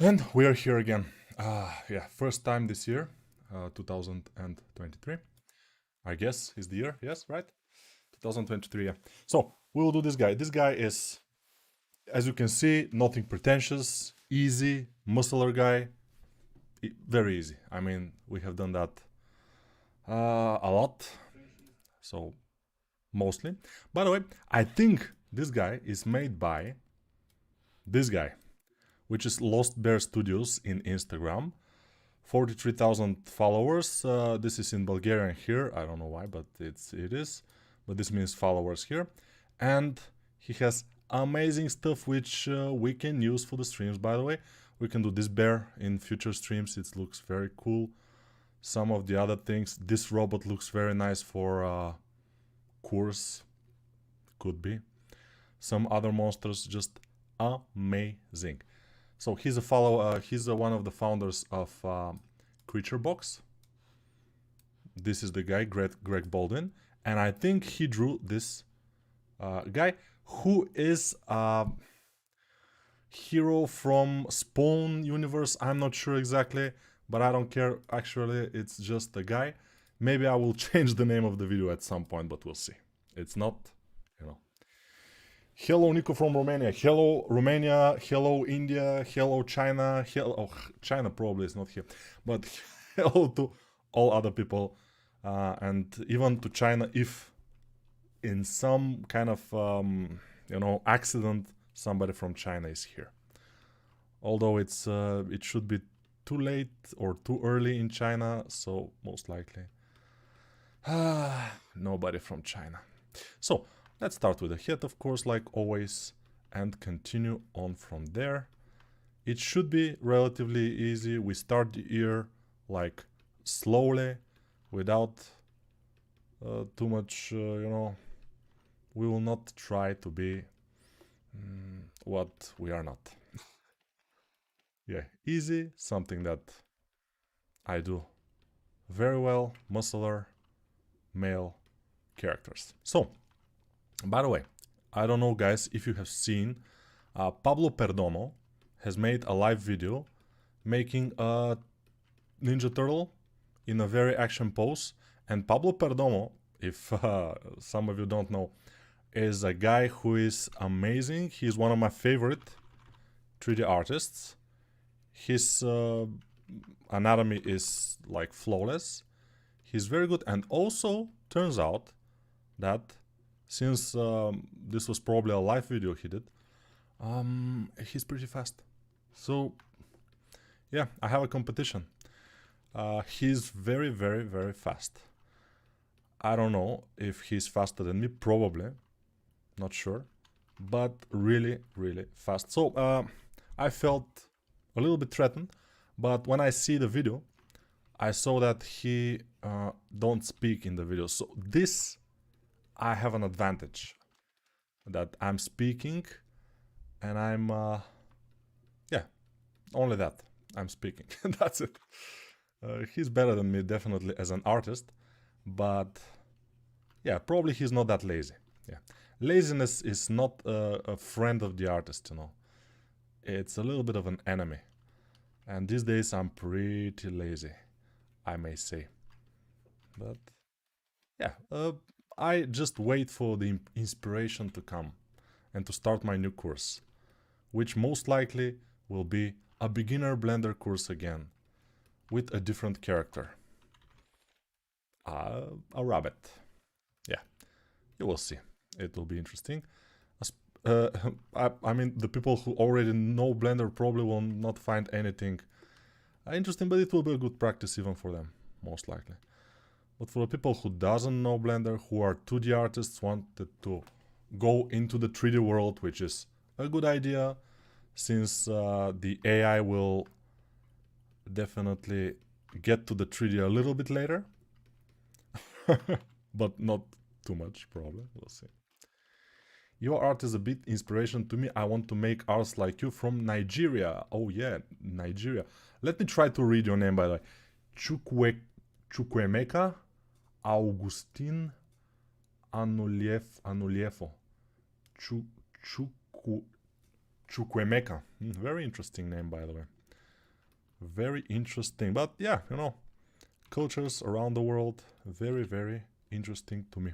And we are here again. Yeah, first time this year, 2023. I guess is the year. Yes, right? 2023, yeah. So we will do this guy. This guy is, as you can see, nothing pretentious, easy, muscular guy. Very easy. I mean, we have done that a lot. So, mostly. By the way, I think this guy is made by this guy, which is Lost Bear Studios in Instagram. 43,000 followers. This is in Bulgarian here. I don't know why, but it is. But this means followers here. And he has amazing stuff which we can use for the streams, by the way. We can do this bear in future streams. It looks very cool. Some of the other things. This robot looks very nice for course. Could be. Some other monsters, just amazing. So he's he's one of the founders of CREATUREBOX. This is the guy, Greg Baldwin, and I think he drew this guy who is a hero from Spawn universe. I'm not sure exactly, but I don't care. Actually, it's just a guy. Maybe I will change the name of the video at some point, but we'll see. It's not, you know. Hello, Nico from Romania. Hello, Romania. Hello, India. Hello, China. Hello, oh, China probably is not here, but hello to all other people, and even to China if in some kind of you know, accident somebody from China is here. Although it's it should be too late or too early in China, so most likely nobody from China. So let's start with the head, of course, like always, and continue on from there. It should be relatively easy. We start the ear like slowly, without too much, you know. We will not try to be what we are not. Yeah, easy, something that I do very well, muscular, male characters. So, by the way, I don't know, guys, if you have seen, Pablo Perdomo has made a live video making a Ninja Turtle in a very action pose. And Pablo Perdomo, if some of you don't know, is a guy who is amazing. He's one of my favorite 3D artists. His anatomy is like flawless. He's very good, and also turns out that since this was probably a live video he did, he's pretty fast. So yeah, I have a competition. He's very, very, very fast. I don't know if he's faster than me, probably, not sure, but really, really fast. So I felt a little bit threatened, but when I see the video, I saw that he don't speak in the video. So this, I have an advantage, that I'm speaking, and I'm, yeah, only that, I'm speaking. That's it. He's better than me, definitely, as an artist, but yeah, probably he's not that lazy. Yeah, laziness is not a friend of the artist, you know. It's a little bit of an enemy, and these days I'm pretty lazy, I may say. But yeah, I just wait for the inspiration to come and to start my new course, which most likely will be a beginner Blender course again, with a different character. A rabbit. Yeah, you will see. It will be interesting. I mean, the people who already know Blender probably will not find anything interesting, but it will be a good practice even for them, most likely. But for the people who doesn't know Blender, who are 2D artists, wanted to go into the 3D world, which is a good idea, since the AI will definitely get to the 3D a little bit later. But not too much, probably. We'll see. Your art is a bit inspiration to me. I want to make arts like you from Nigeria. Oh yeah, Nigeria. Let me try to read your name, by the way. Chukwemeka Augustin Anuliefo. Chukwemeka. Very interesting name, by the way. Very interesting. But yeah, you know, cultures around the world, very, very interesting to me.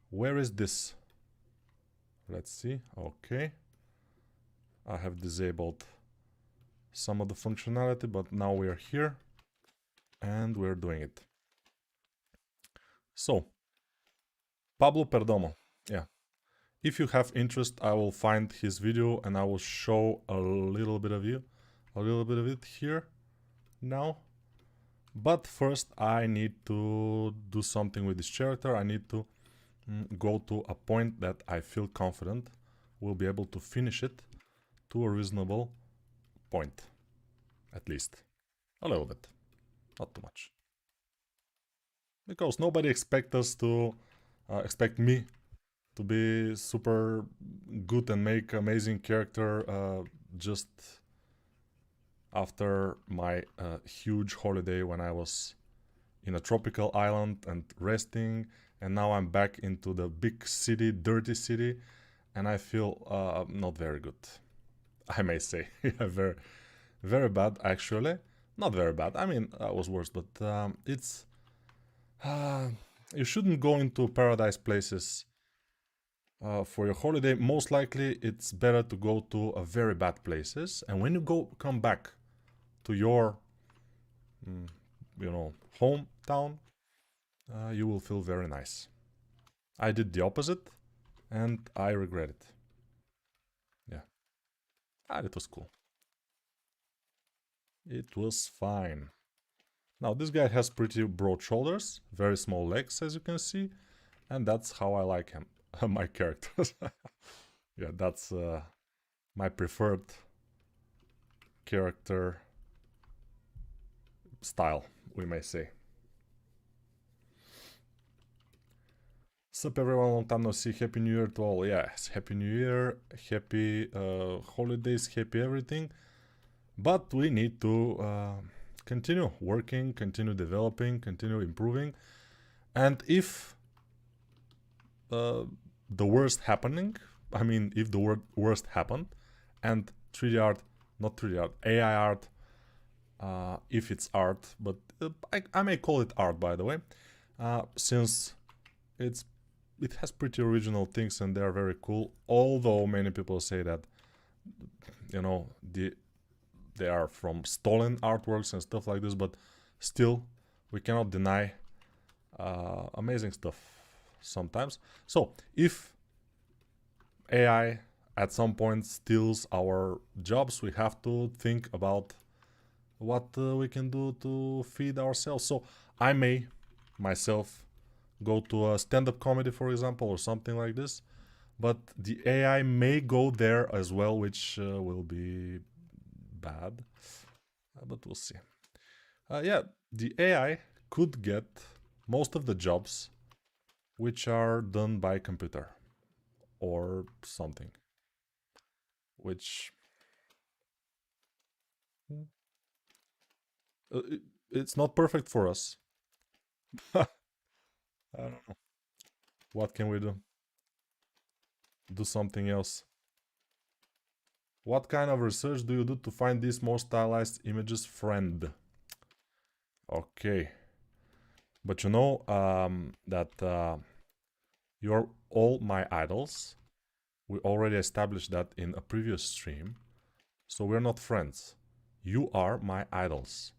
Where is this? Let's see. Okay. I have disabled some of the functionality, but now we are here and we're doing it. So, Pablo Perdomo. Yeah. If you have interest, I will find his video and I will show a little bit of it here now. But first I need to do something with this character. I need to go to a point that I feel confident we'll be able to finish it to a reasonable point. At least. A little bit. Not too much. Because nobody expects us to expect me to be super good and make amazing character just after my huge holiday when I was in a tropical island and resting, and now I'm back into the big city, dirty city, and I feel not very good, I may say. Very, very bad actually. Not very bad, I mean, it was worse, but it's... you shouldn't go into paradise places for your holiday. Most likely it's better to go to a very bad places, and when you come back to your you know, hometown, you will feel very nice. I did the opposite and I regret it. Yeah. It was cool. It was fine. Now this guy has pretty broad shoulders, very small legs as you can see, and that's how I like him. My characters. Yeah, that's my preferred character style, we may say. Sup everyone, long time no see. Happy New Year to all. Yes, Happy New Year, happy holidays, happy everything. But we need to continue working, continue developing, continue improving. And if the worst happening, I mean, if the worst happened and 3D art, not 3D art, AI art, if it's art, but I may call it art, by the way, since it has pretty original things and they're very cool, although many people say that, you know, they are from stolen artworks and stuff like this, but still, we cannot deny amazing stuff sometimes. So, if AI at some point steals our jobs, we have to think about what we can do to feed ourselves. So, I may, myself, go to a stand-up comedy, for example, or something like this, but the AI may go there as well, which will be bad, but we'll see. Yeah, the AI could get most of the jobs which are done by computer or something, which it's not perfect for us. I don't know. What can we do? Do something else. What kind of research do you do to find these more stylized images, friend? Okay. But you know that you're all my idols. We already established that in a previous stream. So we're not friends. You are my idols.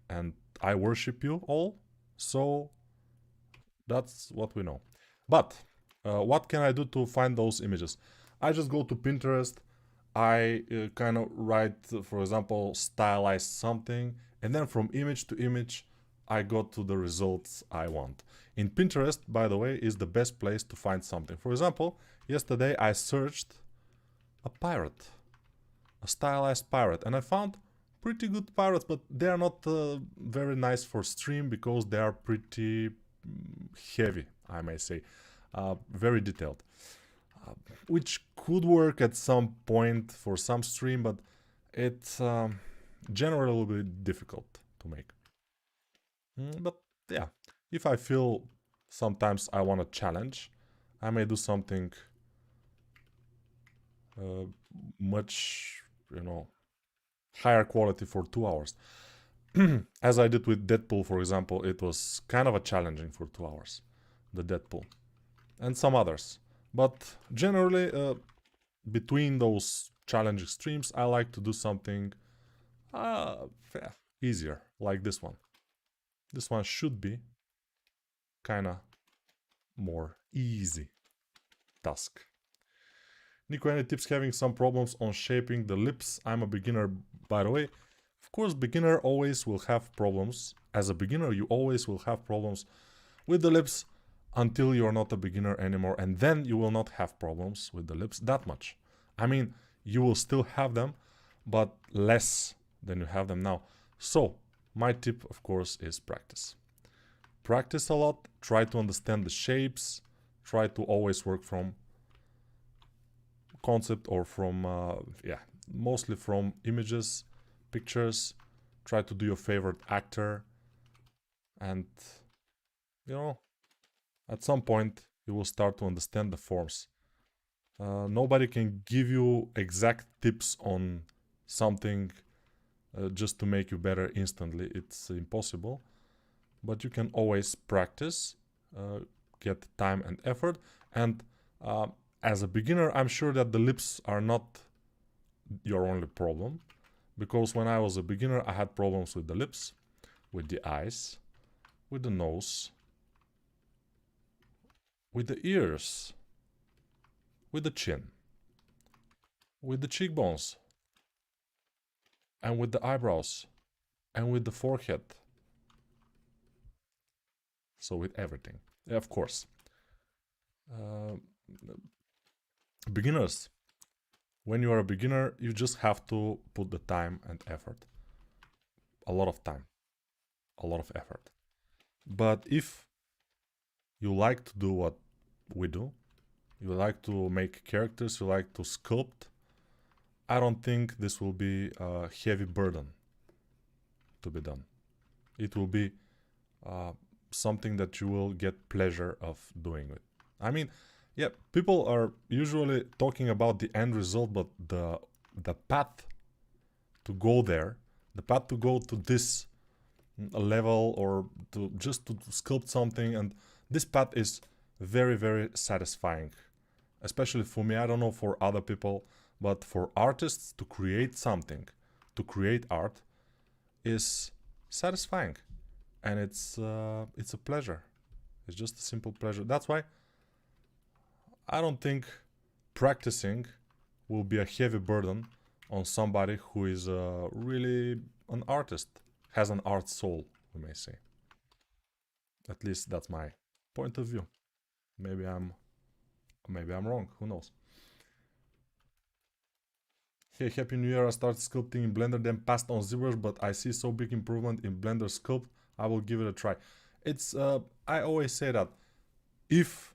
And I worship you all. So that's what we know. But what can I do to find those images? I just go to Pinterest. I kind of write, for example, stylize something. And then from image to image, I go to the results I want. In Pinterest, by the way, is the best place to find something. For example, yesterday I searched a pirate, a stylized pirate, and I found pretty good pirates, but they are not very nice for stream because they are pretty heavy, I may say, very detailed, which could work at some point for some stream, but it's generally a little bit difficult to make. But yeah, if I feel sometimes I want a challenge, I may do something much, you know, higher quality for 2 hours. As I did with Deadpool, for example, it was kind of a challenging for 2 hours, the Deadpool, and some others. But generally, between those challenging streams, I like to do something easier, like this one. This one should be kind of more easy task. Nico, any tips having some problems on shaping the lips? I'm a beginner, by the way. Of course, beginner always will have problems. As a beginner, you always will have problems with the lips until you're not a beginner anymore. And then you will not have problems with the lips that much. I mean, you will still have them, but less than you have them now. So, my tip, of course, is practice. Practice a lot, try to understand the shapes, try to always work from concept or from, mostly from images, pictures. Try to do your favorite actor, and, you know, at some point you will start to understand the forms. Nobody can give you exact tips on something just to make you better instantly. It's impossible. But you can always practice, get time and effort. And as a beginner, I'm sure that the lips are not your only problem. Because when I was a beginner, I had problems with the lips, with the eyes, with the nose, with the ears, with the chin, with the cheekbones, and with the eyebrows, and with the forehead. So with everything, of course. Beginners, when you are a beginner, you just have to put the time and effort. A lot of time, a lot of effort. But if you like to do what we do, you like to make characters, you like to sculpt, I don't think this will be a heavy burden to be done. It will be something that you will get pleasure of doing it. I mean, yeah, people are usually talking about the end result, but the path to go there, the path to go to this level, or to just to sculpt something, and this path is very, very satisfying. Especially for me, I don't know for other people, but for artists to create something, to create art, is satisfying, and it's a pleasure. It's just a simple pleasure. That's why I don't think practicing will be a heavy burden on somebody who is really an artist, has an art soul, we may say. At least that's my point of view. Maybe I'm wrong. Who knows? Hey, Happy New Year! I started sculpting in Blender, then passed on ZBrush, but I see so big improvement in Blender Sculpt. I will give it a try. It's I always say that if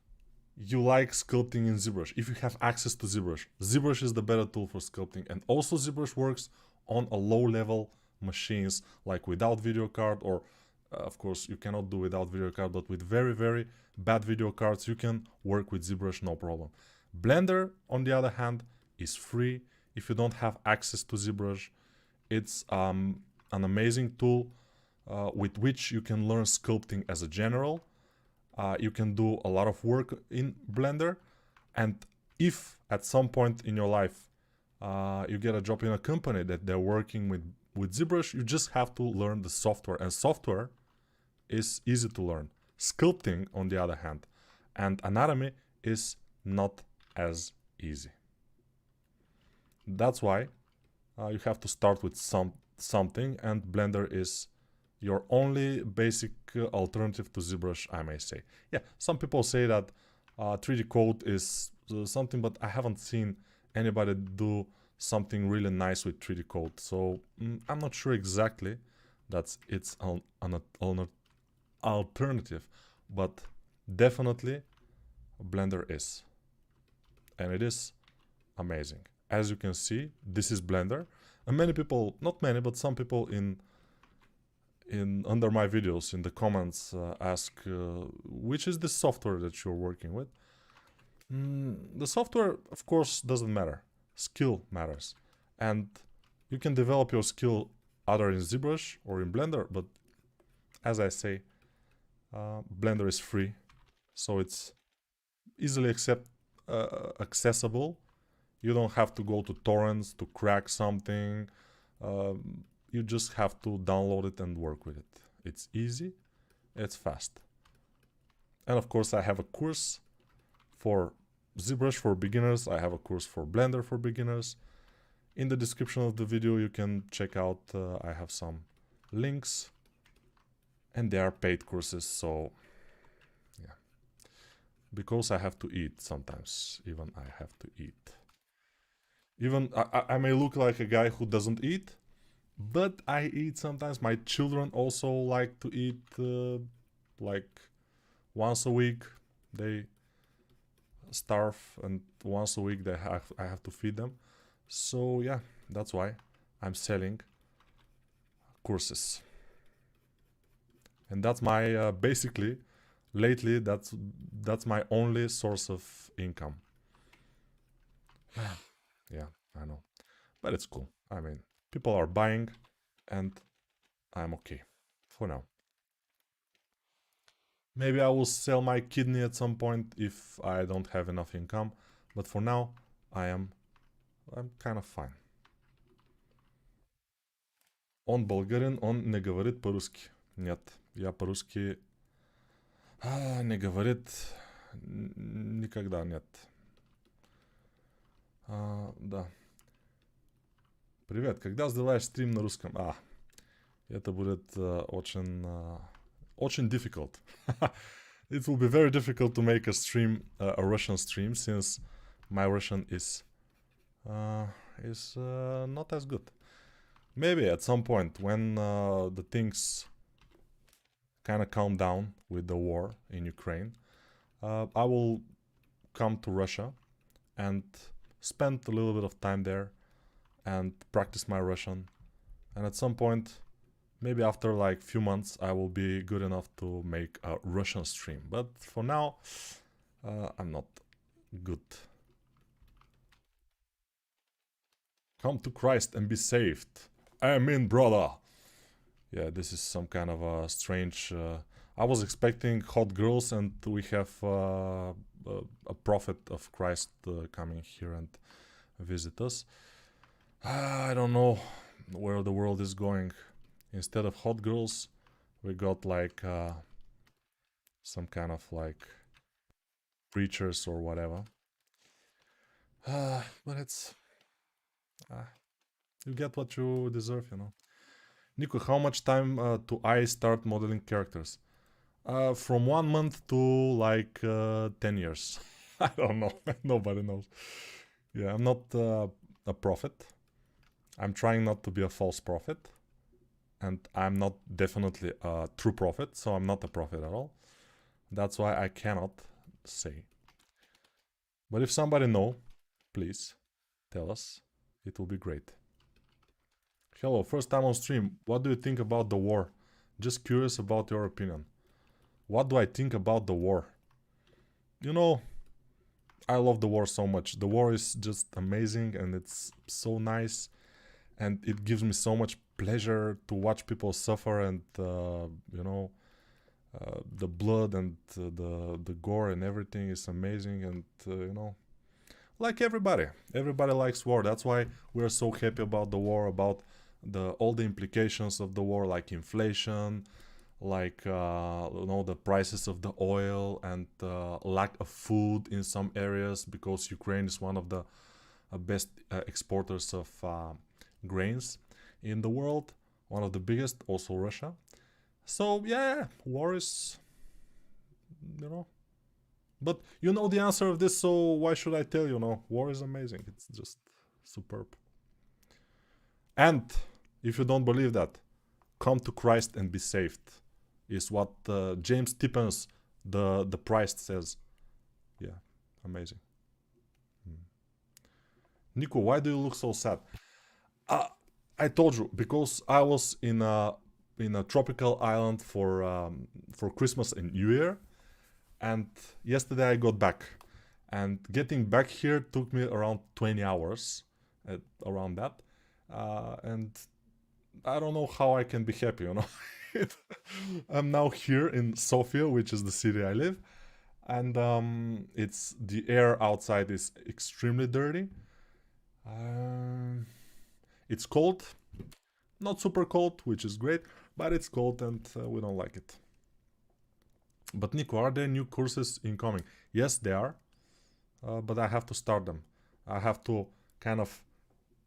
you like sculpting in ZBrush, if you have access to ZBrush, ZBrush is the better tool for sculpting, and also ZBrush works on a low-level machines, like without video card, or of course you cannot do without video card, but with very, very bad video cards you can work with ZBrush, no problem. Blender, on the other hand, is free. If you don't have access to ZBrush, it's an amazing tool with which you can learn sculpting as a general. You can do a lot of work in Blender, and if at some point in your life you get a job in a company that they're working with ZBrush, you just have to learn the software, and software is easy to learn. Sculpting, on the other hand, and anatomy is not as easy. That's why you have to start with something, and Blender is your only basic alternative to ZBrush, I may say. Yeah, some people say that 3D Code is something, but I haven't seen anybody do something really nice with 3D Code, so I'm not sure exactly that it's an alternative, but definitely Blender is, and it is amazing. As you can see, this is Blender, and many people, not many, but some people in under my videos in the comments ask which is the software that you're working with. The software, of course, doesn't matter. Skill matters, and You can develop your skill either in ZBrush or in Blender, but as I say, Blender is free, so it's easily accessible. You don't have to go to torrents to crack something. You just have to download it and work with it. It's easy, it's fast. And of course I have a course for ZBrush for beginners. I have a course for Blender for beginners. In the description of the video you can check out, I have some links. And they are paid courses, so yeah. Because I have to eat sometimes, even I have to eat. Even I may look like a guy who doesn't eat, but I eat sometimes. My children also like to eat like once a week. They starve and once a week I have to feed them. So yeah, that's why I'm selling courses. And that's my basically lately that's my only source of income. Yeah, I know, but it's cool. I mean, people are buying and I'm okay for now. Maybe I will sell my kidney at some point if I don't have enough income, but for now I'm kind of fine. Он българин, он не говорит по-руски. Нет, я по-руски не говорит никогда, нет. Да. Привет, когда сделаешь стрим на русском? Это будет очень difficult. It will be very difficult to make a stream, a Russian stream, since my Russian is not as good. Maybe at some point when the things kind of calm down with the war in Ukraine, I will come to Russia and spend a little bit of time there and practice my Russian. And at some point, maybe after like few months, I will be good enough to make a Russian stream. But for now, I'm not good. Come to Christ and be saved. Amen, brother. Yeah, this is some kind of a strange... I was expecting hot girls, and we have a prophet of Christ coming here and visit us. I don't know where the world is going. Instead of hot girls, we got like some kind of like preachers or whatever. But it's... you get what you deserve, you know. Nico, how much time to I start modeling characters? From 1 month to like 10 years. I don't know. Nobody knows. Yeah, I'm not a prophet. I'm trying not to be a false prophet. And I'm not definitely a true prophet, so I'm not a prophet at all. That's why I cannot say. But if somebody know, please tell us. It will be great. Hello, first time on stream. What do you think about the war? Just curious about your opinion. What do I think about the war? You know, I love the war so much. The war is just amazing and it's so nice. And it gives me so much pleasure to watch people suffer and, you know, the blood and the gore and everything is amazing. And, you know, like everybody likes war. That's why we're so happy about the war, about all the implications of the war, like inflation, like you know, the prices of the oil and lack of food in some areas, because Ukraine is one of the best exporters of grains in the world, one of the biggest, also Russia. So yeah, war is, you know, but you know the answer of this, so why should I tell you? No, war is amazing. It's just superb. And if you don't believe that, come to Christ and be saved, is what James Tippens, the priest, says. Yeah, amazing. Nico, why do you look so sad? I told you, because I was in a tropical island for Christmas and New Year, and yesterday I got back, and getting back here took me around 20 hours, around that. And I don't know how I can be happy, you know. I'm now here in Sofia, which is the city I live, and it's the air outside is extremely dirty. Um, it's cold, not super cold, which is great, but it's cold and we don't like it. But Nico, are there new courses incoming? Yes, there are, but I have to start them. I have to kind of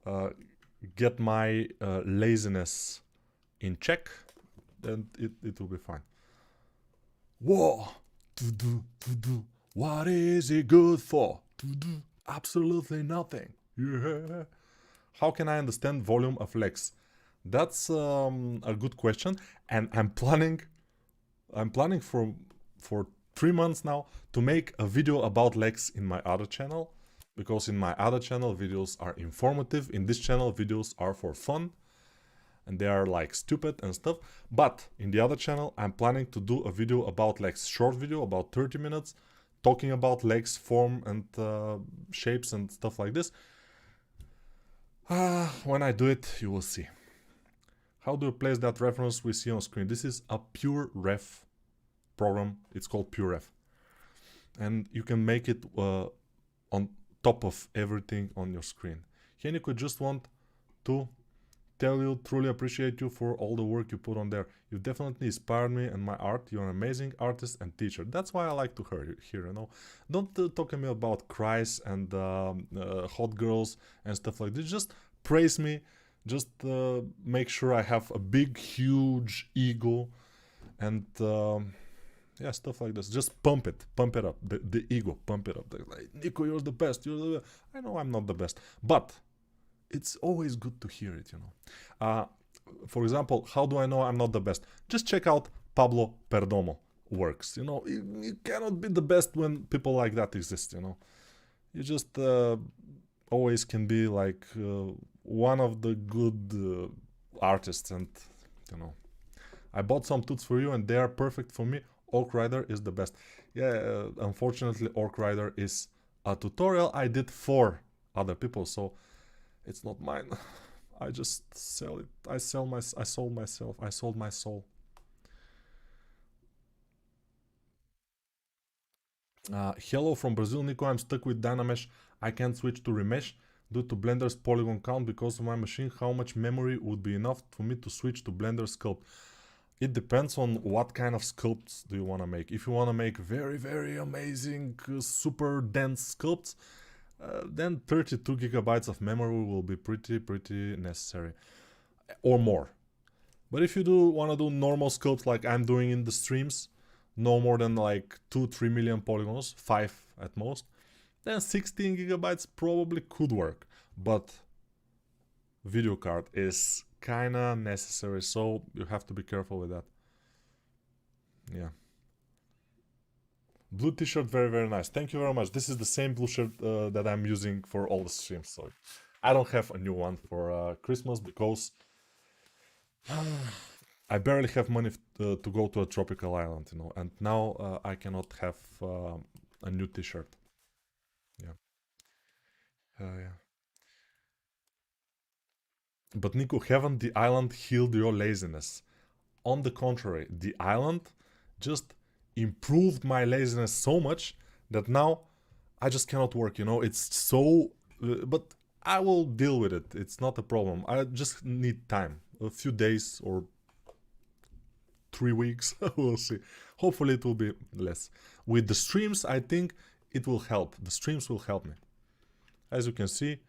uh, get my laziness in check, then it will be fine. Whoa! What is it good for? Absolutely nothing. Yeah. How can I understand volume of legs? That's a good question, and I'm planning for 3 months now to make a video about legs in my other channel, because in my other channel videos are informative. In this channel videos are for fun, and they are like stupid and stuff. But in the other channel I'm planning to do a video about legs, short video about 30 minutes, talking about legs form and shapes and stuff like this. When I do it, you will see. How do you place that reference we see on screen? This is a pure ref program. It's called pure ref, and you can make it on top of everything on your screen. Here you could just want to tell you truly appreciate you for all the work you put on there. You definitely inspired me and my art. You're an amazing artist and teacher. That's why I like to hear, you know. Don't talk to me about cries and hot girls and stuff like this. Just praise me. Just make sure I have a big, huge ego, and yeah, stuff like this. Just pump it up. The ego, pump it up. Like, Nico, you're the best. You're the best. I know I'm not the best, but it's always good to hear it, you know. For example, how do I know I'm not the best? Just check out Pablo Perdomo works. You know, you cannot be the best when people like that exist, you know. You just always can be like one of the good artists, and you know. I bought some tools for you and they are perfect for me. Orc Rider is the best. Yeah, unfortunately Orc Rider is a tutorial I did for other people, so it's not mine. I just sell it. I sold myself. I sold my soul. Hello from Brazil, Nico. I'm stuck with Dynamesh. I can't switch to Remesh due to Blender's polygon count because of my machine. How much memory would be enough for me to switch to Blender Sculpt? It depends on what kind of sculpts do you want to make. If you want to make very, very amazing, super dense sculpts, then 32 gigabytes of memory will be pretty necessary, or more. But if you want to do normal sculpts like I'm doing in the streams, no more than like 2-3 million polygons, 5 at most, then 16 gigabytes probably could work. But video card is kinda necessary, so you have to be careful with that. Yeah. Blue t-shirt, very nice. Thank you very much. This is the same blue shirt that I'm using for all the streams, so I don't have a new one for Christmas because I barely have money to go to a tropical island, you know, and now I cannot have a new t-shirt. Yeah. Yeah. But Nico, haven't the island healed your laziness? On the contrary, the island just improved my laziness so much that now I just cannot work, you know. It's so but I will deal with it. It's not a problem. I just need time, a few days or 3 weeks. We'll see. Hopefully it will be less. With the streams, I think it will help. The streams will help me. As you can see,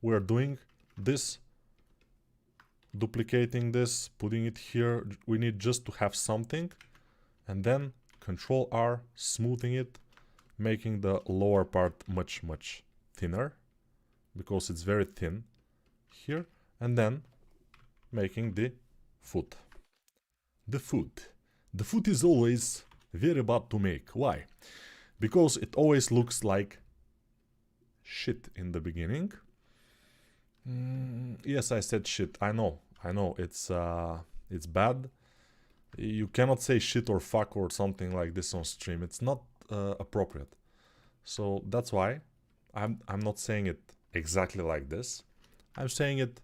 we're doing this, duplicating this, putting it here. We need just to have something, and then Control R, smoothing it, making the lower part much thinner because it's very thin here, and then making the foot. The foot is always very bad to make. Why? Because it always looks like shit in the beginning. Yes, I said shit. I know. It's bad. You cannot say shit or fuck or something like this on stream. It's not appropriate. So that's why I'm not saying it exactly like this. I'm saying it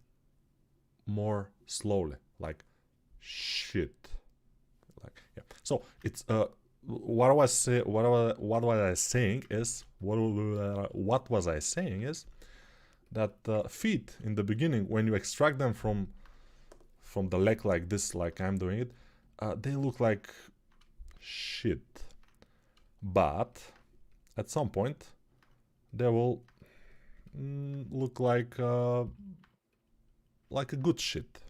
more slowly, like shit. Like, yeah. So it's what was I saying is what was I saying is that feet in the beginning, when you extract them from the leg like this, like I'm doing it, they look like shit. But at some point, they will look like a good shit.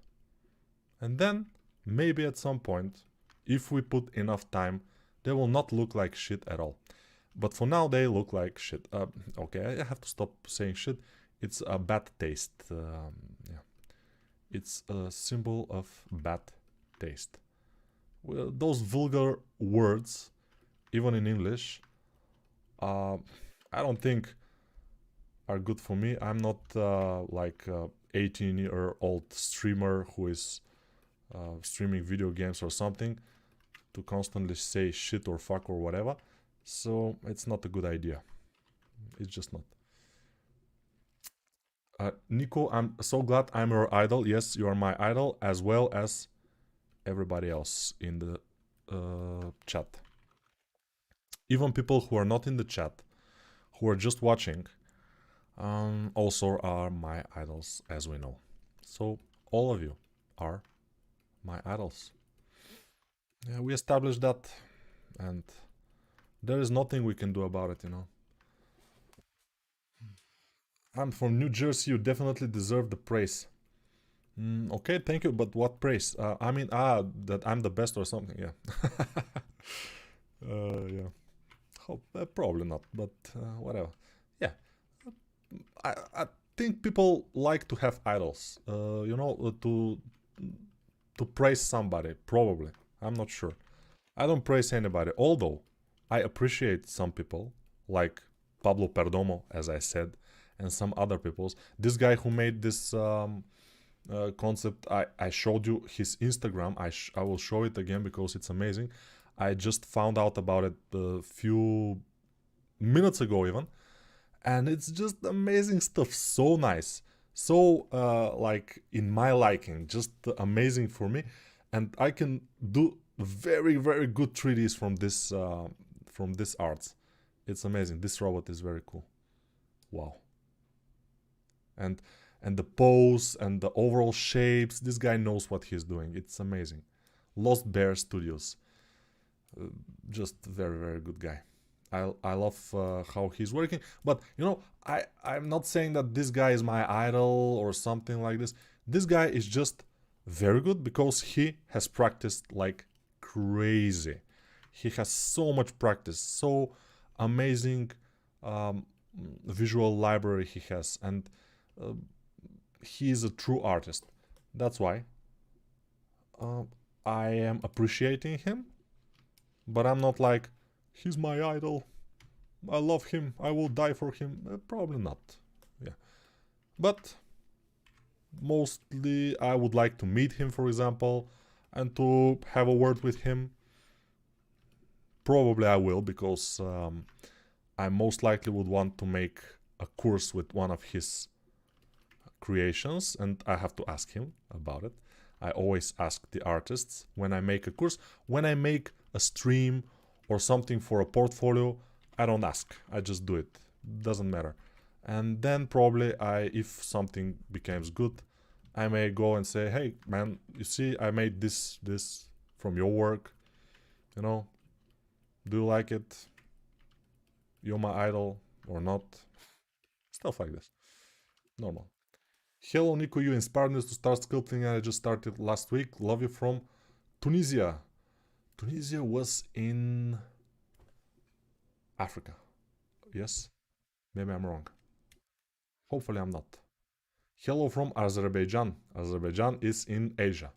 And then maybe at some point, if we put enough time, they will not look like shit at all. But for now, they look like shit. Okay, I have to stop saying shit. It's a bad taste. Yeah. It's a symbol of bad taste. Well, those vulgar words, even in English, I don't think are good for me. I'm not like 18-year-old streamer who is streaming video games or something to constantly say shit or fuck or whatever. So it's not a good idea. It's just not. Nico, I'm so glad I'm your idol. Yes, you are my idol, as well as everybody else in the chat. Even people who are not in the chat, who are just watching, also are my idols, as we know. So all of you are my idols. Yeah, we established that, and there is nothing we can do about it, you know. I'm from New Jersey, you definitely deserve the praise. Okay, thank you, but what praise? I mean, that I'm the best or something, yeah. Yeah. Probably not, but whatever. Yeah. I think people like to have idols, you know, to praise somebody, probably. I'm not sure. I don't praise anybody, although I appreciate some people, like Pablo Perdomo, as I said, and some other peoples. This guy who made this concept, I showed you his Instagram. I will show it again because it's amazing. I just found out about it a few minutes ago even, and it's just amazing stuff. So nice, so like in my liking, just amazing for me, and I can do very very good 3Ds from this arts. It's amazing. This robot is very cool. Wow. And the pose and the overall shapes, this guy knows what he's doing. It's amazing. Lost Bear Studios, just very very good guy. I love how he's working, but you know, I'm not saying that this guy is my idol or something like this. This guy is just very good because he has practiced like crazy. He has so much practice, so amazing visual library he has, and he is a true artist. That's why I am appreciating him, but I'm not like, he's my idol, I love him, I will die for him. Probably not. Yeah. But mostly I would like to meet him, for example, and to have a word with him. Probably I will, because I most likely would want to make a course with one of his creations, and I have to ask him about it. I always ask the artists when I make a course. When I make a stream or something for a portfolio, I don't ask. I just do it. Doesn't matter. And then probably if something becomes good, I may go and say, hey man, you see, I made this from your work. You know, do you like it? You're my idol or not? Stuff like this. Normal. Hello Nico, you inspired me to start sculpting, and I just started last week. Love you from Tunisia. Tunisia was in Africa. Yes? Maybe I'm wrong. Hopefully I'm not. Hello from Azerbaijan. Azerbaijan is in Asia.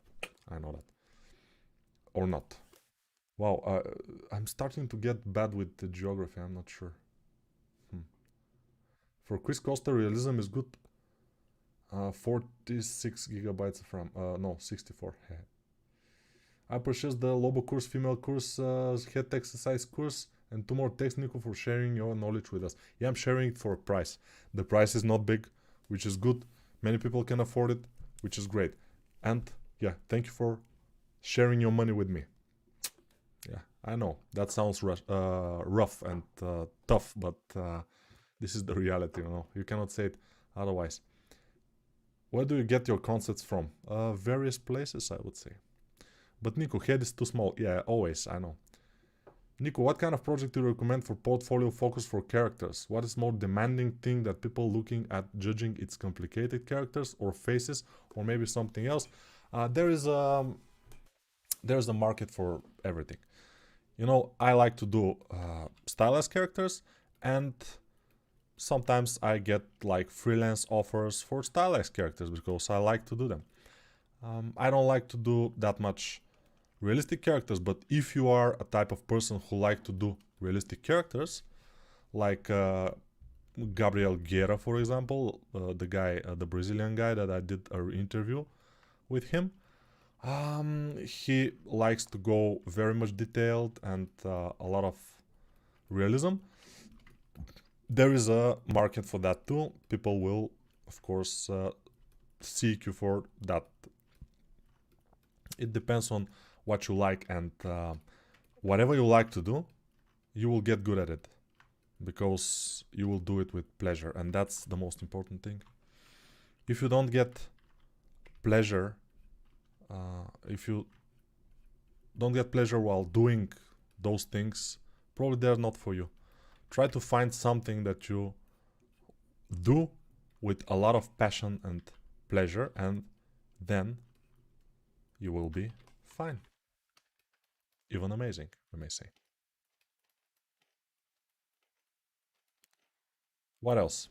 I know that. Or not. Wow, I'm starting to get bad with the geography. I'm not sure. For Chris Costa, realism is good. 46 gigabytes of RAM. No, 64. I purchased the Lobo course, female course, head exercise course, and 2 more technical for sharing your knowledge with us. Yeah, I'm sharing it for a price. The price is not big, which is good. Many people can afford it, which is great. And yeah, thank you for sharing your money with me. Yeah, I know that sounds rough and tough, but this is the reality, you know. You cannot say it otherwise. Where do you get your concepts from? Various places, I would say. But Nico, head is too small. Yeah, always, I know. Nico, what kind of project do you recommend for portfolio focus for characters? What is more demanding thing that people looking at judging its complicated characters or faces, or maybe something else? There's a market for everything. You know, I like to do stylized characters, and sometimes I get like freelance offers for stylized characters because I like to do them. I don't like to do that much realistic characters, but if you are a type of person who like to do realistic characters, like Gabriel Guerra, for example, the guy, the Brazilian guy that I did an interview with him, he likes to go very much detailed and a lot of realism. There is a market for that too. People will, of course, seek you for that. It depends on what you like, and whatever you like to do, you will get good at it because you will do it with pleasure, and that's the most important thing. If you don't get pleasure, if you don't get pleasure while doing those things, probably they're not for you. Try to find something that you do with a lot of passion and pleasure, and then you will be fine. Even amazing, we may say. What else?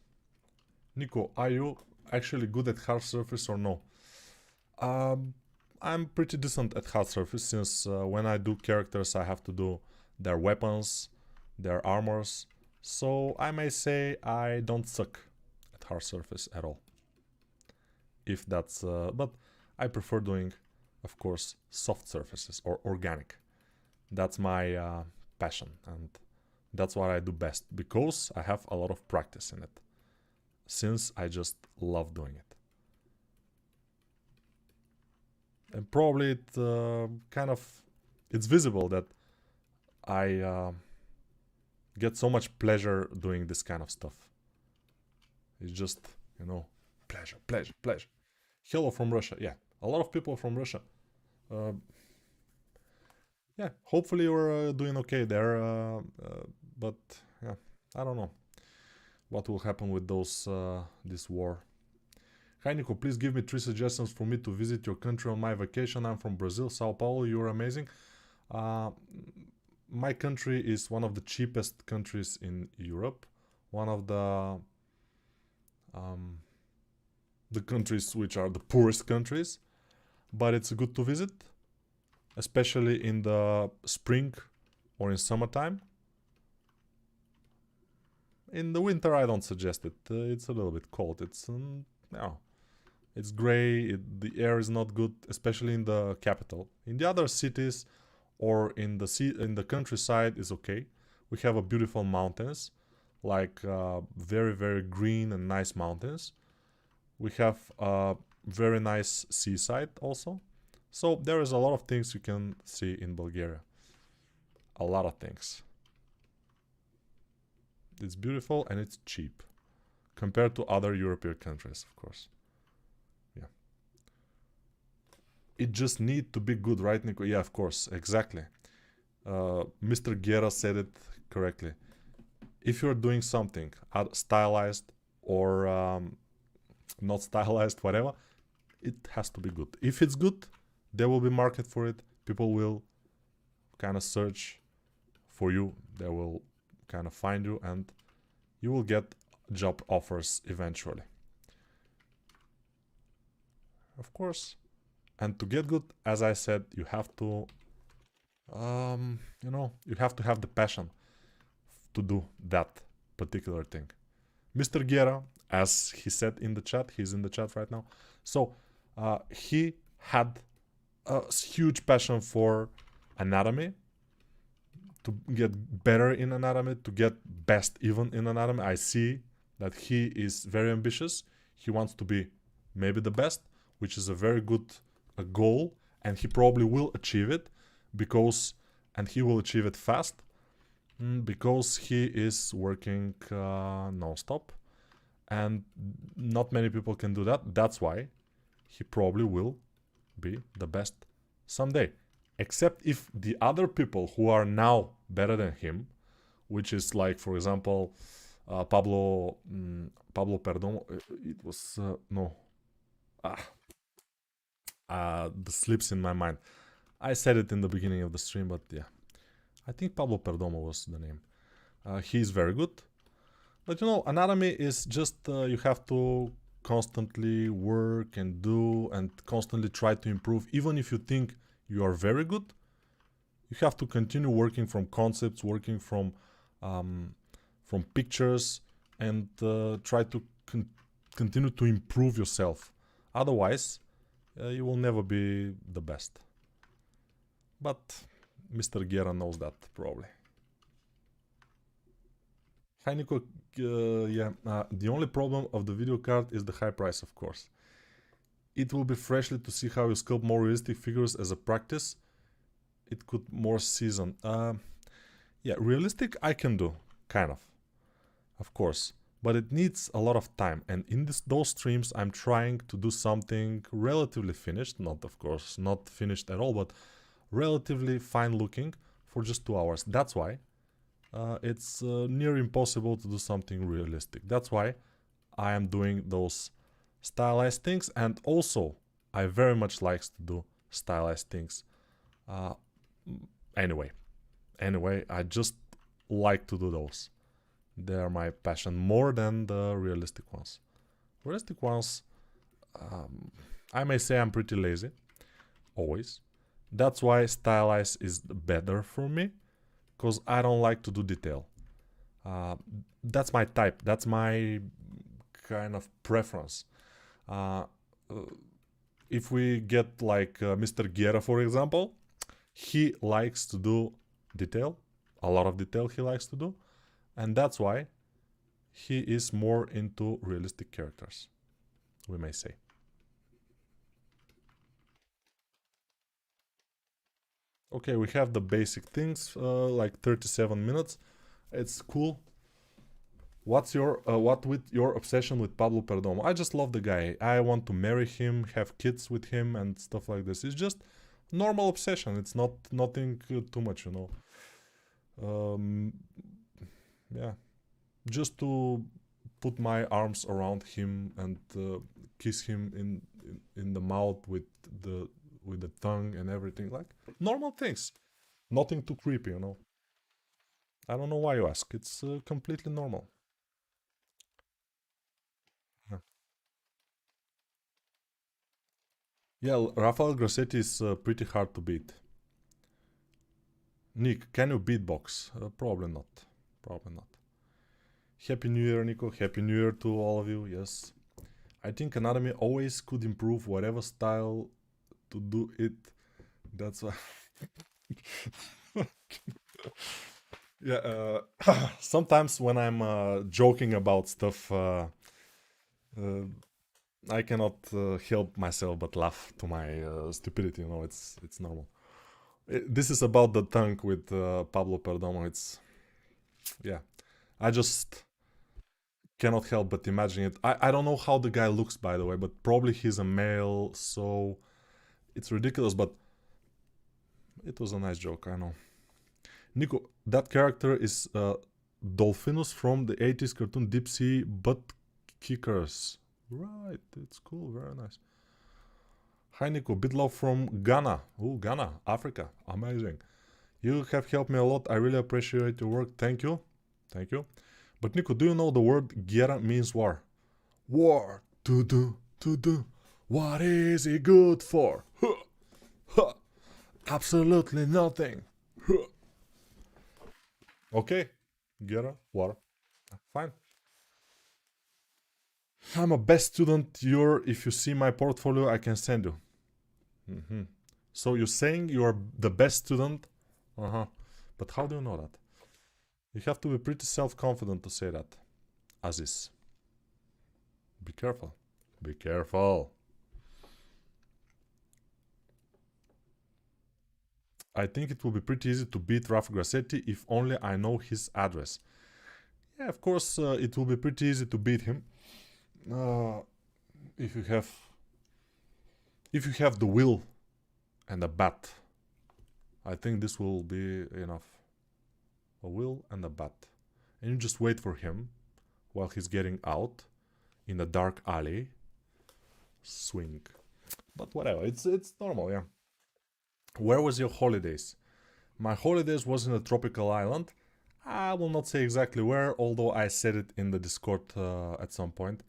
Nico, are you actually good at hard surface or no? I'm pretty decent at hard surface, since when I do characters I have to do their weapons, their armors, so I may say I don't suck at hard surface at all. If that's... but I prefer doing, of course, soft surfaces or organic. That's my passion, and that's what I do best, because I have a lot of practice in it, since I just love doing it. And probably it it's visible that I get so much pleasure doing this kind of stuff. It's just, you know, pleasure, pleasure, pleasure. Hello from Russia. Yeah, a lot of people from Russia. Yeah, hopefully you're doing okay there. But yeah, I don't know what will happen with this war. Hi Nico, please give me 3 suggestions for me to visit your country on my vacation. I'm from Brazil, Sao Paulo. You're amazing. My country is one of the cheapest countries in Europe. One of the countries which are the poorest countries. But it's good to visit, especially in the spring or in summertime. In the winter I don't suggest it. It's a little bit cold. It's no. It's gray, the air is not good, especially in the capital. In the other cities or in the countryside is okay. We have a beautiful mountains, like very, very green and nice mountains. We have a very nice seaside also. So there is a lot of things you can see in Bulgaria. A lot of things. It's beautiful and it's cheap compared to other European countries, of course. It just need to be good, right, Nico? Yeah, of course, exactly. Mr. Guerra said it correctly. If you're doing something stylized or not stylized, whatever, it has to be good. If it's good, there will be market for it. People will kind of search for you. They will kind of find you, and you will get job offers eventually. Of course. And to get good, as I said, you have to, you have to have the passion to do that particular thing. Mr. Guerra, as he said in the chat, he's in the chat right now. So he had a huge passion for anatomy, to get better in anatomy, to get best even in anatomy. I see that he is very ambitious. He wants to be maybe the best, which is a very good a goal, and he probably will achieve it because, and he will achieve it fast, because he is working non-stop, and not many people can do that. That's why he probably will be the best someday. Except if the other people who are now better than him, which is like, for example, Pablo Perdomo, it was no, the slips in my mind. I said it in the beginning of the stream, but yeah, I think Pablo Perdomo was the name. He's very good, but you know, anatomy is just you have to constantly work and do and constantly try to improve. Even if you think you are very good, you have to continue working from concepts, working from pictures, and try to continue to improve yourself. Otherwise, you will never be the best. But Mr. Guerra knows that, probably. Hi, Nico. The only problem of the video card is the high price, of course. It will be freshly to see how you sculpt more realistic figures as a practice. It could more season. Yeah, realistic I can do, kind of course. But it needs a lot of time, and in those streams I'm trying to do something relatively finished, not of course, not finished at all, but relatively fine looking for just 2 hours. That's why it's near impossible to do something realistic. That's why I am doing those stylized things, and also I very much likes to do stylized things. Anyway, I just like to do those. They are my passion more than the realistic ones. Realistic ones, I may say I'm pretty lazy, always. That's why stylized is better for me, because I don't like to do detail. That's my type, that's my kind of preference. If we get like Mr. Guerra, for example, he likes to do detail, a lot of detail he likes to do, and that's why he is more into realistic characters, we may say. Okay, we have the basic things, like 37 minutes. It's cool. What with your obsession with Pablo Perdomo? I just love the guy. I want to marry him, have kids with him, and stuff like this. It's just normal obsession. It's not nothing too much, you know. Yeah, just to put my arms around him and kiss him in the mouth with the tongue and everything, like normal things. Nothing too creepy, you know. I don't know why you ask. It's completely normal. Yeah, yeah, Rafael Grassetti is pretty hard to beat. Nick, can you beatbox? Probably not. Probably not. Happy New Year, Nico. Happy New Year to all of you. Yes. I think anatomy always could improve whatever style to do it. That's why. Yeah. Sometimes when I'm joking about stuff, I cannot help myself but laugh to my stupidity. You know, it's normal. This is about the tongue with Pablo Perdomo. It's, yeah, I just cannot help but imagine it. I don't know how the guy looks, by the way, but probably he's a male, so it's ridiculous, but it was a nice joke, I know. Nico, that character is Dolphinus from the 80s cartoon Deep Sea Butt Kickers. Right, it's cool, very nice. Hi Nico, bit love from Ghana. Oh, Ghana, Africa, amazing. You have helped me a lot, I really appreciate your work, thank you. Thank you. But Nico, do you know the word guerra means war? War, to do. What is it good for? Huh. Huh. Absolutely nothing. Huh. Okay, guerra, war, fine. I'm a best student. If you see my portfolio, I can send you. So you're saying you're the best student? But how do you know that? You have to be pretty self-confident to say that. Aziz. Be careful. Be careful. I think it will be pretty easy to beat Raf Grassetti if only I know his address. Yeah, of course, it will be pretty easy to beat him if you have the will and a bat. I think this will be enough. A will and a bat, and you just wait for him while he's getting out in a dark alley. Swing, but whatever. It's normal, yeah. Where was your holidays? My holidays was in a tropical island. I will not say exactly where, although I said it in the Discord at some point.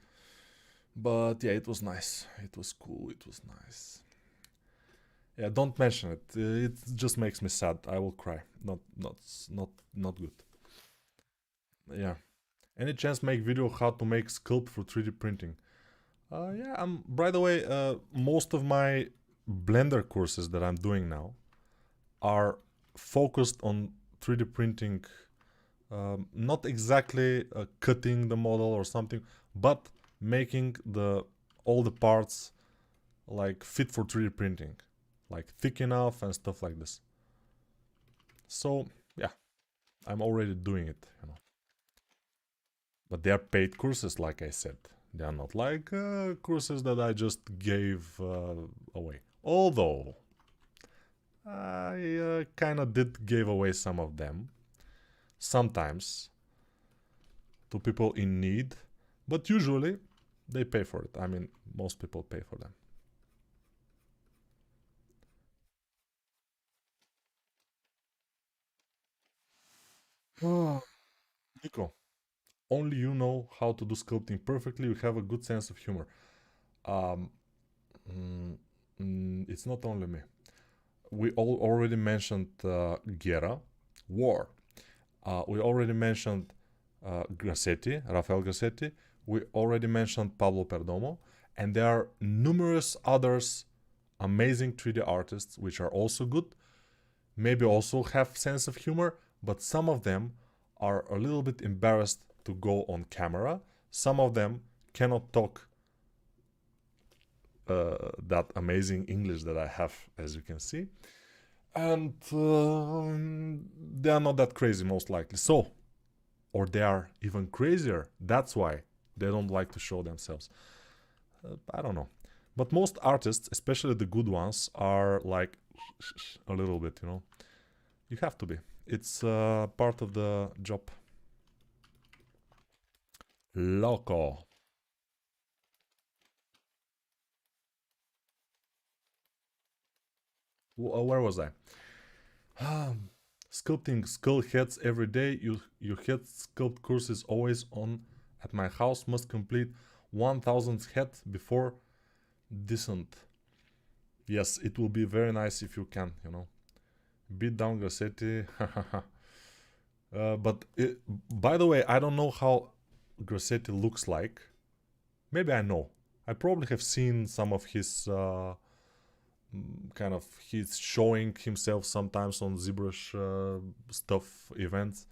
But yeah, it was nice. It was cool. It was nice. Yeah, don't mention it. It just makes me sad. I will cry. Not good. Yeah. Any chance make video how to make sculpt for 3D printing? Yeah. By the way, most of my Blender courses that I'm doing now are focused on 3D printing. Not exactly cutting the model or something, but making all the parts like fit for 3D printing, like thick enough and stuff like this. So yeah, I'm already doing it, you know. But they are paid courses, like I said. They are not like courses that I just gave away. Although I kind of did give away some of them sometimes to people in need, but usually they pay for it. I mean, most people pay for them. Nico, only you know how to do sculpting perfectly. You have a good sense of humor. Um, it's not only me. We all already mentioned Gera, War. We already mentioned Grassetti, Rafael Grassetti. We already mentioned Pablo Perdomo. And there are numerous others, amazing 3D artists, which are also good. Maybe also have sense of humor, but some of them are a little bit embarrassed to go on camera. Some of them cannot talk that amazing English that I have, as you can see. And they are not that crazy, most likely. So, or they are even crazier. That's why they don't like to show themselves. I don't know. But most artists, especially the good ones, are like a little bit, you know. You have to be. It's part of the job. Loco. Where was I? Sculpting skull heads every day. Your head sculpt course is always on at my house. Must complete 1000 heads before descent. Yes, it will be very nice if you can, you know. Beat down Grassetti. By the way, I don't know how Grassetti looks like. Maybe I know. I probably have seen some of his he's showing himself sometimes on ZBrush stuff events,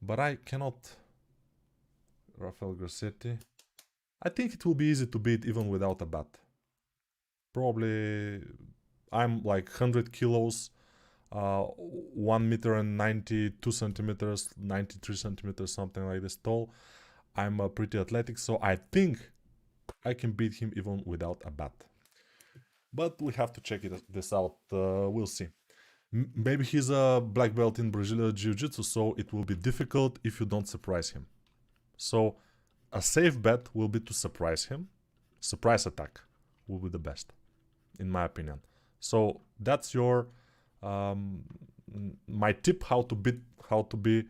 but I cannot. Rafael Grassetti. I think it will be easy to beat even without a bat. Probably I'm like 100 kilos, 1 meter and 92 centimeters, 93 centimeters, something like this tall. I'm pretty athletic, so I think I can beat him even without a bat. But we have to check this out. We'll see. Maybe he's a black belt in Brazilian Jiu-Jitsu, so it will be difficult if you don't surprise him. So a safe bet will be to surprise him. Surprise attack will be the best, in my opinion. So that's your my tip how to beat how to beat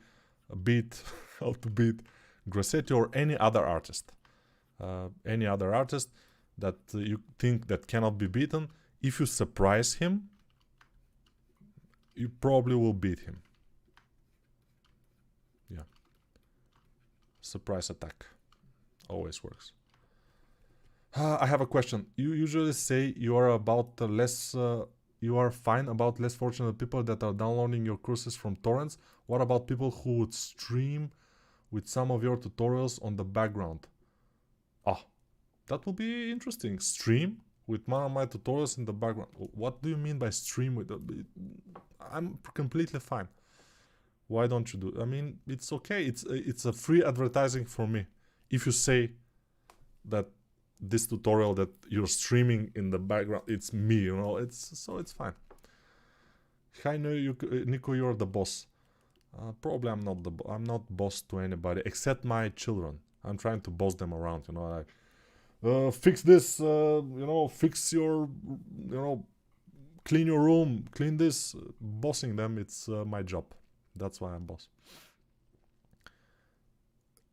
Grassetti or any other artist. Any other artist that you think that cannot be beaten. If you surprise him, you probably will beat him. Yeah. Surprise attack. Always works. I have a question. You usually say you are about less... you are fine about less fortunate people that are downloading your courses from torrents. What about people who would stream with some of your tutorials on the background? Ah, that will be interesting. Stream with one of my tutorials in the background. What do you mean by stream with? I'm completely fine. Why don't you do? I mean, it's okay. It's a free advertising for me. If you say that this tutorial that you're streaming in the background, it's me, you know. It's fine. Hi, Nico, you're the boss. Probably I'm not boss to anybody except my children. I'm trying to boss them around, you know, like fix this, you know, fix your, you know, clean your room, clean this. Bossing them, it's my job. That's why I'm boss.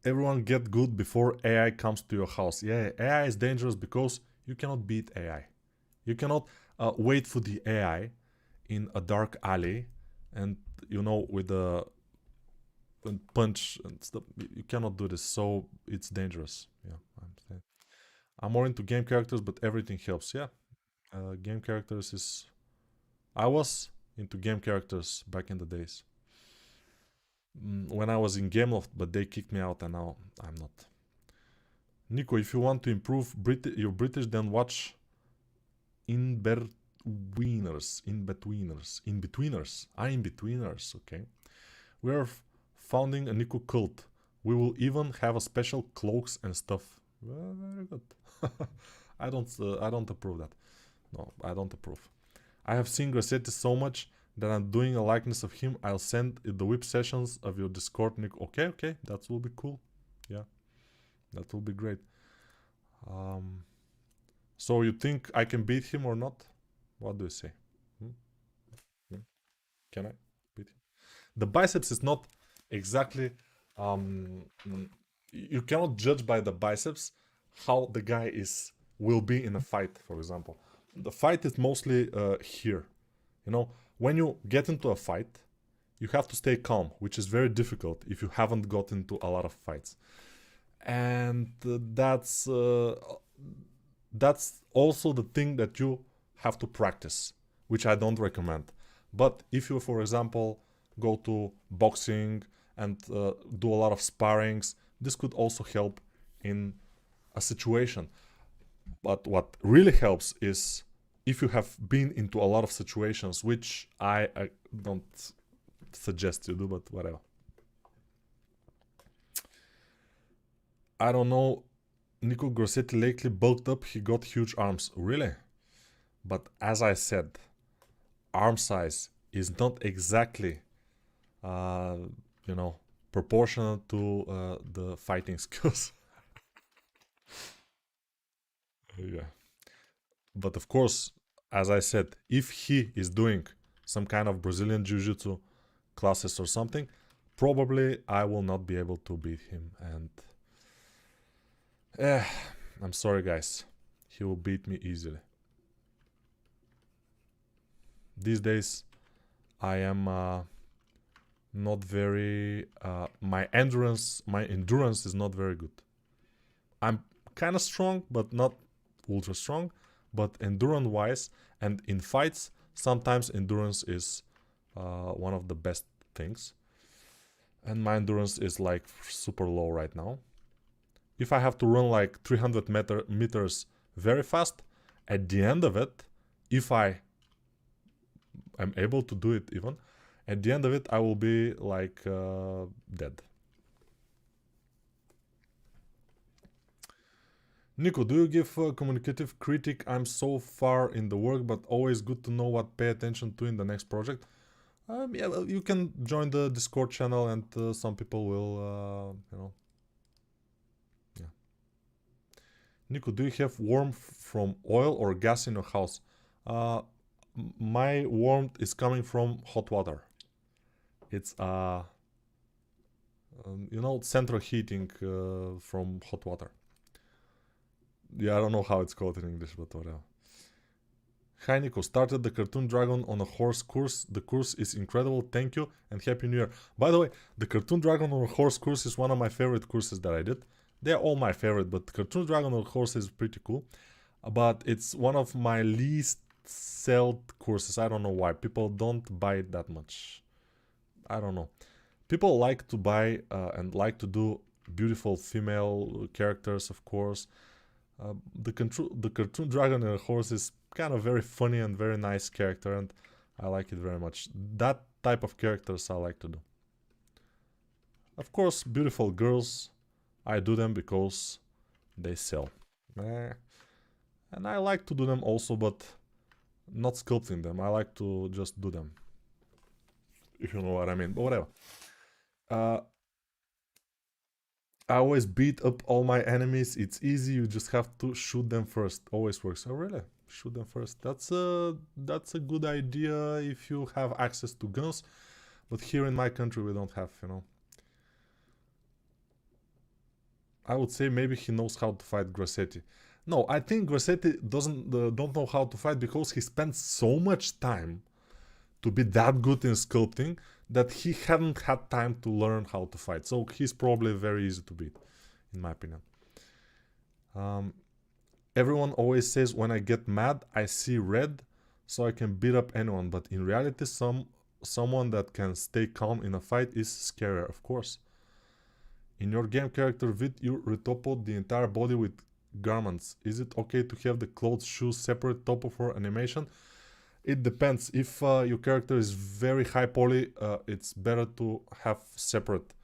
Everyone get good before AI comes to your house. Yeah, AI is dangerous because you cannot beat AI. You cannot wait for the AI in a dark alley and, you know, with a punch and stuff. You cannot do this, so it's dangerous. Yeah, I'm more into game characters, but everything helps. Yeah, game characters is... I was into game characters back in the days. When I was in Gameloft, but they kicked me out and now I'm not. Nico, if you want to improve your British, then watch In-Betweeners. In-Betweeners, okay. We are founding a Nico cult. We will even have a special cloaks and stuff. Well, very good. I don't approve that. No, I don't approve. I have seen Grassetti so much that I'm doing a likeness of him. I'll send the whip sessions of your Discord, Nico. Okay, that will be cool. Yeah, that will be great. So you think I can beat him or not? What do you say? Can I beat him? The biceps is not exactly... you cannot judge by the biceps how the guy will be in a fight, for example. The fight is mostly here. You know, when you get into a fight, you have to stay calm, which is very difficult if you haven't got into a lot of fights. And that's also the thing that you have to practice, which I don't recommend. But if you, for example, go to boxing and do a lot of sparrings, this could also help in a situation. But what really helps is if you have been into a lot of situations, which I don't suggest you do, but whatever. I don't know. Nico Grassetti lately bulked up. He got huge arms. Really? But as I said, arm size is not exactly, you know, proportional to the fighting skills. Yeah. But of course, as I said, if he is doing some kind of Brazilian Jiu-Jitsu classes or something, probably I will not be able to beat him. And I'm sorry, guys. He will beat me easily. These days, I am not very... my endurance is not very good. I'm kind of strong, but not ultra strong. But endurance-wise and in fights, sometimes endurance is one of the best things. And my endurance is like super low right now. If I have to run like 300 meters very fast, at the end of it, if I am able to do it even, at the end of it, I will be like dead. Nico, do you give a communicative critic? I'm so far in the work, but always good to know what pay attention to in the next project. Yeah, well, you can join the Discord channel and some people will, you know. Yeah. Nico, do you have warmth from oil or gas in your house? My warmth is coming from hot water. It's, you know, central heating from hot water. Yeah, I don't know how it's called in English, but whatever. Hi Nico, started the Cartoon Dragon on a horse course. The course is incredible, thank you, and Happy New Year. By the way, the Cartoon Dragon on a horse course is one of my favorite courses that I did. They're all my favorite, but Cartoon Dragon on a horse is pretty cool. But it's one of my least sold courses. I don't know why. People don't buy it that much. I don't know. People like to buy and like to do beautiful female characters, of course. The Cartoon Dragon and a horse is kind of very funny and very nice character, and I like it very much. That type of characters I like to do. Of course, beautiful girls, I do them because they sell. And I like to do them also, but not sculpting them. I like to just do them. If you know what I mean, but whatever. I always beat up all my enemies. It's easy. You just have to shoot them first. Always works. Oh, really? Shoot them first. That's a good idea if you have access to guns. But here in my country, we don't have, you know. I would say maybe he knows how to fight Grassetti. No, I think Grassetti don't know how to fight because he spends so much time to be that good in sculpting that he hadn't had time to learn how to fight. So he's probably very easy to beat, in my opinion. Everyone always says when I get mad, I see red, so I can beat up anyone. But in reality, someone that can stay calm in a fight is scarier, of course. In your game character vid, you retoppled the entire body with garments. Is it okay to have the clothes, shoes separate topo for animation? It depends. If your character is very high poly, it's better to have separate.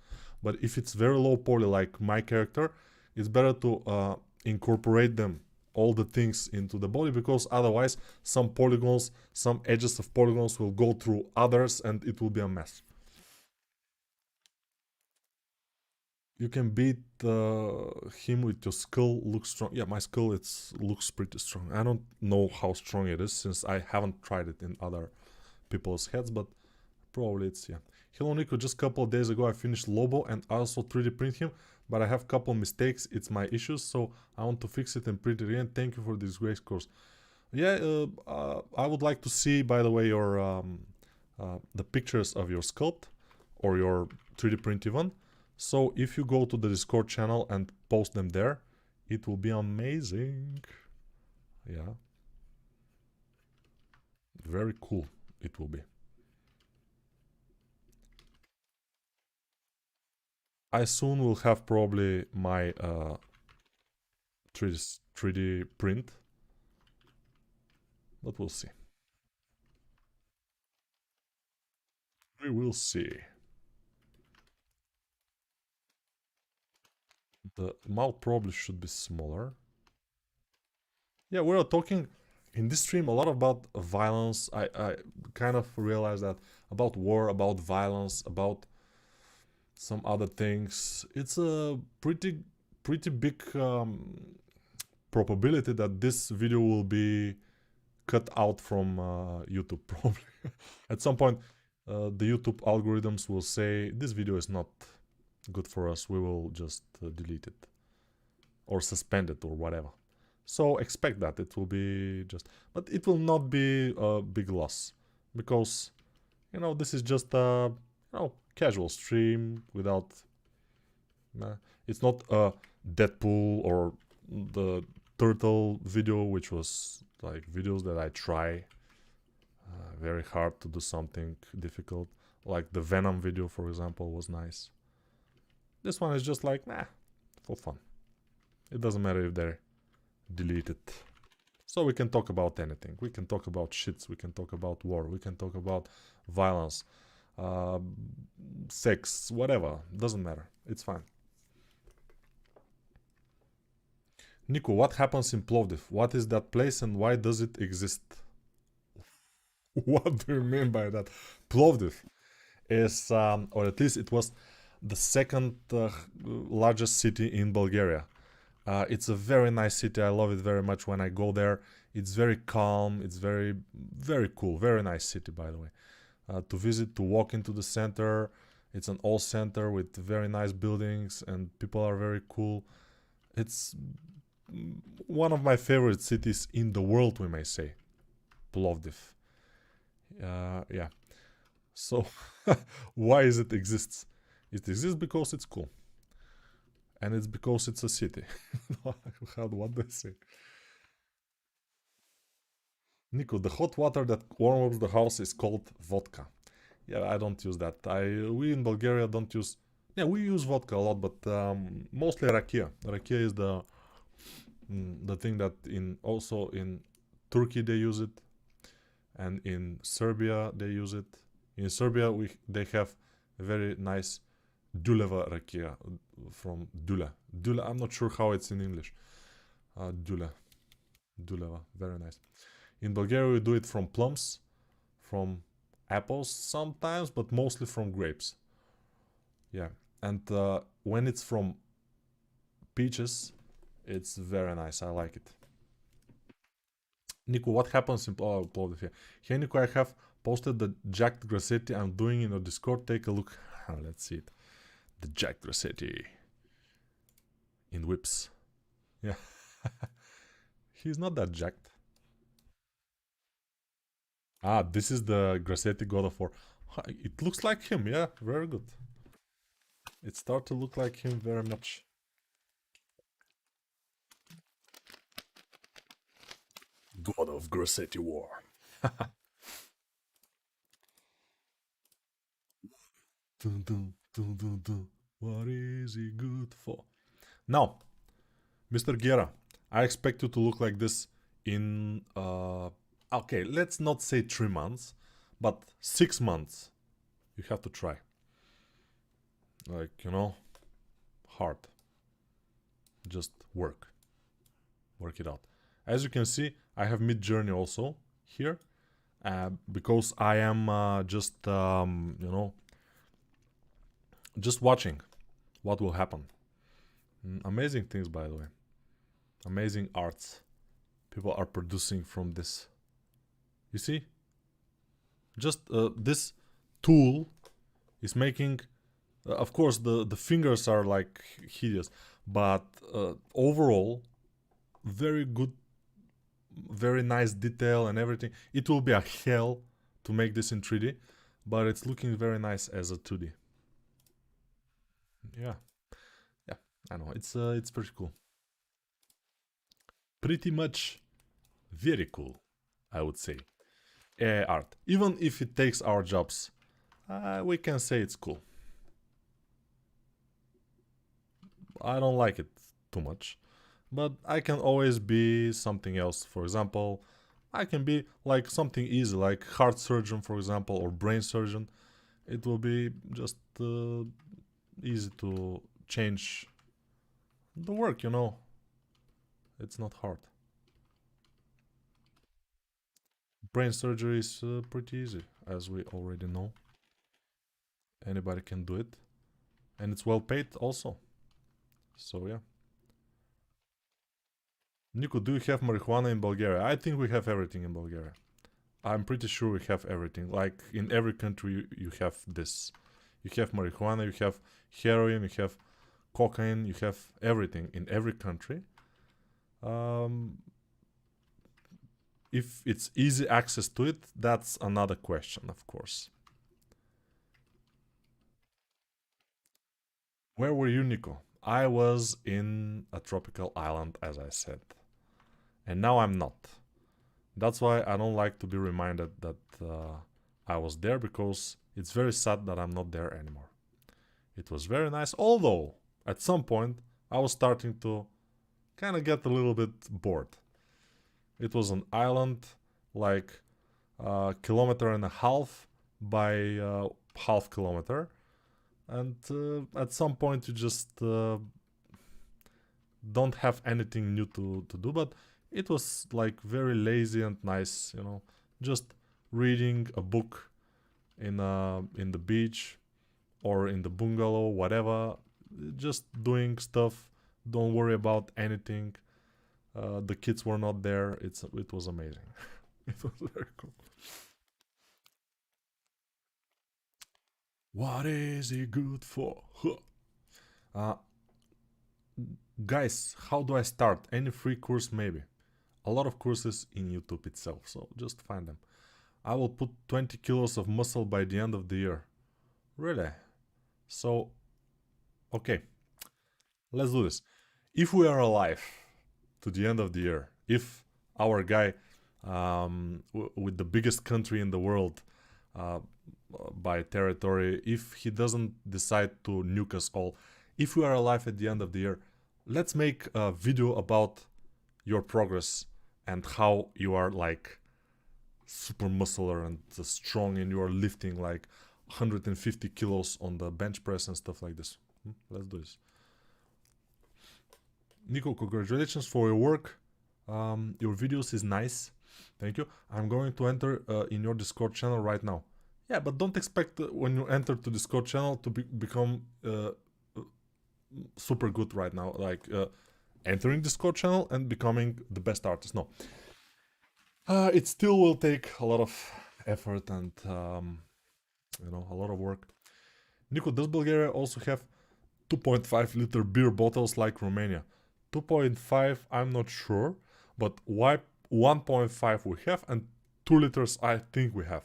But if it's very low poly, like my character, it's better to incorporate them, all the things, into the body, because otherwise some polygons, some edges of polygons will go through others and it will be a mess. You can beat him with your skull. Looks strong. Yeah, my skull looks pretty strong. I don't know how strong it is since I haven't tried it in other people's heads, but probably it's, yeah. Hello Nico, just a couple of days ago I finished Lobo and I also 3D print him, but I have a couple mistakes. It's my issues, so I want to fix it and print it again. Thank you for this great course. Yeah, I would like to see, by the way, your the pictures of your sculpt or your 3D print even. So if you go to the Discord channel and post them there, it will be amazing. Yeah. Very cool it will be. I soon will have probably my 3D print. But we'll see. We will see. The mouth probably should be smaller. Yeah, we are talking in this stream a lot about violence. I kind of realized that about war, about violence, about some other things. It's a pretty big probability that this video will be cut out from YouTube probably. At some point, the YouTube algorithms will say this video is not good for us. We will just delete it or suspend it or whatever. So expect that it will be just, but it will not be a big loss because, you know, this is just a, you know, casual stream without, it's not a Deadpool or the turtle video, which was like videos that I try very hard to do something difficult, like the Venom video, for example, was nice. This one is just like, nah, for fun. It doesn't matter if they're deleted. So we can talk about anything. We can talk about shits, we can talk about war, we can talk about violence, sex, whatever, doesn't matter, it's fine. Nico, what happens in Plovdiv? What is that place and why does it exist? What do you mean by that? Plovdiv is, or at least it was the second largest city in Bulgaria. It's a very nice city. I love it very much when I go there. It's very calm. It's very, very cool. Very nice city, by the way. To visit, to walk into the center. It's an old center with very nice buildings and people are very cool. It's one of my favorite cities in the world, we may say. Plovdiv. Yeah. So, why is it exists? It exists because it's cool. And it's because it's a city. What do I say? Nico, the hot water that warms the house is called vodka. Yeah, I don't use that. We in Bulgaria don't use... Yeah, we use vodka a lot, but mostly rakia. Rakia is the thing that also in Turkey they use it. and in Serbia they use it. In Serbia they have a very nice Duleva rakia from Dula. Dula, I'm not sure how it's in English. Duleva, very nice. In Bulgaria we do it from plums, from apples sometimes, but mostly from grapes. Yeah, and when it's from peaches, it's very nice. I like it. Nico, what happens in uploaded here? Hey Nico, I have posted the jacked Grassetti I'm doing in your Discord. Take a look. Let's see it. The jacked Grassetti in whips. Yeah. He's not that jacked. Ah, this is the Grassetti God of War. It looks like him, yeah, very good. It starts to look like him very much. God of Grassetti War. Dun, dun, dun, dun, dun. What is he good for? Now, Mr. Guerra, I expect you to look like this in, okay, let's not say 3 months, but 6 months. You have to try. Like, you know, hard. Just work. Work it out. As you can see, I have Mid-Journey also here, because I am just, you know, just watching what will happen. Amazing things, by the way. Amazing arts people are producing from this. You see? Just this tool is making... of course, the fingers are like hideous, but overall, very good, very nice detail and everything. It will be a hell to make this in 3D, but it's looking very nice as a 2D. Yeah, yeah, I know. It's pretty cool. Pretty much very cool, I would say. Art. Even if it takes our jobs, we can say it's cool. I don't like it too much, but I can always be something else. For example, I can be like something easy, like heart surgeon, for example, or brain surgeon. It will be just easy to change the work, you know. It's not hard. Brain surgery is pretty easy, as we already know. Anybody can do it, and it's well paid also. So yeah. Nico, do you have marijuana in Bulgaria? I think we have everything in Bulgaria. I'm pretty sure we have everything. Like in every country you have this. You have marijuana, you have heroin, you have cocaine, you have everything in every country. If it's easy access to it, that's another question, of course. Where were you, Nico? I was in a tropical island, as I said. And now I'm not. That's why I don't like to be reminded that I was there, because it's very sad that I'm not there anymore. It was very nice, although at some point I was starting to kind of get a little bit bored. It was an island like a kilometer and a half by half kilometer, and at some point you just don't have anything new to do, but it was like very lazy and nice, you know, just reading a book in the beach or in the bungalow, whatever, just doing stuff. Don't worry about anything. The kids were not there. It was amazing. It was very cool. What is it good for? Huh. Uh, Guys, how do I start? Any free course maybe? A lot of courses in YouTube itself, so just find them. I will put 20 kilos of muscle by the end of the year. Really? So, okay, let's do this. If we are alive to the end of the year, if our guy with the biggest country in the world by territory, if he doesn't decide to nuke us all, if we are alive at the end of the year, let's make a video about your progress and how you are like super muscular and strong, and you are lifting like 150 kilos on the bench press and stuff like this. Let's do this. Nico, congratulations for your work. Your videos is nice. Thank you. I'm going to enter in your Discord channel right now. Yeah, but don't expect when you enter to Discord channel to become super good right now. Like entering Discord channel and becoming the best artist. No. It still will take a lot of effort and you know, a lot of work. Nico, does Bulgaria also have 2.5 liter beer bottles like Romania? 2.5, I'm not sure, but why 1.5 we have and 2 liters I think we have.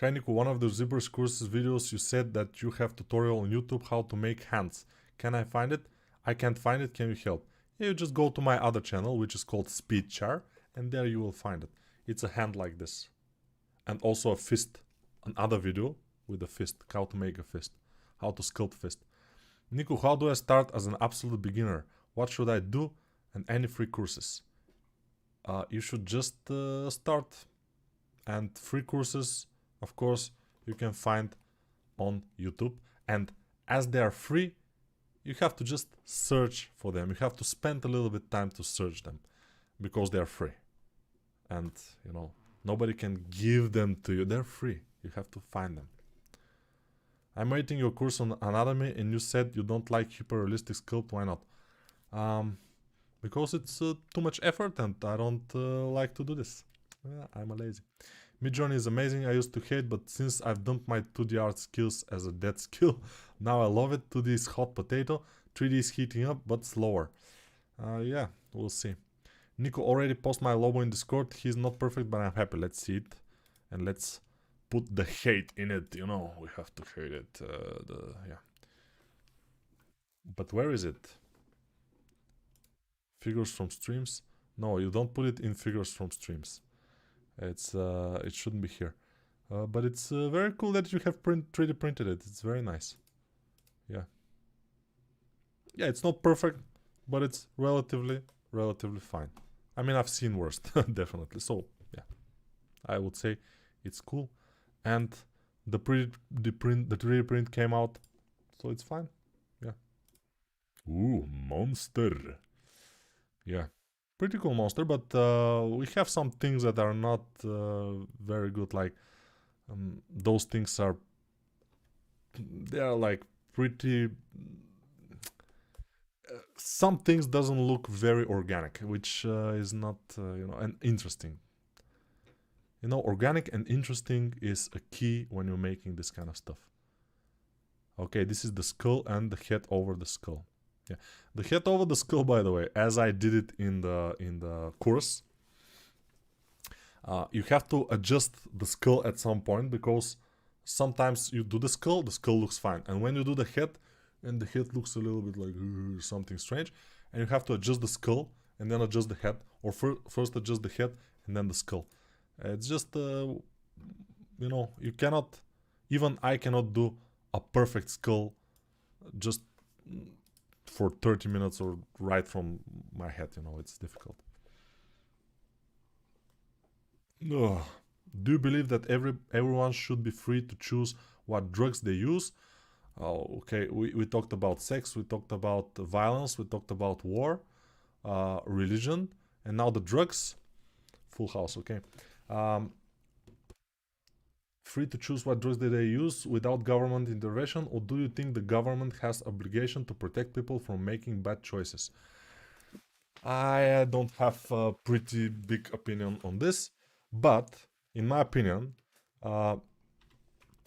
Hi Nico, one of the ZBrush courses videos you said that you have tutorial on YouTube how to make hands. Can I find it? I can't find it, can you help? Yeah, you just go to my other channel, which is called Speedchar, and there you will find it. It's a hand like this. And also a fist, another video with a fist, how to make a fist, how to sculpt fist. Nico, how do I start as an absolute beginner? What should I do? And any free courses? You should just start. And free courses, of course, you can find on YouTube. And as they are free, you have to just search for them. You have to spend a little bit time to search them because they are free. And, you know, nobody can give them to you. They're free. You have to find them. I'm writing your course on anatomy and you said you don't like hyper-realistic sculpt. Why not? Because it's too much effort and I don't like to do this. I'm a lazy. Midjourney is amazing. I used to hate, but since I've dumped my 2D art skills as a dead skill, now I love it. 2D is hot potato. 3D is heating up, but slower. Yeah, we'll see. Nico already posted my logo in Discord. He's not perfect, but I'm happy. Let's see it. And let's put the hate in it. You know, we have to hate it. Yeah. But where is it? Figures from streams? No, you don't put it in figures from streams. It's it shouldn't be here. But it's very cool that you have 3D printed it. It's very nice. Yeah. Yeah, it's not perfect, but it's relatively fine. I mean, I've seen worse, definitely. So, yeah. I would say it's cool. And the 3D print came out, so it's fine. Yeah. Ooh, monster. Yeah. Pretty cool monster, but we have some things that are not very good, like those things are, they are like pretty, some things doesn't look very organic, which is not, you know, and interesting. You know, organic and interesting is a key when you're making this kind of stuff. Okay, this is the skull and the head over the skull. Yeah, the head over the skull, by the way, as I did it in the course, you have to adjust the skull at some point because sometimes you do the skull looks fine, and when you do the head, and the head looks a little bit like something strange, and you have to adjust the skull and then adjust the head, or first adjust the head and then the skull. It's just you know, you cannot, even I cannot do a perfect skull just for 30 minutes or right from my head, you know, it's difficult. Ugh. Do you believe that everyone should be free to choose what drugs they use? Oh, okay, we talked about sex, we talked about violence, we talked about war, religion, and now the drugs. Full house, okay. Free to choose what drugs they use without government intervention, or do you think the government has obligation to protect people from making bad choices? I don't have a pretty big opinion on this, but in my opinion,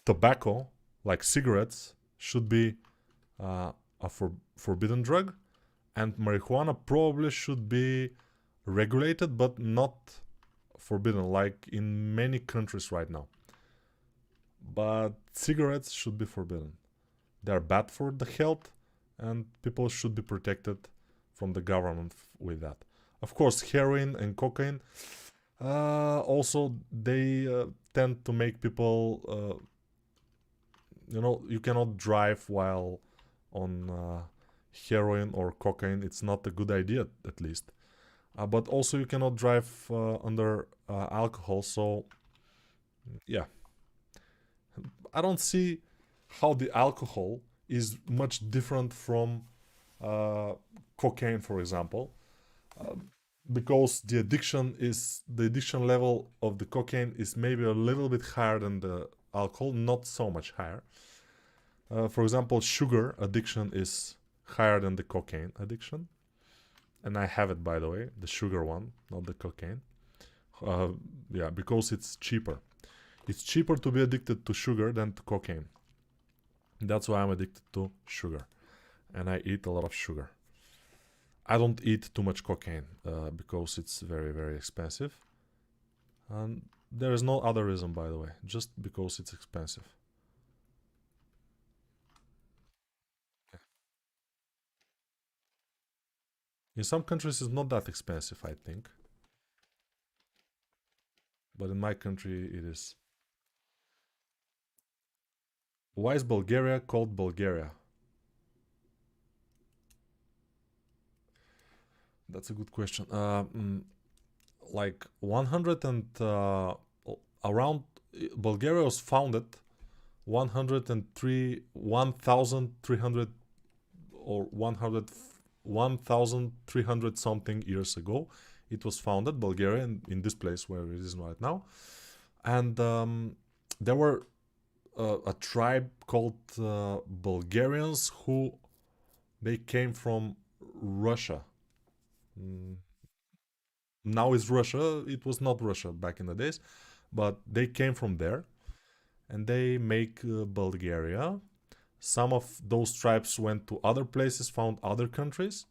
tobacco, like cigarettes, should be a forbidden drug, and marijuana probably should be regulated but not forbidden, like in many countries right now. But cigarettes should be forbidden. They're bad for the health, and people should be protected from the government with that. Of course, heroin and cocaine, also they tend to make people, you know, you cannot drive while on heroin or cocaine. It's not a good idea, at least. But also you cannot drive under alcohol. So yeah, I don't see how the alcohol is much different from uh, cocaine, for example, uh, because the addiction level of the cocaine is maybe a little bit higher than the alcohol, not so much higher. For example, sugar addiction is higher than the cocaine addiction, and I have it, by the way, the sugar one, not the cocaine. Uh, yeah, because it's cheaper. It's cheaper to be addicted to sugar than to cocaine. That's why I'm addicted to sugar, and I eat a lot of sugar. I don't eat too much cocaine because it's very, very expensive. And there is no other reason, by the way, just because it's expensive. In some countries, it's not that expensive, I think, but in my country, it is. Why is Bulgaria called Bulgaria? That's a good question. Like 100 and around Bulgaria was founded 103 1300 or 100 1300 something years ago. It was founded Bulgaria in this place where it is right now, and there were a tribe called Bulgarians who they came from Russia. Mm, Now it's Russia. It was not Russia back in the days, but they came from there and they make Bulgaria. Some of those tribes went to other places, found other countries.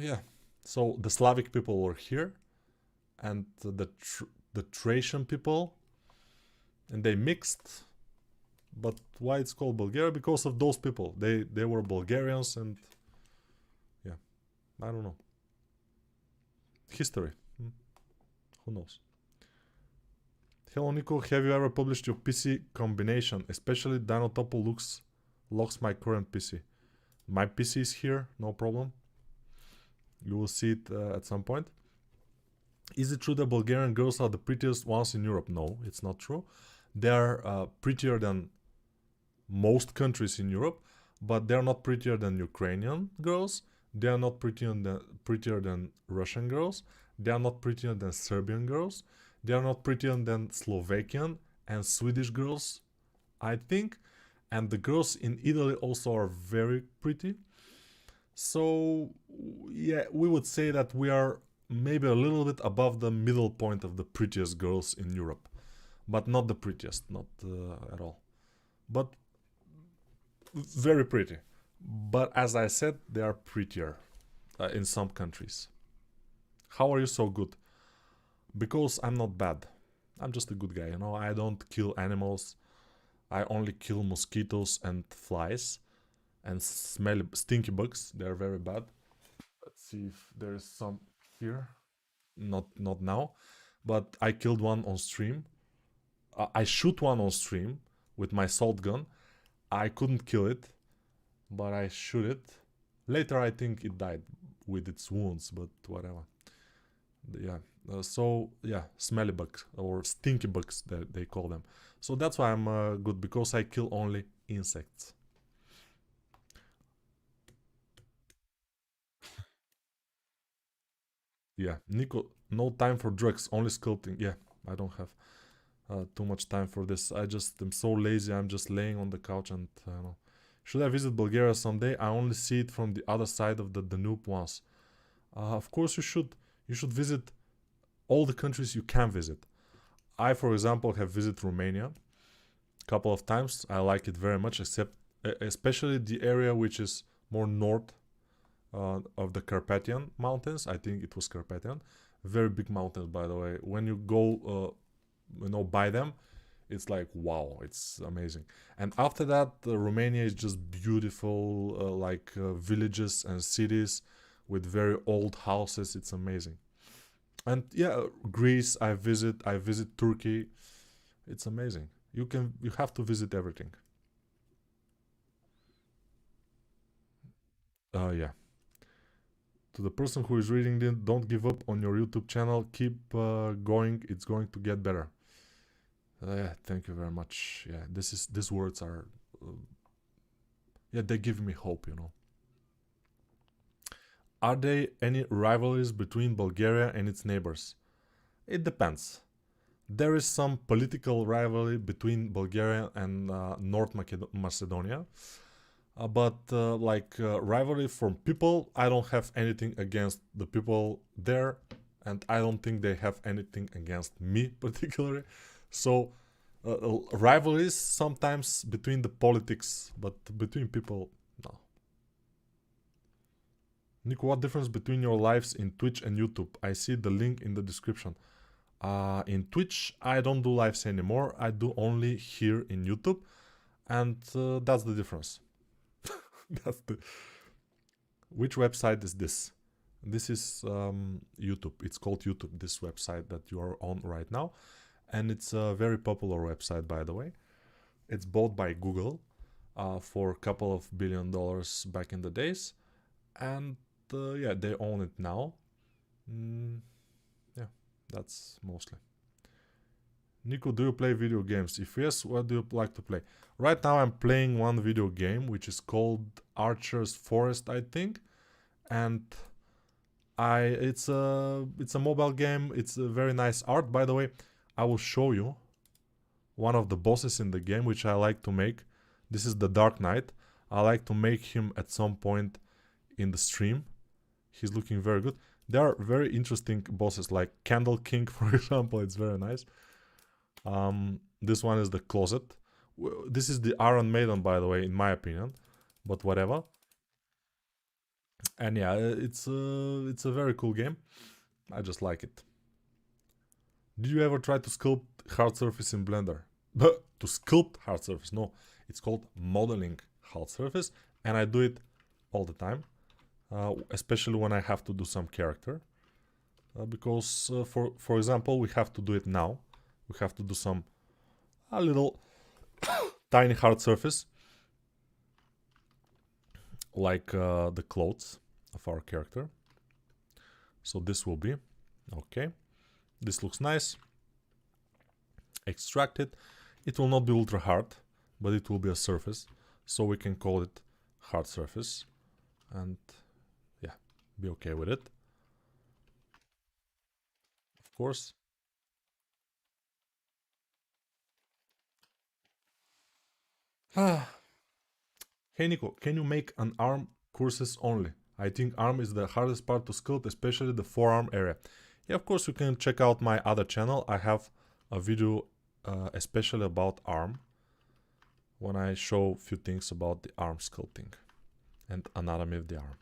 Yeah. So the Slavic people were here, and the Thracian people, and they mixed. But why it's called Bulgaria? Because of those people. They were Bulgarians, and yeah, I don't know. History. Who knows? Hello Nico, have you ever published your PC combination? Especially Dino Topo locks my current PC. My PC is here, no problem. You will see it at some point. Is it true that Bulgarian girls are the prettiest ones in Europe? No, it's not true. They are prettier than most countries in Europe, but they're not prettier than Ukrainian girls. They are not prettier than Russian girls. They are not prettier than Serbian girls. They are not prettier than Slovakian and Swedish girls, I think. And the girls in Italy also are very pretty. So, yeah, we would say that we are maybe a little bit above the middle point of the prettiest girls in Europe, but not the prettiest, not at all. But very pretty. But as I said, they are prettier in some countries. How are you so good? Because I'm not bad. I'm just a good guy, you know. I don't kill animals. I only kill mosquitoes and flies and smelly stinky bugs. They're very bad. Let's see if there is some here. Not now, but I killed one on stream. I shoot one on stream with my salt gun. I couldn't kill it, but I shoot it. Later, I think it died with its wounds, but whatever. Yeah. So yeah, smelly bugs or stinky bugs that they call them. So that's why I'm good, because I kill only insects. Yeah, Nico, no time for drugs, only sculpting. Yeah, I don't have too much time for this. I just am so lazy. I'm just laying on the couch and should I visit Bulgaria someday? I only see it from the other side of the Danube once. Of course you should. You should visit all the countries you can visit. I, for example, have visited Romania a couple of times. I like it very much, except especially the area which is more north of the Carpathian Mountains. I think it was Carpathian. Very big mountains, by the way. When you go, by them, it's like wow, it's amazing. And after that, Romania is just beautiful, like villages and cities with very old houses. It's amazing. And yeah, Greece. I visit Turkey. It's amazing. You have to visit everything. Yeah. To the person who is reading this, don't give up on your YouTube channel. Keep going. It's going to get better. Thank you very much. Yeah, these words are, yeah, they give me hope, you know. Are there any rivalries between Bulgaria and its neighbors? It depends. There is some political rivalry between Bulgaria and North Macedonia. But rivalry from people, I don't have anything against the people there, and I don't think they have anything against me particularly. So rivalries sometimes between the politics, but between people, no. Nico, what difference between your lives in Twitch and YouTube? I see the link in the description. In Twitch, I don't do lives anymore. I do only here in YouTube, and that's the difference. That's the. Which website is this? This is YouTube. It's called YouTube, this website that you are on right now. And it's a very popular website, by the way. It's bought by Google for a couple of $1 billion back in the days. And yeah, they own it now. Yeah, that's mostly. Nico, do you play video games? If yes, what do you like to play? Right now I'm playing one video game which is called Archer's Forest, I think. And it's a mobile game. It's a very nice art. By the way, I will show you one of the bosses in the game which I like to make. This is the Dark Knight. I like to make him at some point in the stream. He's looking very good. There are very interesting bosses like Candle King, for example. It's very nice. This one is the Closet. This is the Iron Maiden, by the way, in my opinion, but whatever. And yeah, it's a very cool game. I just like it. Did you ever try to sculpt hard surface in Blender? To sculpt hard surface? No, it's called modeling hard surface, and I do it all the time, especially when I have to do some character. Because, for example, we have to do it now. We have to do a little tiny hard surface, like the clothes of our character. So this will be, okay. This looks nice. Extract it. It will not be ultra hard, but it will be a surface. So we can call it hard surface. And yeah, be okay with it. Of course. Hey Nico, can you make an arm courses only? I think arm is the hardest part to sculpt, especially the forearm area. Yeah, of course you can check out my other channel. I have a video especially about arm, when I show a few things about the arm sculpting and anatomy of the arm.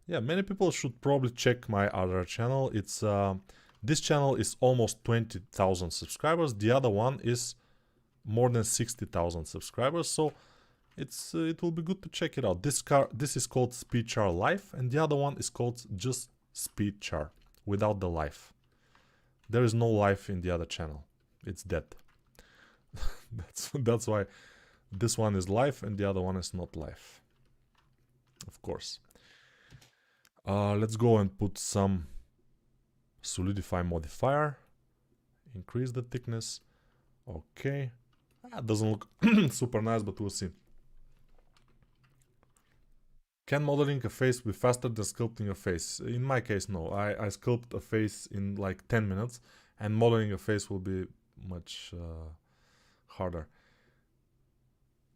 Yeah, many people should probably check my other channel. It's this channel is almost 20,000 subscribers. The other one is more than 60,000 subscribers, so it will be good to check it out. This is called Speedchar Life, and the other one is called just Speedchar without the life. There is no life in the other channel. It's dead. that's why this one is life and the other one is not life. Of course. Let's go and put some solidify modifier. Increase the thickness. Okay. It doesn't look super nice, but we'll see. Can modeling a face be faster than sculpting a face? In my case, no. I sculpt a face in like 10 minutes, and modeling a face will be much harder.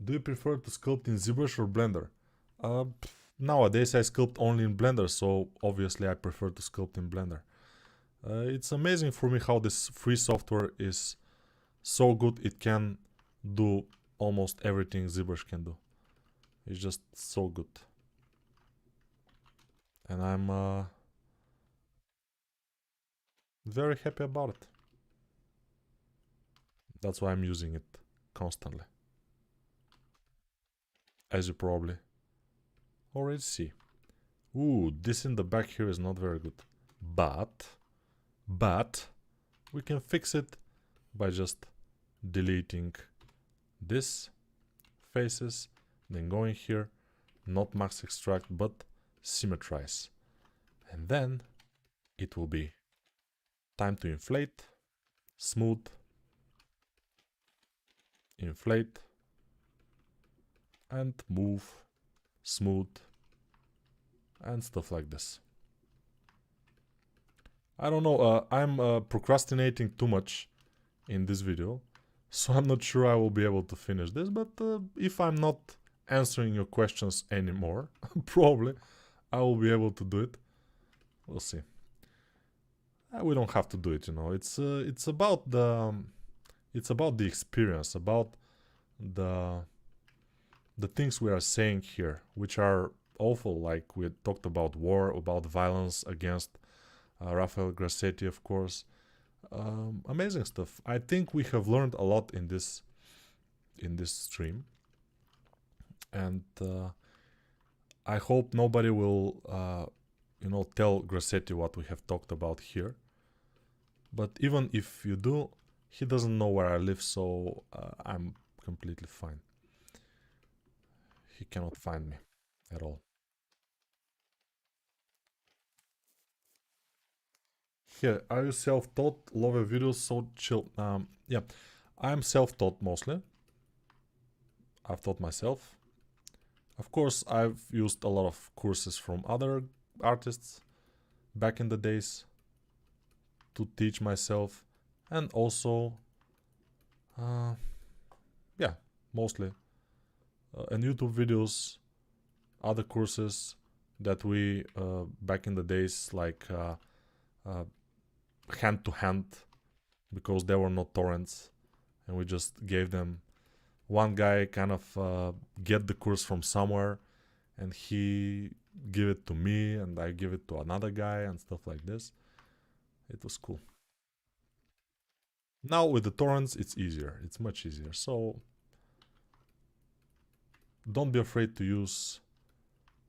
Do you prefer to sculpt in ZBrush or Blender? Nowadays I sculpt only in Blender, so obviously I prefer to sculpt in Blender. It's amazing for me how this free software is so good. It can do almost everything ZBrush can do. It's just so good. And I'm very happy about it. That's why I'm using it constantly. As you probably already see. Ooh, this in the back here is not very good. But we can fix it by just deleting this faces, then going here, not max extract, but symmetrize. And then it will be time to inflate, smooth, inflate, and move, smooth, and stuff like this. I don't know, I'm procrastinating too much in this video, so I'm not sure I will be able to finish this, but if I'm not answering your questions anymore, probably I will be able to do it. We'll see. We don't have to do it, you know. It's about the experience, about the things we are saying here, which are awful. Like we talked about war, about violence against Rafael Grassetti, of course. Amazing stuff. I think we have learned a lot in this stream, and I hope nobody will you know, tell Grassetti what we have talked about here. But even if you do, he doesn't know where I live, so I'm completely fine. He cannot find me at all. Here, are you self-taught? Love your videos, so chill. Yeah, I'm self-taught mostly. I've taught myself. Of course, I've used a lot of courses from other artists back in the days to teach myself, and also yeah, mostly and YouTube videos, other courses that we back in the days, like hand to hand, because there were no torrents, and we just gave them, one guy kind of get the course from somewhere, and he give it to me, and I give it to another guy, and stuff like this. It was cool. Now with the torrents, it's easier. It's much easier. So don't be afraid to use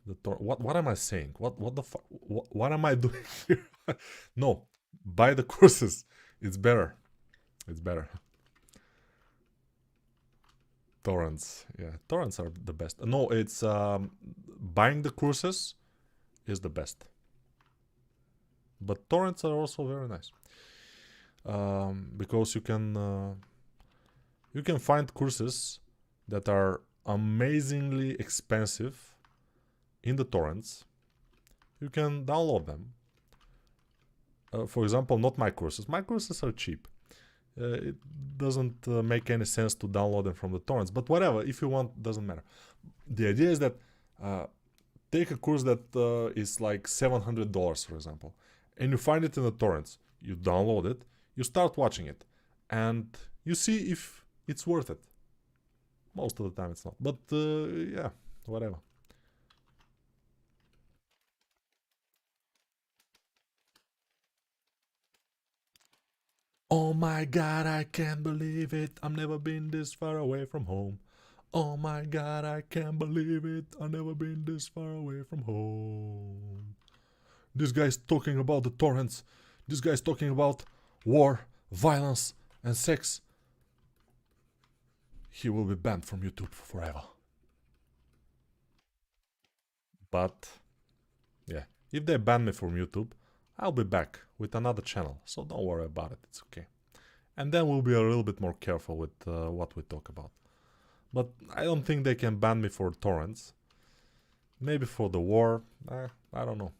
the torrent. What am I saying? What the fuck? What am I doing here? No, buy the courses. It's better. It's better. Torrents. Yeah, torrents are the best. No, it's buying the courses is the best. But torrents are also very nice. Because you can find courses that are amazingly expensive in the torrents. You can download them. For example, not my courses. My courses are cheap. It doesn't make any sense to download them from the torrents, but whatever, if you want, doesn't matter. The idea is that take a course that is like $700, for example, and you find it in the torrents. You download it, you start watching it, and you see if it's worth it. Most of the time it's not, but yeah, whatever. Oh my god, I can't believe it. I've never been this far away from home. Oh my god, I can't believe it. I've never been this far away from home. This guy's talking about the torrents. This guy's talking about war, violence, and sex. He will be banned from YouTube forever. But yeah, if they ban me from YouTube, I'll be back with another channel, so don't worry about it, it's okay. And then we'll be a little bit more careful with what we talk about. But I don't think they can ban me for torrents. Maybe for the war, I don't know.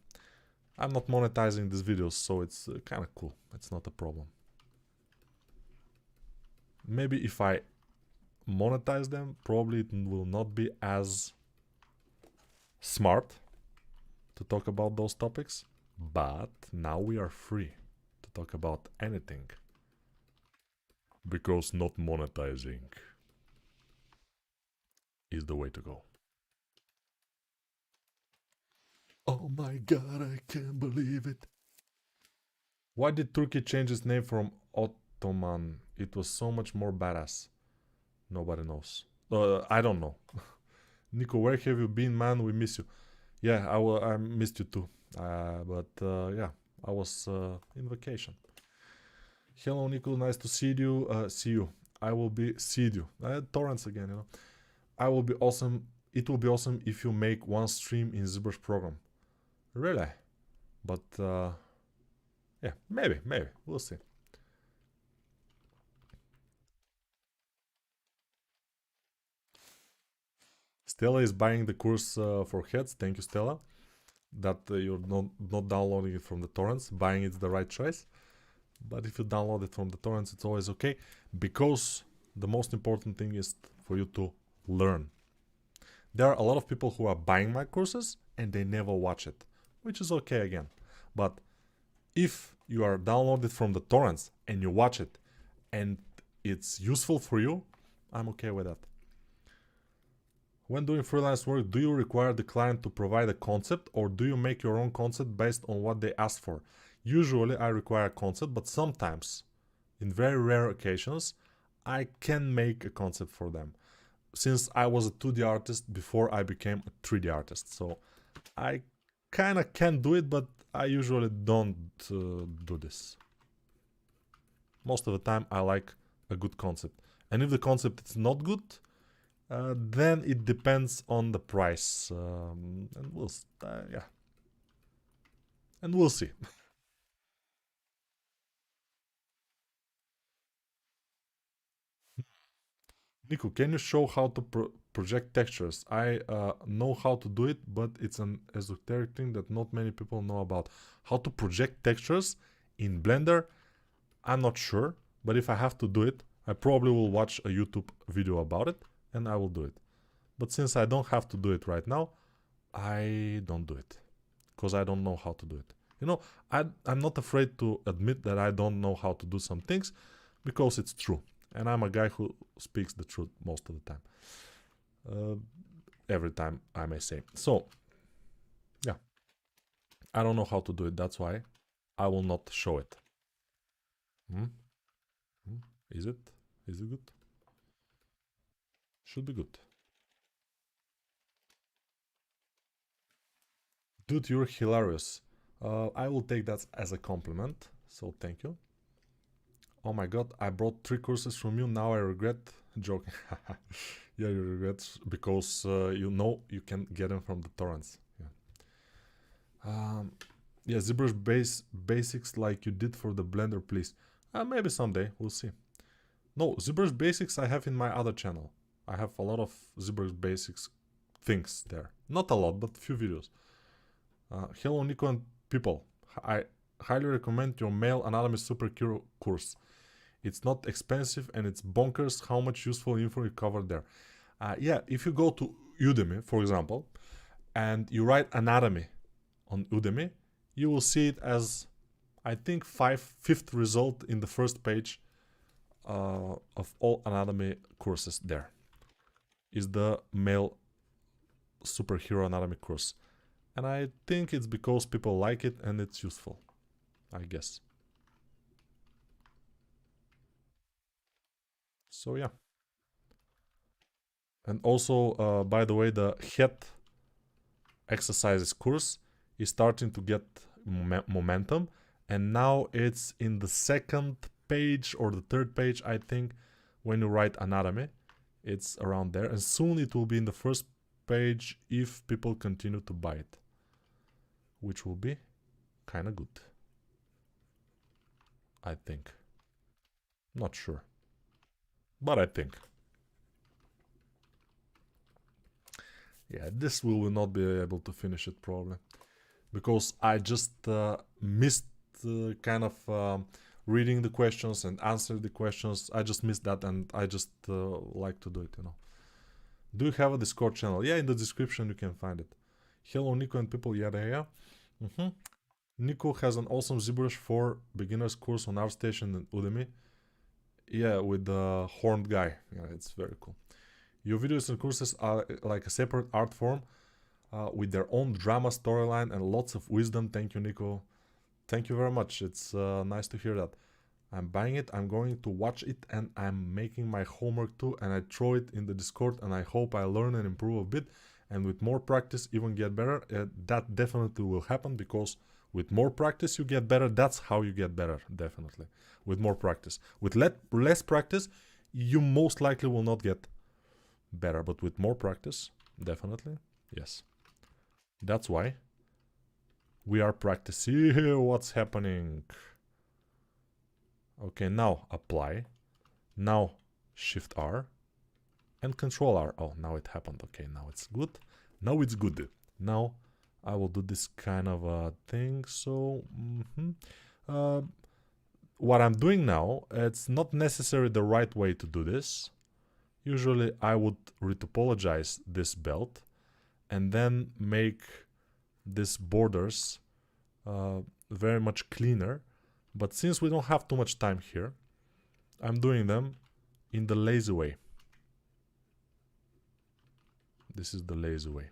I'm not monetizing these videos, so it's kind of cool. It's not a problem. Maybe if I monetize them, probably it will not be as smart to talk about those topics. But now we are free to talk about anything. Because not monetizing is the way to go. Oh my god, I can't believe it. Why did Turkey change its name from Ottoman? It was so much more badass. Nobody knows. I don't know. Nico, where have you been, man? We miss you. Yeah, I missed you too. But yeah, I was in vacation. Hello, Nico. Nice to see you. See you. I will be see you. Torrents again, you know. I will be awesome. It will be awesome if you make one stream in ZBrush program. Really? But yeah, maybe, we'll see. Stella is buying the course for heads. Thank you, Stella. That you're not downloading it from the torrents. Buying it's the right choice. But if you download it from the torrents, it's always okay, because the most important thing is for you to learn. There are a lot of people who are buying my courses and they never watch it, which is okay again. But if you are downloaded from the torrents and you watch it and it's useful for you, I'm okay with that. When doing freelance work, do you require the client to provide a concept, or do you make your own concept based on what they ask for? Usually I require a concept, but sometimes, in very rare occasions, I can make a concept for them. Since I was a 2D artist before I became a 3D artist, so I kinda can do it, but I usually don't do this. Most of the time I like a good concept. And if the concept is not good, then it depends on the price. And we'll yeah. And we'll see. Nico, can you show how to project textures? I know how to do it, but it's an esoteric thing that not many people know about. How to project textures in Blender, I'm not sure, but if I have to do it, I probably will watch a YouTube video about it, and I will do it. But since I don't have to do it right now, I don't do it, because I don't know how to do it. You know, I'm not afraid to admit that I don't know how to do some things, because it's true. And I'm a guy who speaks the truth most of the time. Every time, I may say. So, yeah. I don't know how to do it. That's why I will not show it. Hmm? Hmm? Is it? Is it good? Should be good. Dude, you're hilarious. I will take that as a compliment. So, thank you. Oh my god, I brought 3 courses from you, now I regret. Joking. Yeah, you regret because you know you can get them from the torrents. Yeah, ZBrush basics like you did for the Blender, please. Maybe someday, we'll see. No, ZBrush basics I have in my other channel. I have a lot of ZBrush basics things there. Not a lot, but few videos. Hello Nico and people. I highly recommend your male anatomy superhero course. It's not expensive and it's bonkers how much useful info you cover there. Yeah, if you go to Udemy, for example, and you write anatomy on Udemy, you will see it as, I think, fifth result in the first page of all anatomy courses there. Is the male superhero anatomy course. And I think it's because people like it and it's useful, I guess. So yeah. And also, by the way, the head exercises course is starting to get momentum, and now it's in the second page or the third page, I think, when you write anatomy. It's around there, and soon it will be in the first page if people continue to buy it, which will be kind of good, I think. Not sure, but I think. Yeah, this we will not be able to finish it probably, because I just missed kind of reading the questions and answering the questions. I just missed that, and I just like to do it, you know. Do you have a Discord channel? Yeah, in the description you can find it. Hello Nico and people, yeah. Nico has an awesome ZBrush for beginners course on ArtStation and Udemy. Yeah, with the horned guy. Yeah, it's very cool. Your videos and courses are like a separate art form with their own drama, storyline, and lots of wisdom. Thank you, Nico. Thank you very much. It's nice to hear that. I'm buying it, I'm going to watch it, and I'm making my homework too, and I throw it in the Discord, and I hope I learn and improve a bit, and with more practice even get better. That definitely will happen, because with more practice you get better. That's how you get better, definitely. With more practice. With less practice, you most likely will not get better, but with more practice, definitely, yes. That's why We are practicing what's happening. Okay, now apply. Now Shift R and Control R. Oh, now it happened. Okay, now it's good. Now it's good. Now I will do this kind of a thing. So, what I'm doing now, it's not necessarily the right way to do this. Usually I would retopologize this belt and then make these borders very much cleaner. But since we don't have too much time here, I'm doing them in the lazy way. This is the lazy way.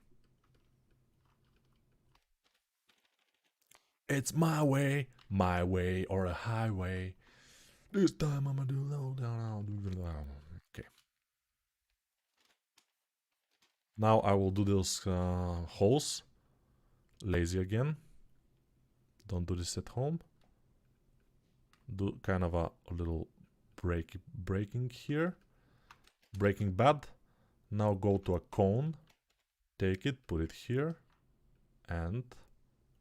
It's my way, or a highway. This time I'ma do low down. Okay. Now I will do those holes. Lazy again. Don't do this at home. Do kind of a little breaking here. Breaking bad. Now go to a cone. Take it, put it here. And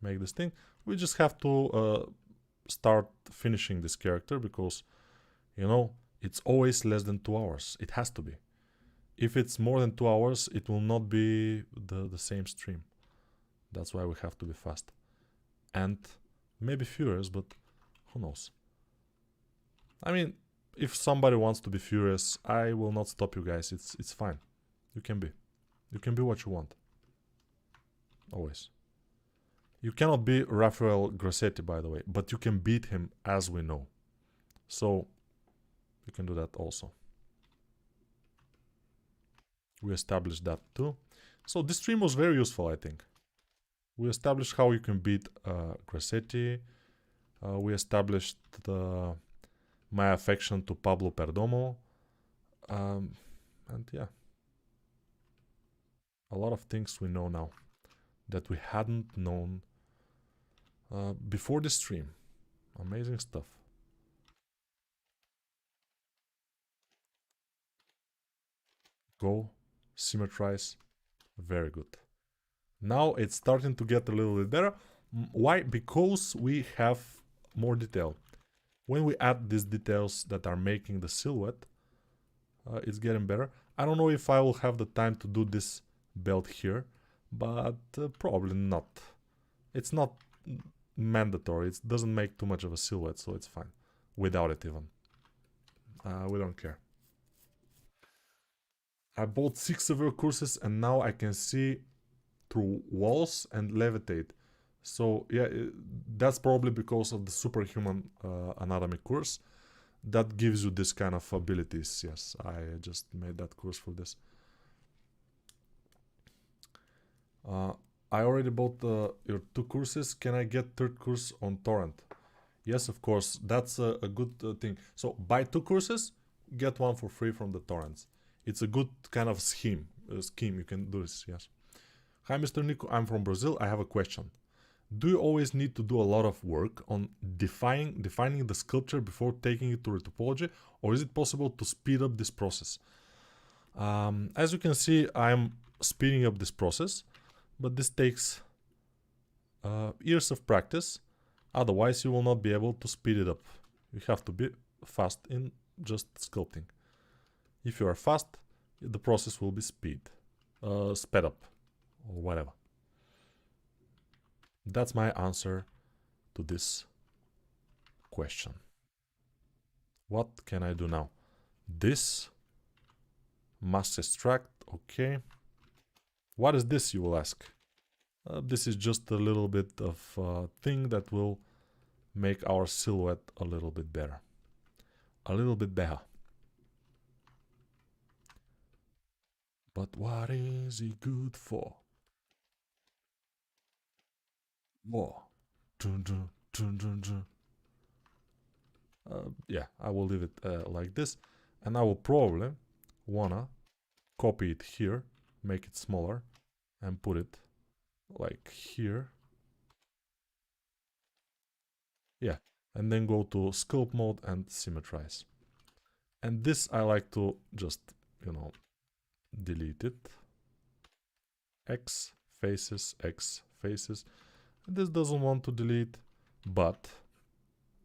make this thing. We just have to start finishing this character because, you know, it's always less than 2 hours. It has to be. If it's more than 2 hours, it will not be the same stream. That's why we have to be fast. And maybe furious, but who knows. I mean, if somebody wants to be furious, I will not stop you guys. It's fine. You can be. You can be what you want. Always. You cannot be Raphael Grassetti, by the way, but you can beat him, as we know. So, you can do that also. We established that too. So this stream was very useful, I think. We established how you can beat Grassetti. We established my affection to Pablo Perdomo. And yeah. A lot of things we know now that we hadn't known before the stream. Amazing stuff. Go, symmetrize, very good. Now it's starting to get a little bit better. Why? Because we have more detail. When we add these details that are making the silhouette, it's getting better. I don't know if I will have the time to do this belt here, but probably not. It's not mandatory. It doesn't make too much of a silhouette, so it's fine. Without it even. We don't care. I bought 6 severe courses and now I can see through walls and levitate. So yeah, that's probably because of the superhuman anatomy course. That gives you this kind of abilities. Yes, I just made that course for this. I already bought your 2 courses. Can I get 3rd course on torrent? Yes, of course. That's a good thing. So buy 2 courses, get 1 for free from the torrents. It's a good kind of scheme. You can do this. Yes. Hi, Mr. Nico. I'm from Brazil. I have a question. Do you always need to do a lot of work on defining the sculpture before taking it to retopology, or is it possible to speed up this process? As you can see, I'm speeding up this process, but this takes years of practice. Otherwise, you will not be able to speed it up. You have to be fast in just sculpting. If you are fast, the process will be sped up, or whatever. That's my answer to this question. What can I do now? This mask extract, okay. What is this, you will ask? This is just a little bit of thing that will make our silhouette a little bit better. A little bit better. But what is it good for? More. Dun, dun, dun, dun, dun. Yeah, I will leave it like this. And I will probably wanna copy it here, make it smaller, and put it like here. Yeah, and then go to sculpt mode and symmetrize. And this I like to just, you know, delete it. X faces, This doesn't want to delete, but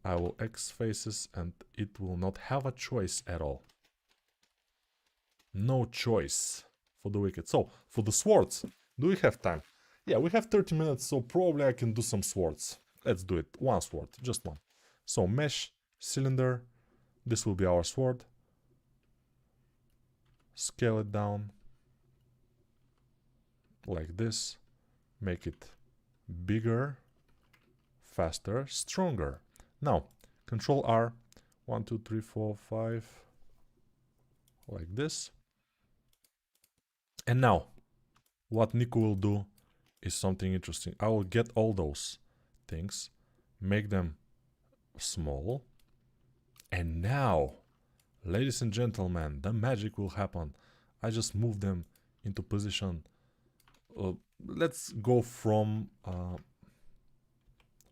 I will X faces and it will not have a choice at all. No choice for the wicked. So, for the swords, do we have time? Yeah, we have 30 minutes, so probably I can do some swords. Let's do it. One sword, just one. So, mesh, cylinder, this will be our sword. Scale it down. Like this. Make it bigger, faster, stronger. Now, Control R, 1, 2, 3, 4, 5, like this. And now, what Nico will do is something interesting. I will get all those things, make them small, and now, ladies and gentlemen, the magic will happen. I just move them into position. Let's go from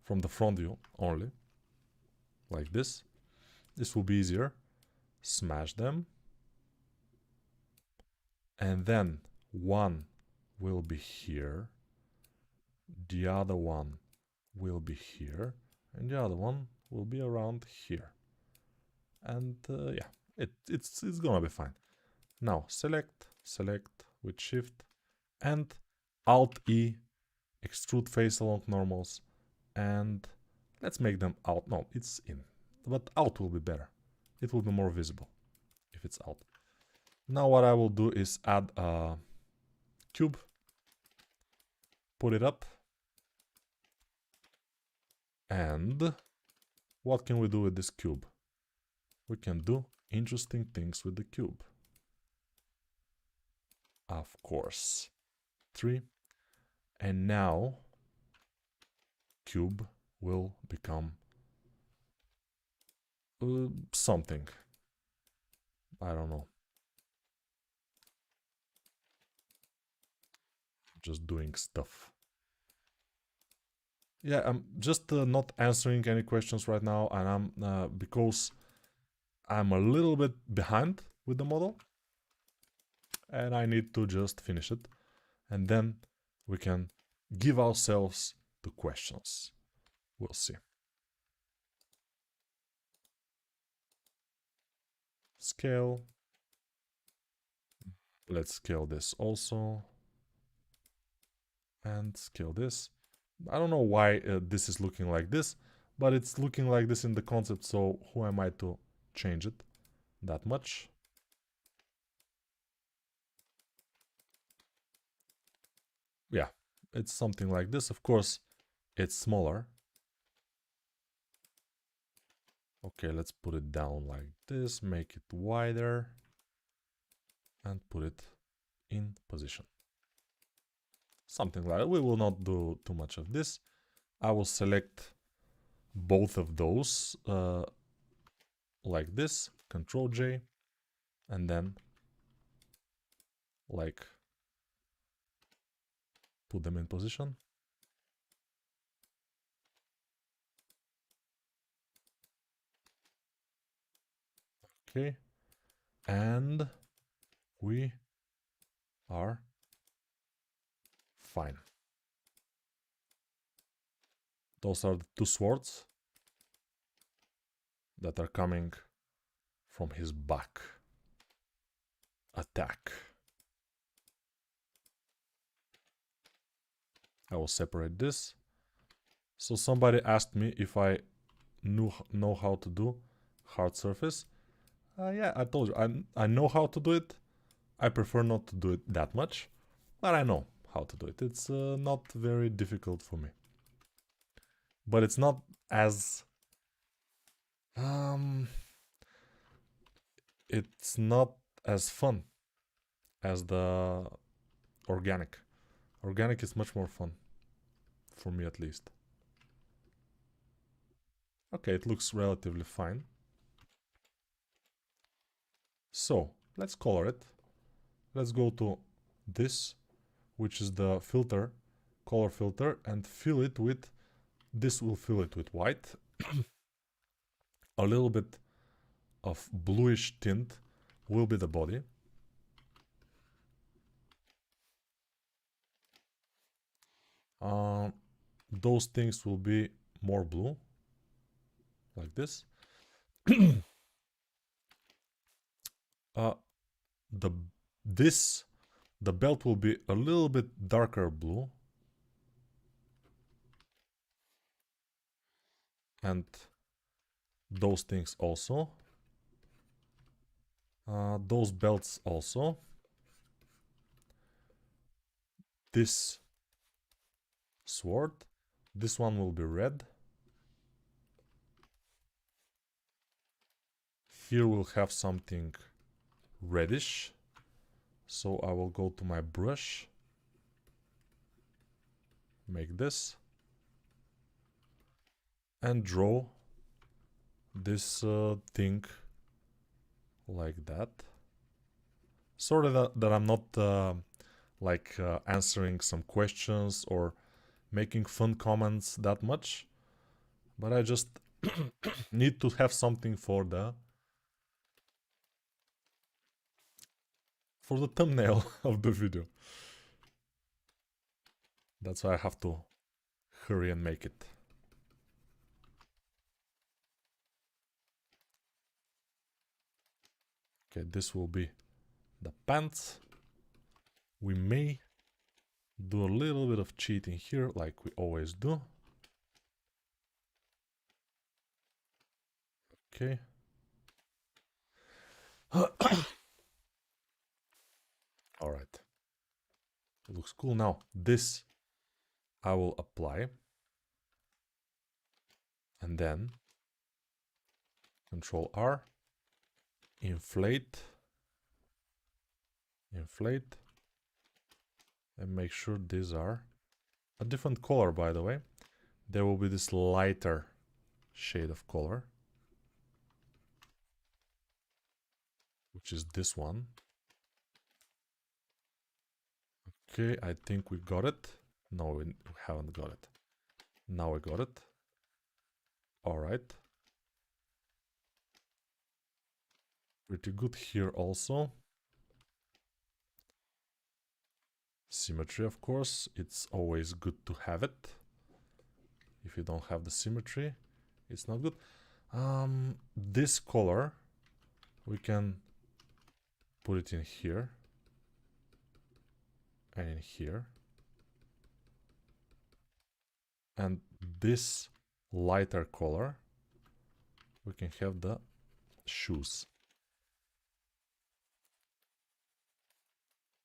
the front view only, like this. This will be easier. Smash them, and then one will be here, the other one will be here, and the other one will be around here. And yeah, it's gonna be fine. Now select with Shift and Alt E, extrude face along normals, and let's make them out. No, it's in, but out will be better. It will be more visible if it's out. Now what I will do is add a cube, put it up, and what can we do with this cube? We can do interesting things with the cube. Of course. 3. And now cube will become something. I don't know. Just doing stuff. Yeah, I'm just not answering any questions right now, and I'm because I'm a little bit behind with the model, and I need to just finish it, and then we can give ourselves the questions. We'll see. Scale. Let's scale this also. And scale this. I don't know why this is looking like this, but it's looking like this in the concept, so who am I to change it that much? Yeah, it's something like this. Of course, it's smaller. Okay, let's put it down like this, make it wider, and put it in position. Something like that. We will not do too much of this. I will select both of those like this, Control J, and then like put them in position. Okay, and we are fine. Those are the two swords that are coming from his back. Attack. I will separate this. So somebody asked me if I know how to do hard surface. Yeah, I told you, I know how to do it. I prefer not to do it that much, but I know how to do it. It's not very difficult for me. But it's not as... it's not as fun as the organic. Organic is much more fun, for me at least. Okay, it looks relatively fine. So, let's color it. Let's go to this, which is the filter, color filter, and fill it with, this will fill it with white. A little bit of bluish tint will be the body. those things will be more blue, like this. uh, the the belt will be a little bit darker blue, and those things also. Those belts also. This sword, this one will be red. Here we'll have something reddish. So I will go to my brush, make this, and draw this thing like that. Sorry that I'm not answering some questions or making fun comments that much, but I just need to have something for the thumbnail of the video. That's why I have to hurry and make it. Okay, this will be the pants. We may do a little bit of cheating here, like we always do. Okay. All right. It looks cool. Now, this I will apply. And then Control R, inflate, and make sure these are a different color, by the way. There will be this lighter shade of color, which is this one. Okay, I think we got it. No, we haven't got it. Now we got it. All right. Pretty good here also. Symmetry, of course. It's always good to have it. If you don't have the symmetry, it's not good. This color, we can put it in here and in here. And this lighter color, we can have the shoes.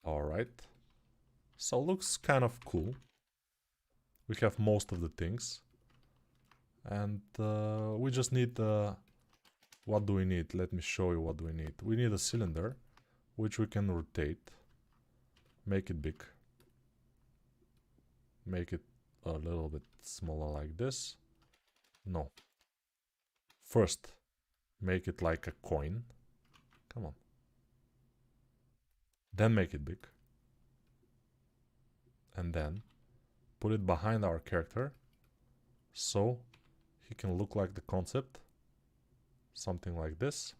All right. So looks kind of cool. We have most of the things. And we just need... what do we need? Let me show you what we need. We need a cylinder, which we can rotate. Make it big. Make it a little bit smaller like this. No. First, make it like a coin. Come on. Then make it big. And then put it behind our character so he can look like the concept. Something like this.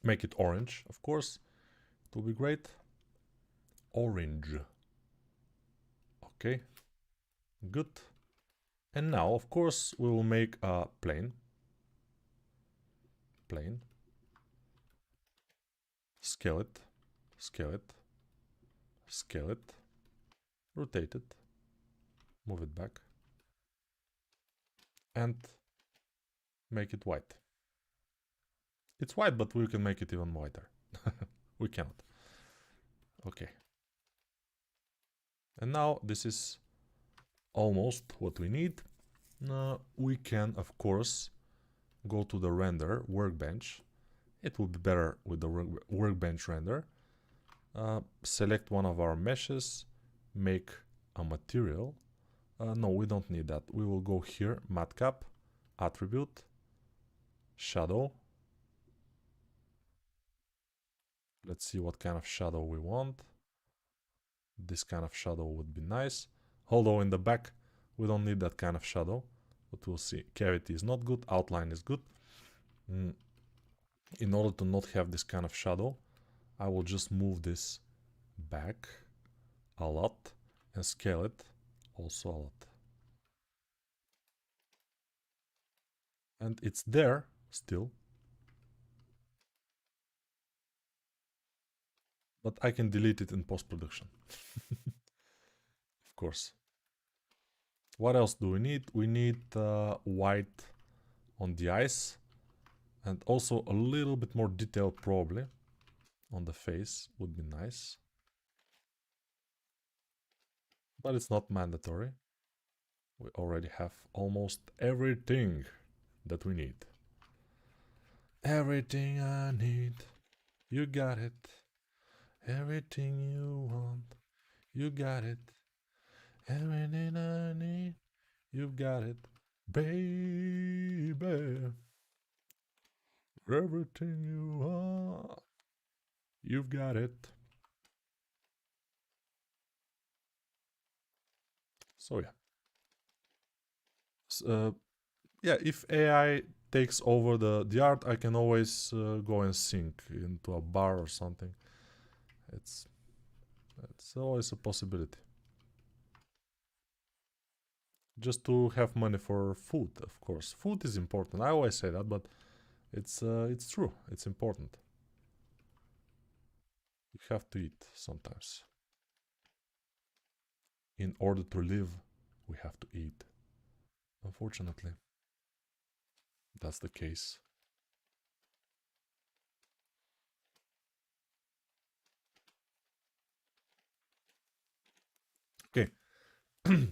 Make it orange, of course. It will be great. Orange. Okay. Good. And now, of course, we will make a plane. Plane. Scale it. Scale it. Scale it. Rotate it. Move it back. And make it white. It's white, but we can make it even whiter. We cannot. Okay. And now this is almost what we need. We can, of course, go to the render workbench. It will be better with the workbench render. Select one of our meshes, make a material. No, we don't need that. We will go here, matcap, attribute, shadow. Let's see what kind of shadow we want. This kind of shadow would be nice. Although in the back, we don't need that kind of shadow. But we'll see. Cavity is not good. Outline is good. In order to not have this kind of shadow, I will just move this back a lot and scale it also a lot. And it's there still. But I can delete it in post-production. Of course. What else do we need? We need white on the eyes. And also a little bit more detail probably on the face would be nice. But it's not mandatory. We already have almost everything that we need. Everything I need, you got it. Everything you want, you got it. Everything I need, you got it. Baby, everything you want, you've got it. So yeah, if AI takes over the art, I can always go and sing into a bar or something. It's always a possibility. Just to have money for food, of course. Food is important. I always say that, but it's true. It's important. You have to eat sometimes. In order to live, we have to eat. Unfortunately, that's the case. Okay.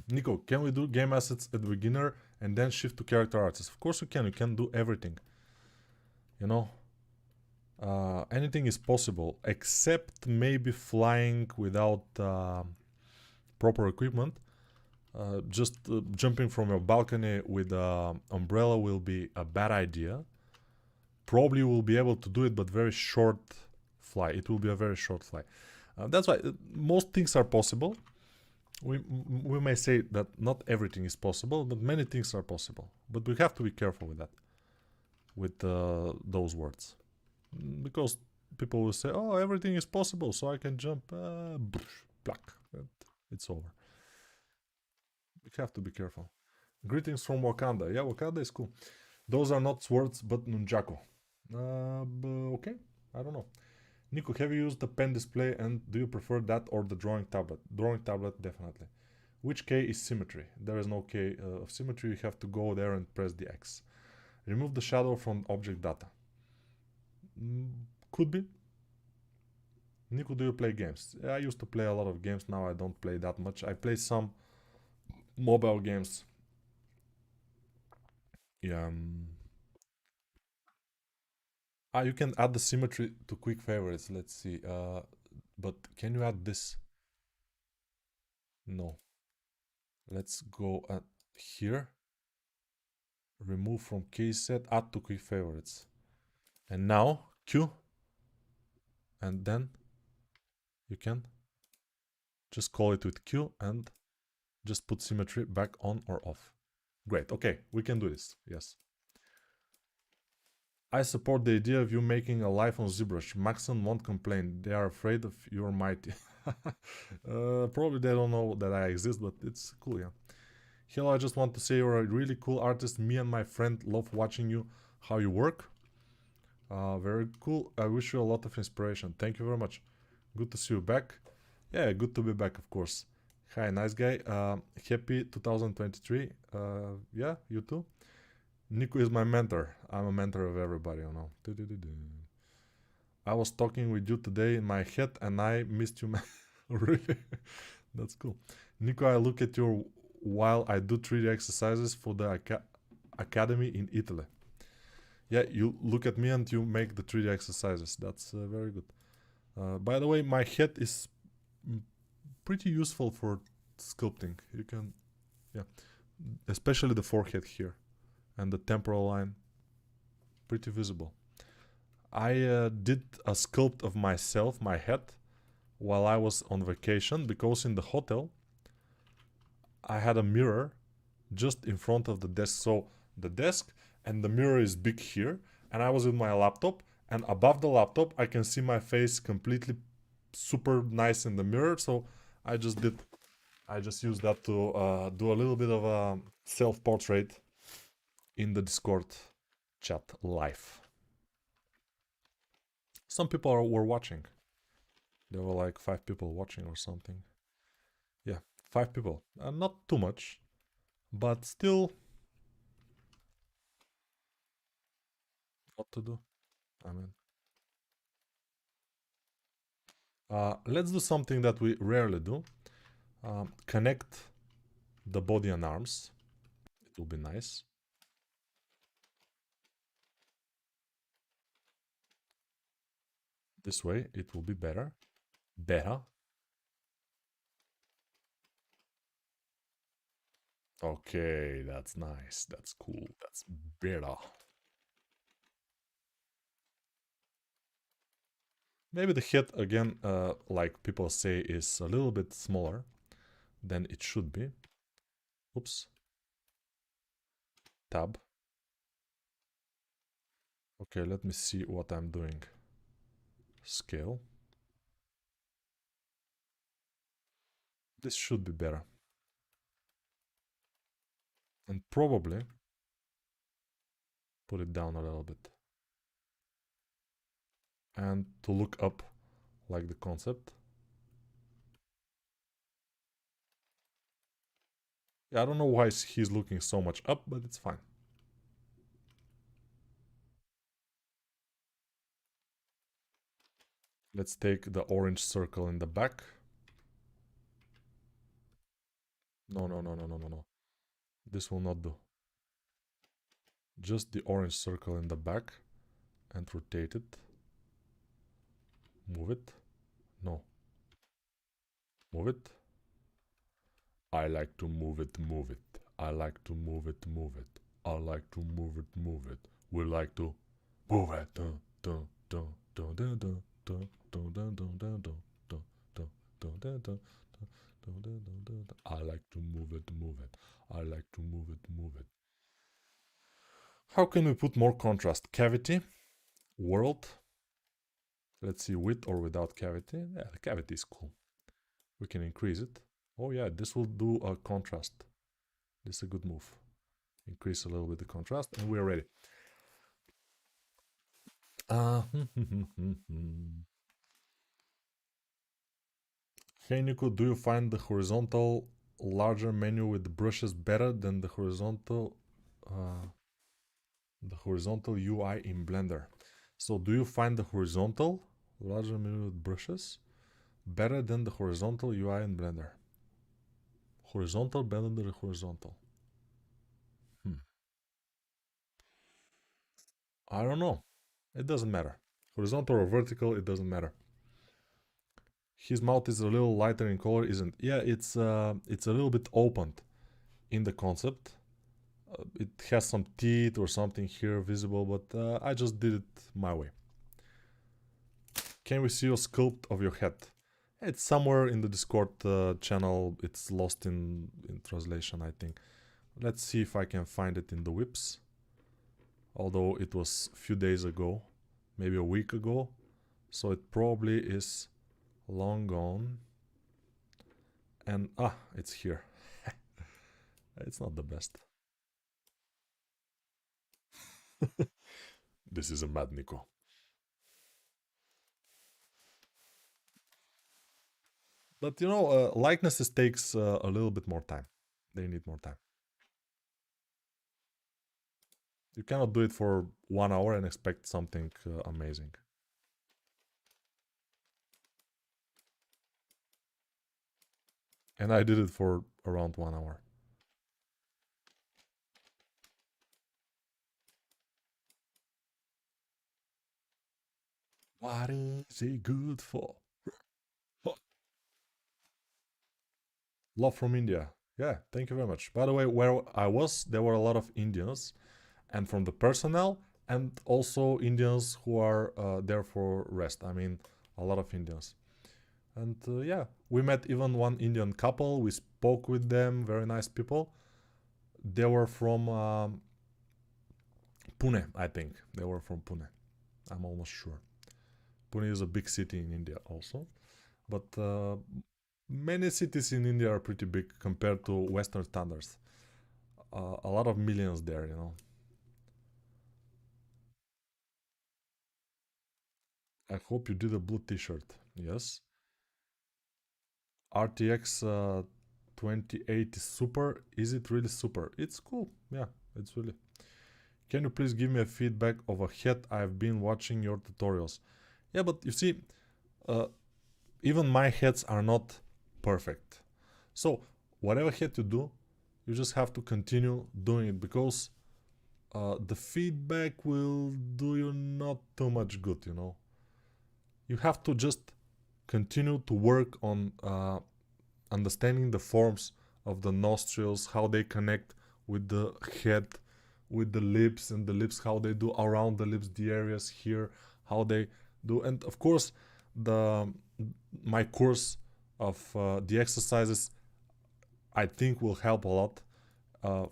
Nico, can we do game assets at the beginner and then shift to character artists? Of course you can. You can do everything. You know, anything is possible except maybe flying without proper equipment. Just jumping from your balcony with an umbrella will be a bad idea. Probably you will be able to do it, but very short fly. It will be a very short fly. That's why most things are possible. We may say that not everything is possible, but many things are possible. But we have to be careful with that, with those words, because people will say, "Oh, everything is possible, so I can jump." Pluck. It's over. We have to be careful. Greetings from Wakanda. Yeah, Wakanda is cool. Those are not swords, but nunchaku. Okay, I don't know. Nico, have you used the pen display and do you prefer that or the drawing tablet? Drawing tablet, definitely. Which K is symmetry? There is no K of symmetry. You have to go there and press the X. Remove the shadow from object data. Could be. Nico, do you play games? I used to play a lot of games. Now I don't play that much. I play some mobile games. Yeah. You can add the symmetry to quick favorites. Let's see. But can you add this? No. Let's go here. Remove from case set, add to quick favorites. And now Q. And then you can just call it with Q and just put symmetry back on or off. Great. Okay, we can do this. Yes. I support the idea of you making a live on ZBrush. Maxon won't complain. They are afraid of your mighty. Probably they don't know that I exist, but it's cool, yeah. Hello, I just want to say you're a really cool artist. Me and my friend love watching you, how you work. Very cool. I wish you a lot of inspiration. Thank you very much. Good to see you back. Yeah, good to be back, of course. Hi, nice guy. Happy 2023. Yeah, you too. Nico is my mentor. I'm a mentor of everybody, you know. I was talking with you today in my head and I missed you, man. Really? That's cool. Nico, I look at you while I do 3D exercises for the academy in Italy. Yeah, you look at me and you make the 3D exercises. That's very good. By the way, my head is pretty useful for sculpting. You can, yeah, especially the forehead here and the temporal line, pretty visible. I did a sculpt of myself, my head, while I was on vacation, because in the hotel I had a mirror just in front of the desk. So the desk and the mirror is big here, and I was with my laptop, and above the laptop I can see my face completely super nice in the mirror. So I just did I just use that to do a little bit of a self-portrait in the Discord chat live. Some people were watching. There were like 5 people watching or something. Yeah, 5 people. Not too much, but still. What to do? I mean, let's do something that we rarely do. Connect the body and arms. It will be nice. This way it will be better. Better. Okay, that's nice. That's cool. That's better. Maybe the head, again, like people say, is a little bit smaller than it should be. Oops. Tab. Okay, let me see what I'm doing. Scale. This should be better. And probably put it down a little bit. And to look up like the concept. Yeah, I don't know why he's looking so much up, but it's fine. Let's take the orange circle in the back. No, no, no, no, no, no, no. This will not do. Just the orange circle in the back and rotate it. Move it. No. Move it. I like to move it, move it. I like to move it, move it. I like to move it, move it. We like to move it. Dun, dun, dun, dun, dun, dun, dun, dun, dun, dun, dun, dun, dun, dun, dun, dun, dun. I like to move it, move it. I like to move it, move it. How can we put more contrast? Cavity, world. Let's see, with or without cavity. Yeah, the cavity is cool. We can increase it. Oh yeah, this will do a contrast. This is a good move. Increase a little bit the contrast and we're ready. Hey Nico, do you find the horizontal larger menu with brushes better than the horizontal UI in Blender? So do you find the horizontal larger menu with brushes better than the horizontal UI in Blender? Horizontal better than the horizontal. I don't know. It doesn't matter. Horizontal or vertical, it doesn't matter. His mouth is a little lighter in color, isn't? Yeah, it's a little bit opened in the concept. It has some teeth or something here visible, but I just did it my way. Can we see a sculpt of your head? It's somewhere in the Discord channel. It's lost in translation, I think. Let's see if I can find it in the whips. Although it was a few days ago, maybe a week ago. So it probably is long gone. And it's here. It's not the best. This is a mad Nico. But you know, likenesses takes a little bit more time. They need more time. You cannot do it for 1 hour and expect something amazing. And I did it for around 1 hour. What is it good for? Love from India. Yeah, thank you very much. By the way, where I was, there were a lot of Indians, and from the personnel, and also Indians who are there for rest. I mean, a lot of Indians. And yeah, we met even one Indian couple. We spoke with them, very nice people. They were from Pune, I think. They were from Pune. I'm almost sure. Pune is a big city in India also. But many cities in India are pretty big compared to Western standards. A lot of millions there, you know. I hope you did a blue t-shirt. Yes. RTX 2080 Super. Is it really super? It's cool. Yeah, it's really. Can you please give me a feedback of a head? I've been watching your tutorials. Yeah, but you see, uh, even my heads are not perfect. So whatever head you do, you just have to continue doing it because the feedback will do you not too much good, you know. You have to just continue to work on understanding the forms of the nostrils, how they connect with the head, with the lips, and the lips, how they do around the lips, the areas here, how they do. And of course, the my course of the exercises, I think, will help a lot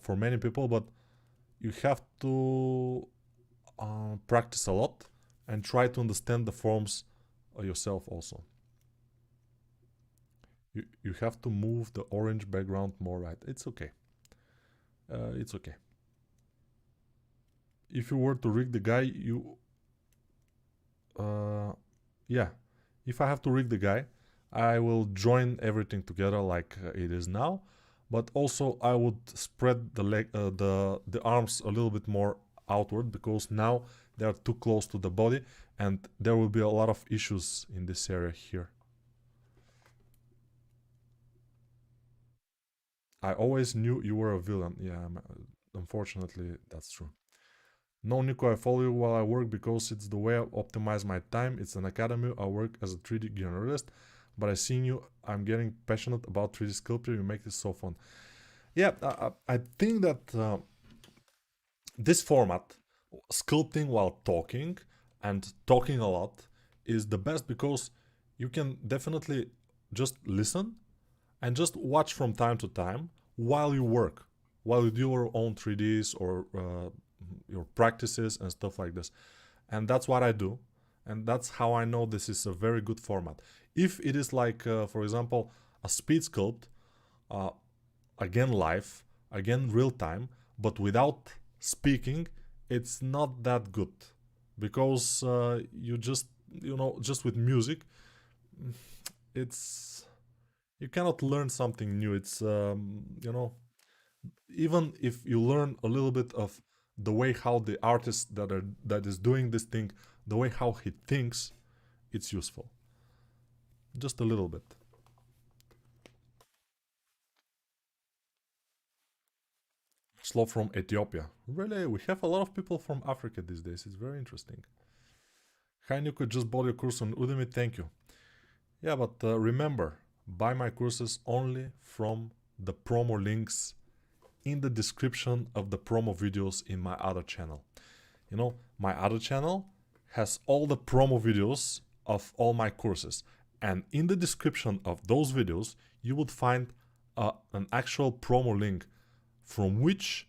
for many people, but you have to practice a lot and try to understand the forms yourself also. You have to move the orange background more right. It's okay. It's okay. If you were to rig the guy, yeah. If I have to rig the guy, I will join everything together like it is now, but also I would spread the arms a little bit more outward because now they are too close to the body, and there will be a lot of issues in this area here. I always knew you were a villain. Yeah, unfortunately, that's true. No, Nico, I follow you while I work because it's the way I optimize my time. It's an academy. I work as a 3D generalist, but I seen you. I'm getting passionate about 3D sculpture. You make this so fun. Yeah, I think that this format, sculpting while talking and talking a lot, is the best because you can definitely just listen and just watch from time to time while you work, while you do your own 3Ds or your practices and stuff like this. And that's what I do. And that's how I know this is a very good format. If it is like, for example, a speed sculpt, uh, again live, again real time, but without speaking, it's not that good because you just, you know, just with music, it's, you cannot learn something new. It's you know, even if you learn a little bit of the way how the artist that is doing this thing, the way how he thinks, it's useful. Just a little bit. Slow from Ethiopia. Really, we have a lot of people from Africa these days. It's very interesting. Hein, could just bought your course on Udemy. Thank you. Yeah, but remember, buy my courses only from the promo links in the description of the promo videos in my other channel. You know, my other channel has all the promo videos of all my courses. And in the description of those videos, you would find an actual promo link from which,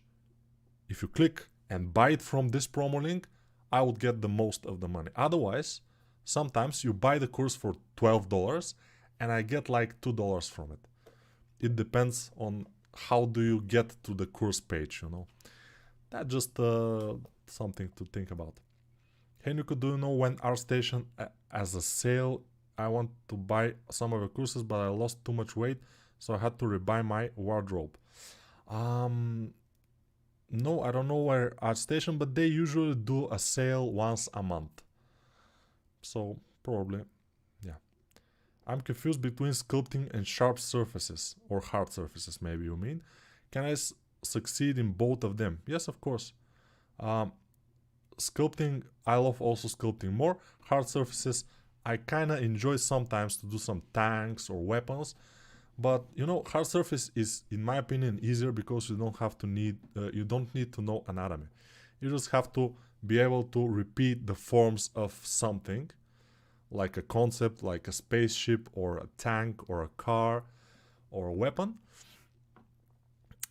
if you click and buy it from this promo link, I would get the most of the money. Otherwise, sometimes you buy the course for $12 and I get like $2 from it. It depends on how do you get to the course page, you know. That's just something to think about. Hey Nico, do you know when ArtStation as a sale? I want to buy some of the courses, but I lost too much weight, so I had to rebuy my wardrobe. No, I don't know where ArtStation, but they usually do a sale once a month. So probably, yeah. I'm confused between sculpting and sharp surfaces, or hard surfaces maybe you mean. Can I succeed in both of them? Yes, of course. Sculpting, I love also sculpting more. Hard surfaces, I kinda enjoy sometimes to do some tanks or weapons. But you know, hard surface is, in my opinion, easier because you don't need to know anatomy. You just have to be able to repeat the forms of something, like a concept, like a spaceship or a tank or a car or a weapon,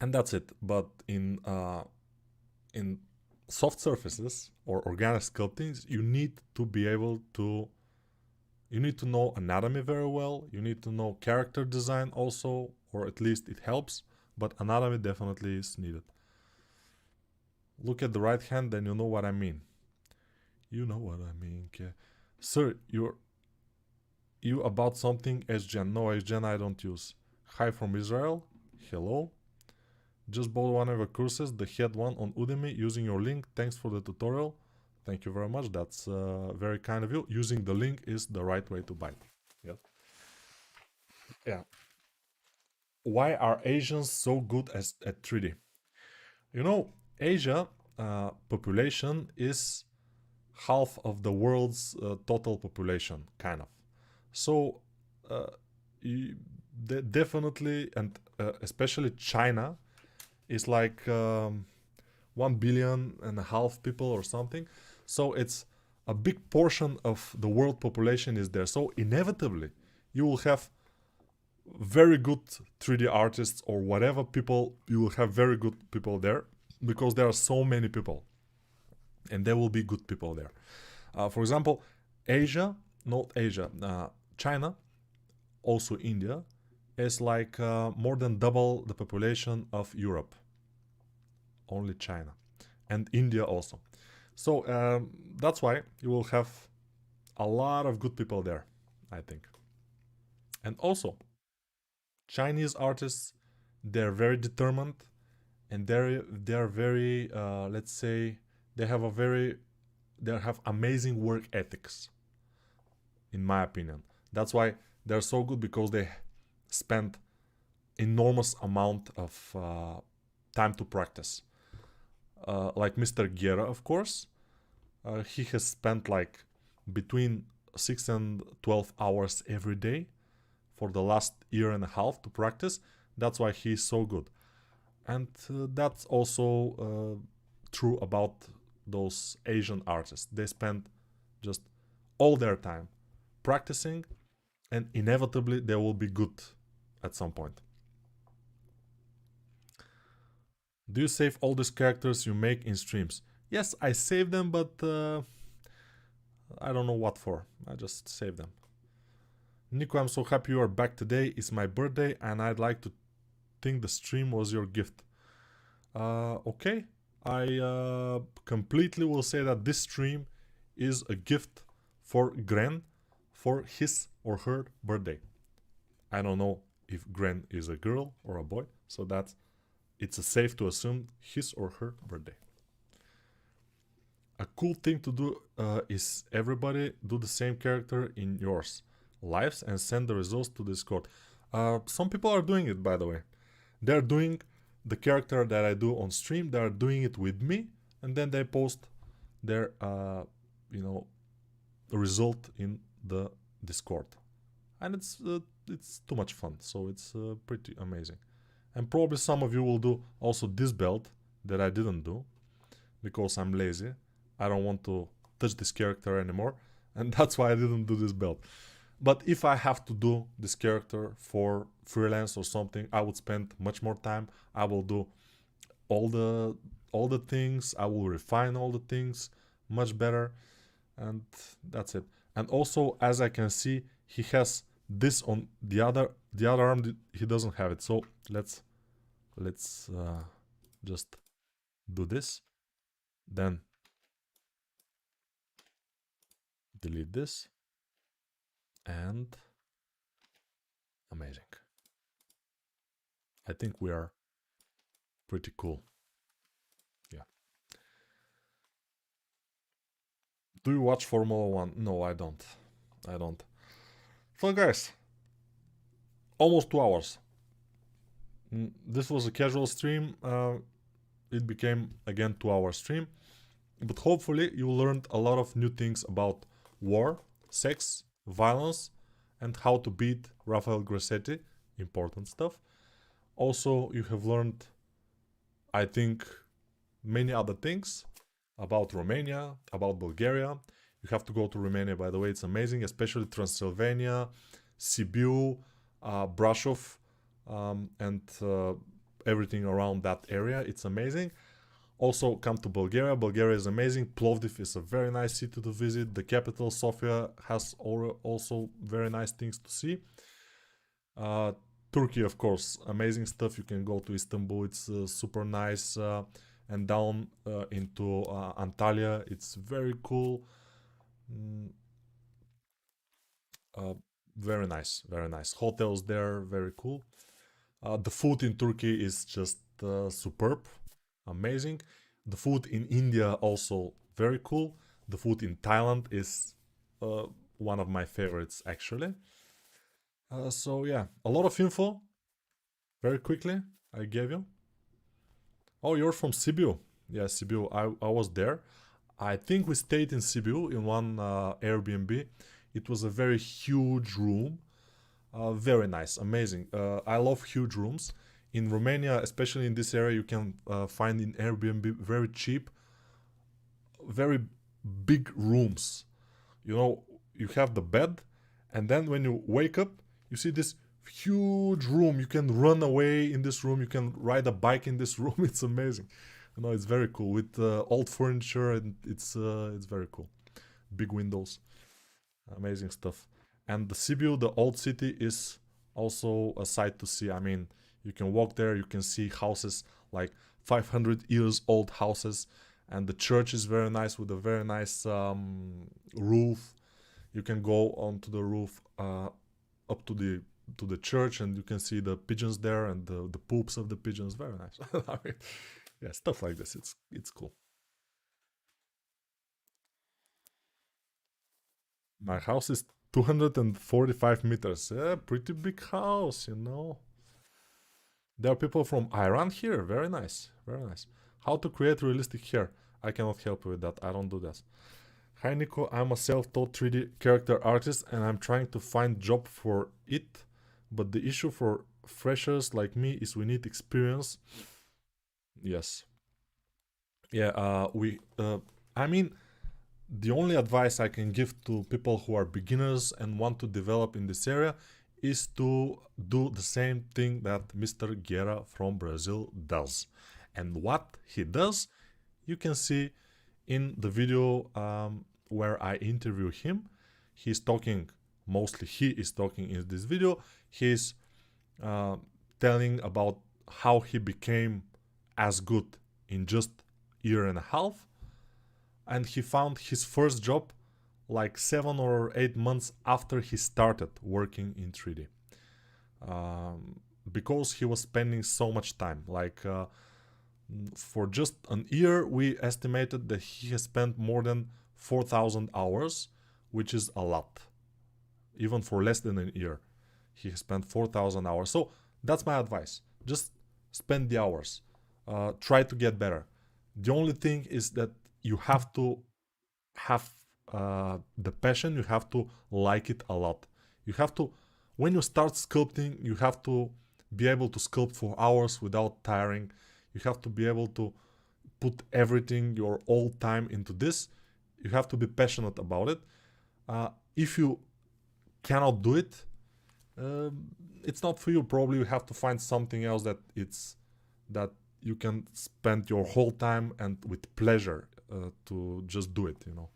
and that's it. But in soft surfaces or organic sculptings, you need to be able to You need to know anatomy very well. You need to know character design also, or at least it helps, but anatomy definitely is needed. Look at the right hand, then you know what I mean. You know what I mean. Okay. Sir, you about something SGen. No, SGen I don't use. Hi from Israel. Hello. Just bought one of your courses, the head one on Udemy, using your link. Thanks for the tutorial. Thank you very much. That's very kind of you. Using the link is the right way to buy it. Yeah. Yeah. Why are Asians so good at 3D? You know, Asia population is half of the world's total population, kind of. So, uh, definitely, and especially China, is like 1.5 billion people or something. So it's a big portion of the world population is there. So inevitably, you will have very good 3D artists or whatever people. You will have very good people there because there are so many people, and there will be good people there. For example, Asia, not Asia, China, also India, is like more than double the population of Europe. Only China, and India also. So that's why you will have a lot of good people there, I think. And also, Chinese artists, they're very determined, and they're very let's say they have amazing work ethics, in my opinion. That's why they're so good, because they spend enormous amount of time to practice. Like Mr. Guerra, of course, he has spent like between 6 and 12 hours every day for the last year and a half to practice. That's why he's so good. And that's also true about those Asian artists. They spend just all their time practicing, and inevitably they will be good at some point. Do you save all these characters you make in streams? Yes, I save them, but I don't know what for. I just save them. Nico, I'm so happy you are back today. It's my birthday, and I'd like to think the stream was your gift. Okay, I completely will say that this stream is a gift for Gren for his or her birthday. I don't know if Gren is a girl or a boy, so it's safe to assume his or her birthday. A cool thing to do is everybody do the same character in yours lives and send the results to Discord. Some people are doing it, by the way. They're doing the character that I do on stream. They're doing it with me, and then they post their result in the Discord, and it's too much fun. So it's pretty amazing. And probably some of you will do also this belt that I didn't do because I'm lazy. I don't want to touch this character anymore, and that's why I didn't do this belt. But if I have to do this character for freelance or something, I would spend much more time. I will do all the things. I will refine all the things much better, and that's it. And also, as I can see, he has this on the other arm. He doesn't have it. So let's just do this, then delete this, and amazing. I think we are pretty cool. Yeah. Do you watch Formula 1? No, I don't. So guys, almost 2 hours. This was a casual stream. It became again 2 hour stream. But hopefully you learned a lot of new things about war, sex, violence, and how to beat Rafael Grassetti. Important stuff. Also, you have learned, I think, many other things about Romania, about Bulgaria. You have to go to Romania, by the way. It's amazing, especially Transylvania, Sibiu, Brasov, and everything around that area. It's amazing. Also, come to Bulgaria. Bulgaria is amazing. Plovdiv is a very nice city to visit. The capital, Sofia, has also very nice things to see. Uh, Turkey, of course, amazing stuff. You can go to Istanbul, it's super nice. And down into Antalya, it's very cool. Mm, uh, Very nice, very nice. Hotels there, very cool. The food in Turkey is just superb, amazing. The food in India also very cool. The food in Thailand is uh, one of my favorites actually. So yeah, a lot of info very quickly I gave you. Oh, you're from Sibiu. Yeah, Sibiu. I was there. I think we stayed in Sibiu in one Airbnb. It was a very huge room. Very nice, amazing. I love huge rooms. In Romania, especially in this area, you can find in Airbnb very cheap, very big rooms. You know, you have the bed, and then when you wake up, you see this huge room. You can run away in this room. You can ride a bike in this room. It's amazing. You know, it's very cool with old furniture, and it's very cool. Big windows, amazing stuff. And the Sibiu, the old city, is also a sight to see. I mean, you can walk there. You can see houses like 500 years old houses, and the church is very nice with a very nice roof. You can go onto the roof up to the church, and you can see the pigeons there and the poops of the pigeons. Very nice. I mean, yeah, stuff like this. It's cool. My house is 245 meters. Yeah, pretty big house, you know. There are people from Iran here. Very nice. Very nice. How to create realistic hair. I cannot help you with that. I don't do that. Hi Nico, I'm a self-taught 3D character artist and I'm trying to find job for it. But the issue for freshers like me is we need experience. Yes. Yeah, I mean, the only advice I can give to people who are beginners and want to develop in this area is to do the same thing that Mr. Guerra from Brazil does. And what he does, you can see in the video where I interview him. He's talking, mostly he is talking in this video. He's uh, telling about how he became as good in just year and a half, and he found his first job like 7 or 8 months after he started working in 3D, because he was spending so much time. Like for just an year, we estimated that he has spent more than 4,000 hours, which is a lot, even for less than a year. He has spent 4,000 hours. So that's my advice. Just spend the hours. Try to get better. The only thing is that you have to have the passion. You have to like it a lot. You have to, when you start sculpting, you have to be able to sculpt for hours without tiring. You have to be able to put everything, your all time into this. You have to be passionate about it. If you cannot do it, it's not for you. Probably you have to find something else that you can spend your whole time and with pleasure to just do it. You know.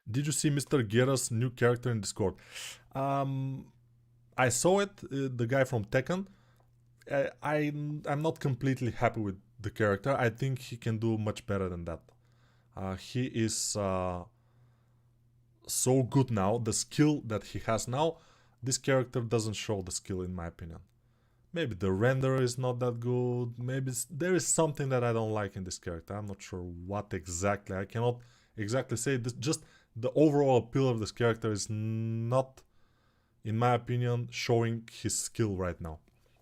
Did you see Mr. Guerra's new character in Discord? Um, I saw it. The guy from Tekken. I'm not completely happy with the character. I think he can do much better than that. He is so good now. The skill that he has now, this character doesn't show the skill in my opinion. Maybe the render is not that good. Maybe there is something that I don't like in this character. I'm not sure what exactly. I cannot exactly say. This, just the overall appeal of this character is not, in my opinion, showing his skill right now.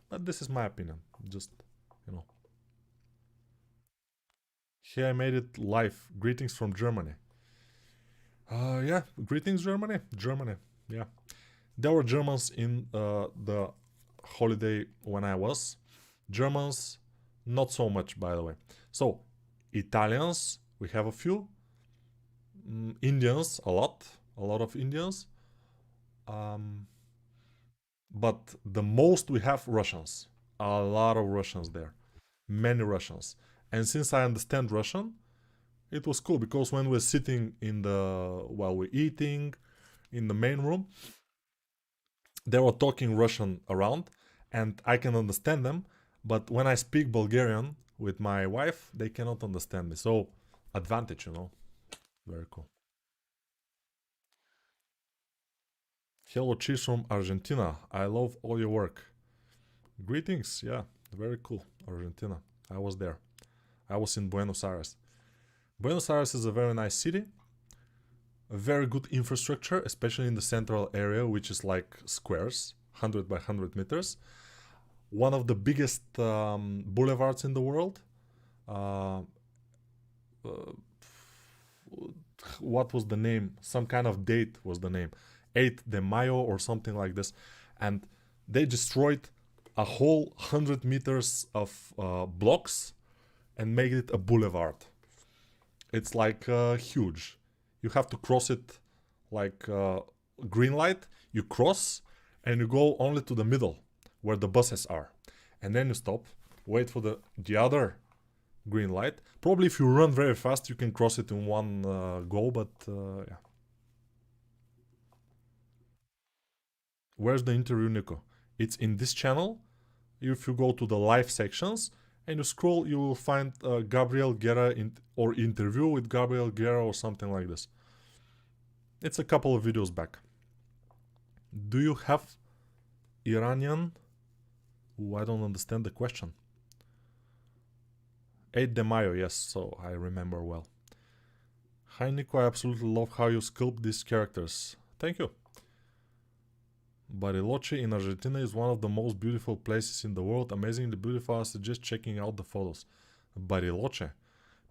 But this is my opinion. Just, you know. Here I made it live. Greetings from Germany. Yeah, greetings Germany. Germany. Yeah. There were Germans in the holiday when I was. Germans, not so much, by the way. So, Italians, we have a few. Indians, a lot of Indians. Um, but the most we have Russians. A lot of Russians there, many Russians. And since I understand Russian, it was cool because when we're sitting in the while we're eating in the main room, they were talking Russian around, and I can understand them. But when I speak Bulgarian with my wife, they cannot understand me. So advantage, you know, very cool. Hello, cheese from Argentina. I love all your work. Greetings. Yeah, very cool. Argentina. I was there. I was in Buenos Aires. Buenos Aires is a very nice city. A very good infrastructure, especially in the central area, which is like squares, 100 by 100 meters. One of the biggest boulevards in the world. Uh, uh, what was the name? Some kind of date was the name. 8 de Mayo or something like this. And they destroyed a whole 100 meters of blocks and made it a boulevard. It's like huge. You have to cross it like green light. You cross and you go only to the middle where the buses are. And then you stop, wait for the other green light. Probably if you run very fast, you can cross it in one go, but yeah. Where's the interview, Nico? It's in this channel. If you go to the live sections and you scroll, you will find Gabriel Guerra or interview with Gabriel Guerra or something like this. It's a couple of videos back. Do you have Iranian? Ooh, I don't understand the question. 8 de Mayo, yes, so I remember well. Hi Nico, I absolutely love how you sculpt these characters. Thank you. Bariloche in Argentina is one of the most beautiful places in the world. Amazingly beautiful. I suggest checking out the photos. Bariloche.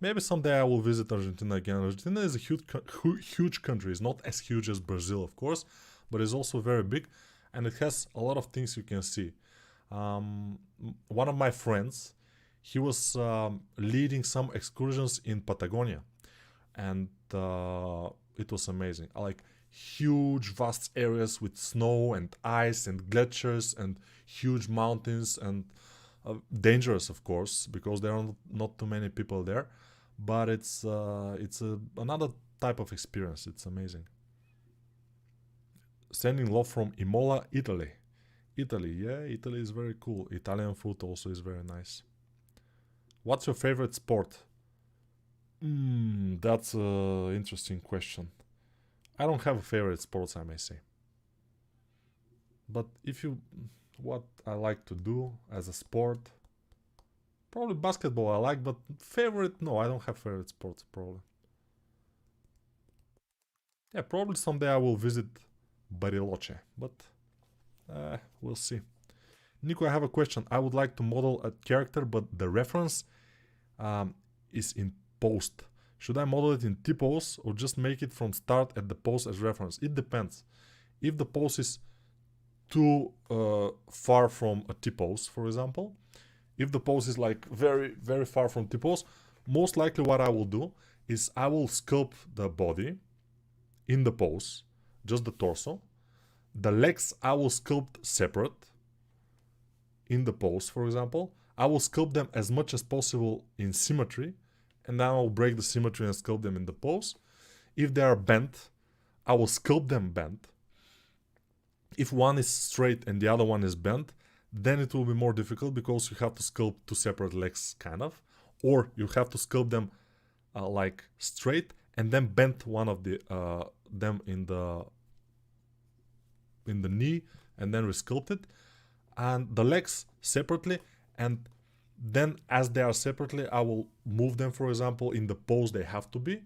Maybe someday I will visit Argentina again. Argentina is a huge country. It's not as huge as Brazil, of course, but it's also very big, and it has a lot of things you can see. One of my friends, he was leading some excursions in Patagonia, and it was amazing. Like huge, vast areas with snow and ice and glaciers and huge mountains and dangerous, of course, because there are not too many people there. But it's another type of experience. It's amazing. Sending love from Imola, Italy. Italy, yeah, Italy is very cool. Italian food also is very nice. What's your favorite sport? That's an interesting question. I don't have a favorite sports, I may say. But if you, what I like to do as a sport, probably basketball I like, but favorite, no, I don't have favorite sports, probably. Yeah, probably someday I will visit Bariloche, but we'll see. Nico, I have a question. I would like to model a character, but the reference is in post. Should I model it in T-pose or just make it from start at the pose as reference? It depends. If the pose is too far from a T-pose, for example, if the pose is like very, very far from T-pose, most likely what I will do is I will sculpt the body in the pose, just the torso. The legs I will sculpt separate in the pose, for example. I will sculpt them as much as possible in symmetry, and then I will break the symmetry and sculpt them in the pose. If they are bent, I will sculpt them bent. If one is straight and the other one is bent, then it will be more difficult because you have to sculpt two separate legs, kind of. Or you have to sculpt them like straight and then bend one of them in the knee and then resculpt it. And the legs separately, and then as they are separately, I will move them, for example, in the pose they have to be,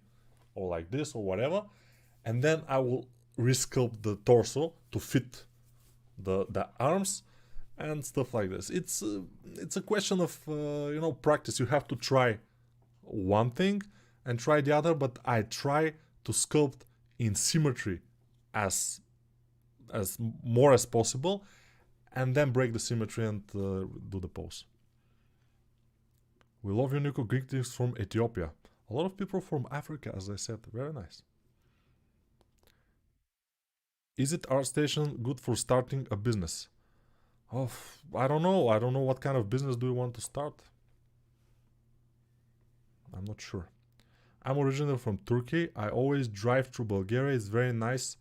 or like this or whatever, and then I will resculpt the torso to fit the arms and stuff like this. It's a question of practice. You have to try one thing and try the other, but I try to sculpt in symmetry as more as possible, and then break the symmetry and do the pose. We love you, Nico. Greetings from Ethiopia. A lot of people from Africa, as I said. Very nice. Is it ArtStation good for starting a business? Oh, I don't know. I don't know what kind of business do you want to start. I'm not sure. I'm originally from Turkey. I always drive through Bulgaria. It's very nice.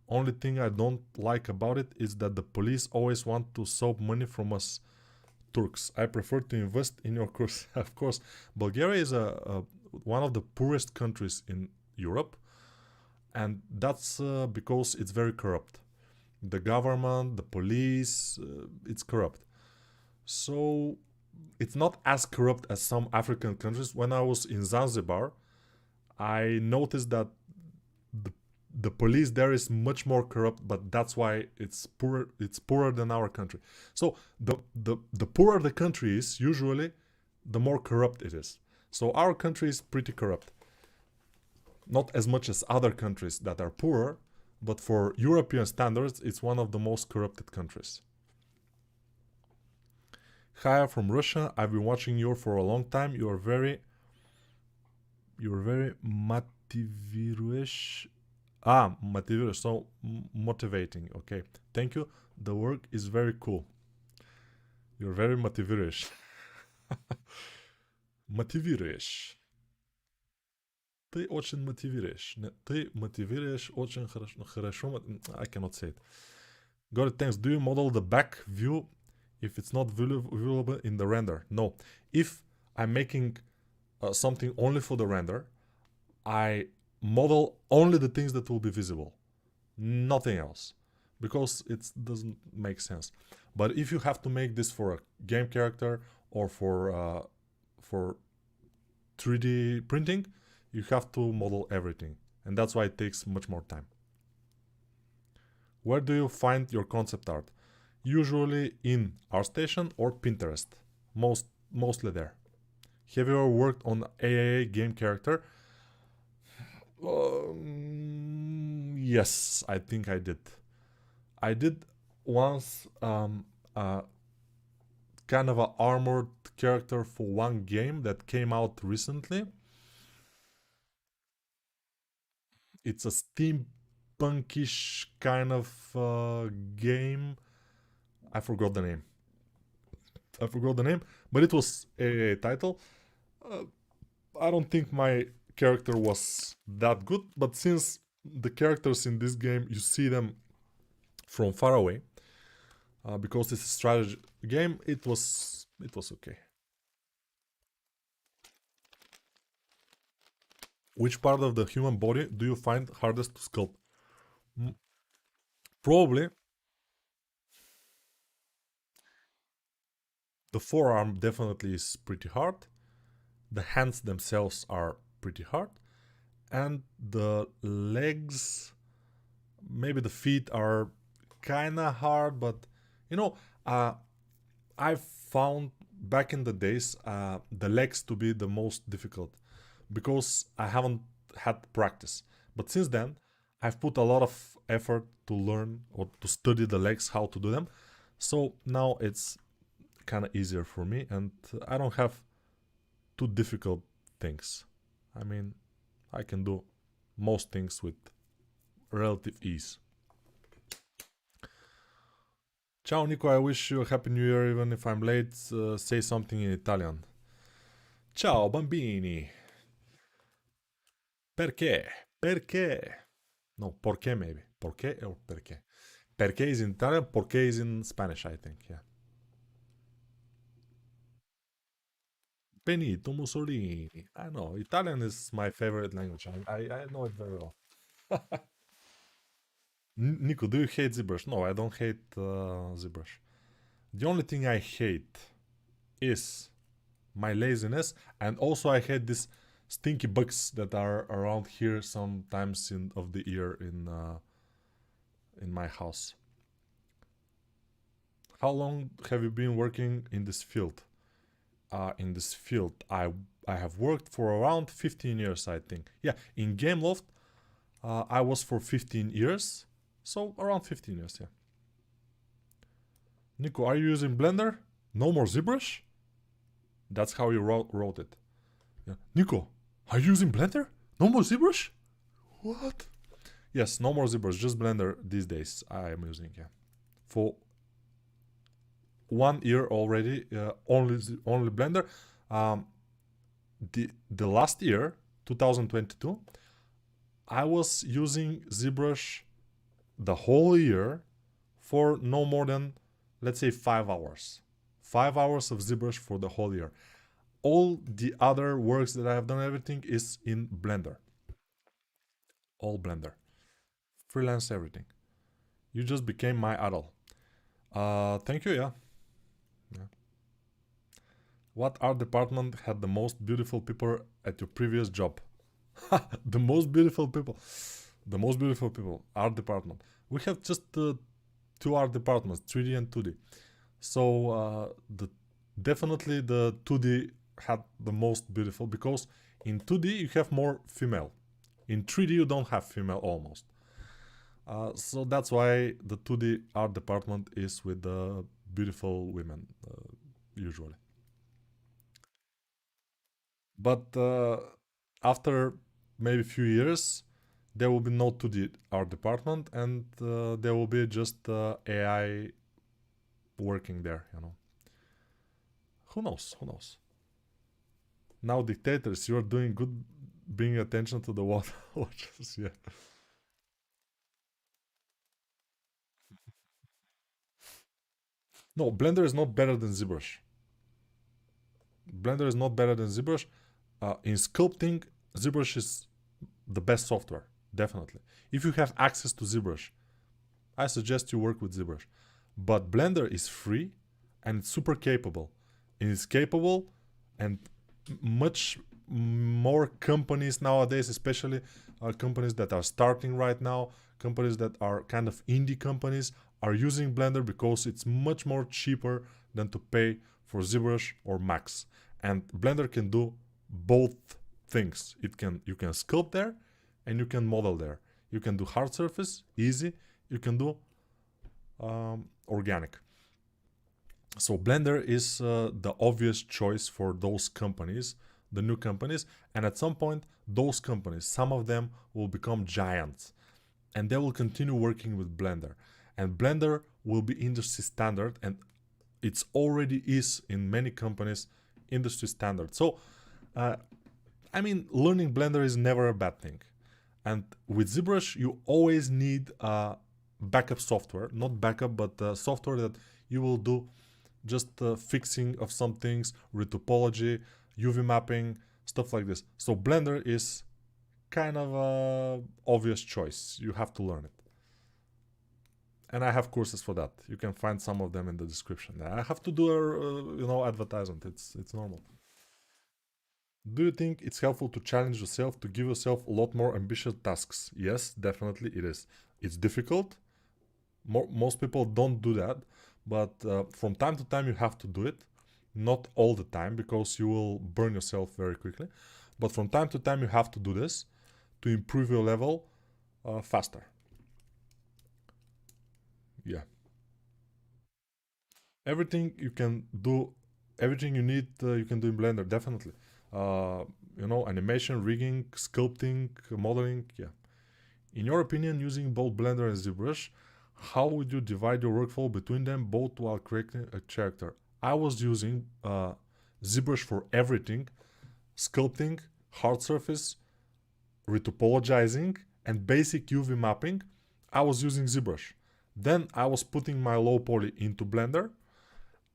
Only thing I don't like about it is that the police always want to soap money from us Turks. I prefer to invest in your course. Of course, Bulgaria is one of the poorest countries in Europe, and that's because it's very corrupt. The government, the police, it's corrupt. So it's not as corrupt as some African countries. When I was in Zanzibar, I noticed that the, the police there is much more corrupt, but that's why it's poorer. It's poorer than our country. So the poorer the country is, usually, the more corrupt it is. So our country is pretty corrupt. Not as much as other countries that are poorer, but for European standards, it's one of the most corrupted countries. Hi, from Russia. I've been watching you for a long time. You're very motiviruешь. Motiviruешь. So motivating. Okay. Thank you. The work is very cool. You're very motiviruешь. Мотивируешь. Ты очень мотивируешь. Ты мотивируешь очень хорошо. I cannot say it. Got it, thanks. Do you model the back view if it's not viewable in the render? No. If I'm making something only for the render, I model only the things that will be visible. Nothing else. Because it doesn't make sense. But if you have to make this for a game character or for 3D printing, you have to model everything. And that's why it takes much more time. Where do you find your concept art? Usually in ArtStation or Pinterest. Mostly there. Have you ever worked on AAA game character? Yes, I think I did. I did once kind of a armored character for one game that came out recently. It's a steampunkish kind of game. I forgot the name. But it was a title. I don't think my character was that good, but since the characters in this game, you see them from far away, because it's a strategy game, it was okay. Which part of the human body do you find hardest to sculpt? Probably the forearm definitely is pretty hard. The hands themselves are pretty hard. And the legs, maybe the feet are kinda hard, but I found back in the days the legs to be the most difficult because I haven't had practice. But since then, I've put a lot of effort to learn or to study the legs, how to do them. So now it's kind of easier for me, and I don't have too difficult things. I mean, I can do most things with relative ease. Ciao Nico, I wish you a happy new year even if I'm late. Say something in Italian. Ciao bambini. Perché? Perché? No, perché maybe. Perché or perché? Perché is in Italian, perché is in Spanish, I think, yeah. Benito Mussolini. I know, Italian is my favorite language. I know it very well. Nico, do you hate ZBrush? No, I don't hate ZBrush. The only thing I hate is my laziness, and also I hate these stinky bugs that are around here sometimes of the year in my house. How long have you been working in this field? I have worked for around 15 years, I think. Yeah, in Gameloft, I was for 15 years. So around 15 years, yeah. Nico, are you using Blender? No more ZBrush? That's how you wrote it. Yeah. Nico, are you using Blender? No more ZBrush? What? Yes, no more ZBrush, just Blender these days I am using, yeah. For 1 year already, only Blender. The last year, 2022, I was using ZBrush the whole year for no more than, let's say, 5 hours. 5 hours of ZBrush for the whole year. All the other works that I have done, everything is in Blender. All Blender. Freelance, everything. You just became my idol. Thank you, yeah. Yeah. What art department had the most beautiful people at your previous job? The most beautiful people. The most beautiful people. Art department. We have just two art departments, 3D and 2D. So definitely the 2D had the most beautiful, because in 2D you have more female. In 3D you don't have female almost. So that's why the 2D art department is with the beautiful women usually. But after maybe a few years, there will be no 2D art department, and there will be just AI working there. Who knows? Who knows? Now, dictators, you're doing good bringing attention to the watchers. Yeah. No, Blender is not better than ZBrush. Blender is not better than ZBrush. In sculpting, ZBrush is the best software, definitely. If you have access to ZBrush, I suggest you work with ZBrush. But Blender is free and it's super capable. It is capable, and much more companies nowadays, especially companies that are starting right now, companies that are kind of indie companies, are using Blender because it's much more cheaper than to pay for ZBrush or Max. And Blender can do both things. You can sculpt there and you can model there. You can do hard surface, easy. You can do organic. So Blender is the obvious choice for those companies, the new companies. And at some point, those companies, some of them will become giants, and they will continue working with Blender. And Blender will be industry standard, and it's already is in many companies industry standard. So, learning Blender is never a bad thing. And with ZBrush, you always need backup software, not backup, but software that you will do just fixing of some things, retopology, UV mapping, stuff like this. So Blender is kind of a obvious choice. You have to learn it. And I have courses for that. You can find some of them in the description. I have to do a advertisement. It's normal. Do you think it's helpful to challenge yourself, to give yourself a lot more ambitious tasks? Yes, definitely it is. It's difficult. Most people don't do that, but from time to time you have to do it. Not all the time, because you will burn yourself very quickly. But from time to time you have to do this to improve your level faster. Yeah. Everything you can do, everything you need, you can do in Blender, definitely. Animation, rigging, sculpting, modeling, yeah. In your opinion, using both Blender and ZBrush, how would you divide your workflow between them both while creating a character? I was using ZBrush for everything: sculpting, hard surface, retopologizing, and basic UV mapping. I was using ZBrush. Then I was putting my low poly into Blender,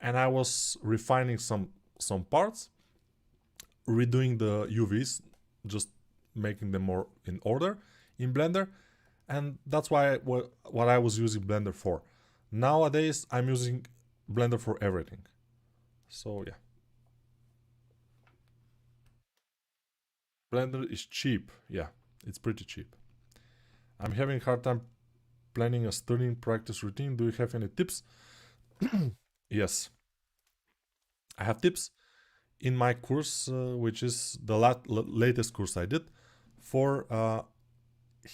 and I was refining some parts, redoing the UVs, just making them more in order in Blender. And that's why what I was using Blender for. Nowadays I'm using Blender for everything. So yeah. Blender is cheap. Yeah, it's pretty cheap. I'm having a hard time planning a stunning practice routine. Do you have any tips? Yes, I have tips in my course, which is the latest course I did for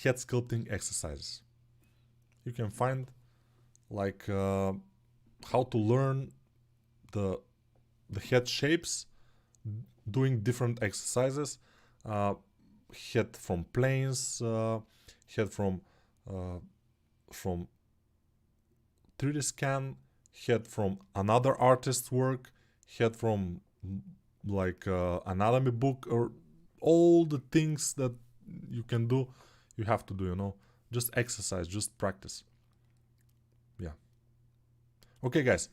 head sculpting exercises. You can find like how to learn the head shapes, doing different exercises, head from planes, head from 3D scan, had from another artist's work, had from like anatomy book, or all the things that you can do, you have to do, you know. Just exercise, just practice. Yeah. Okay, guys.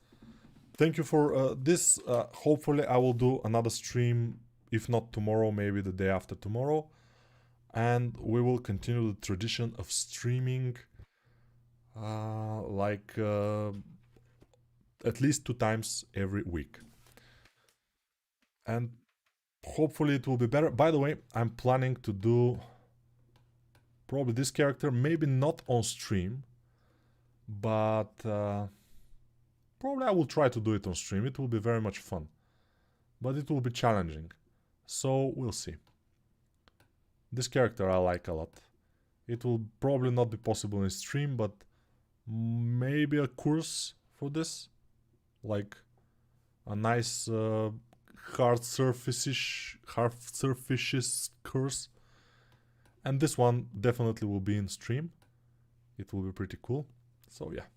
Thank you for this. Hopefully, I will do another stream, if not tomorrow, maybe the day after tomorrow. And we will continue the tradition of streaming like at least 2 times every week. And hopefully it will be better. By the way, I'm planning to do probably this character, maybe not on stream, but probably I will try to do it on stream. It will be very much fun, but it will be challenging. So we'll see. This character I like a lot. It will probably not be possible in stream, but maybe a course for this, like a nice hard surfaces course. And this one definitely will be in stream. It will be pretty cool. So yeah.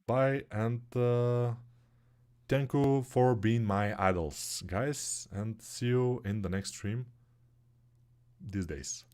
Bye, and thank you for being my idols, guys, and see you in the next stream these days.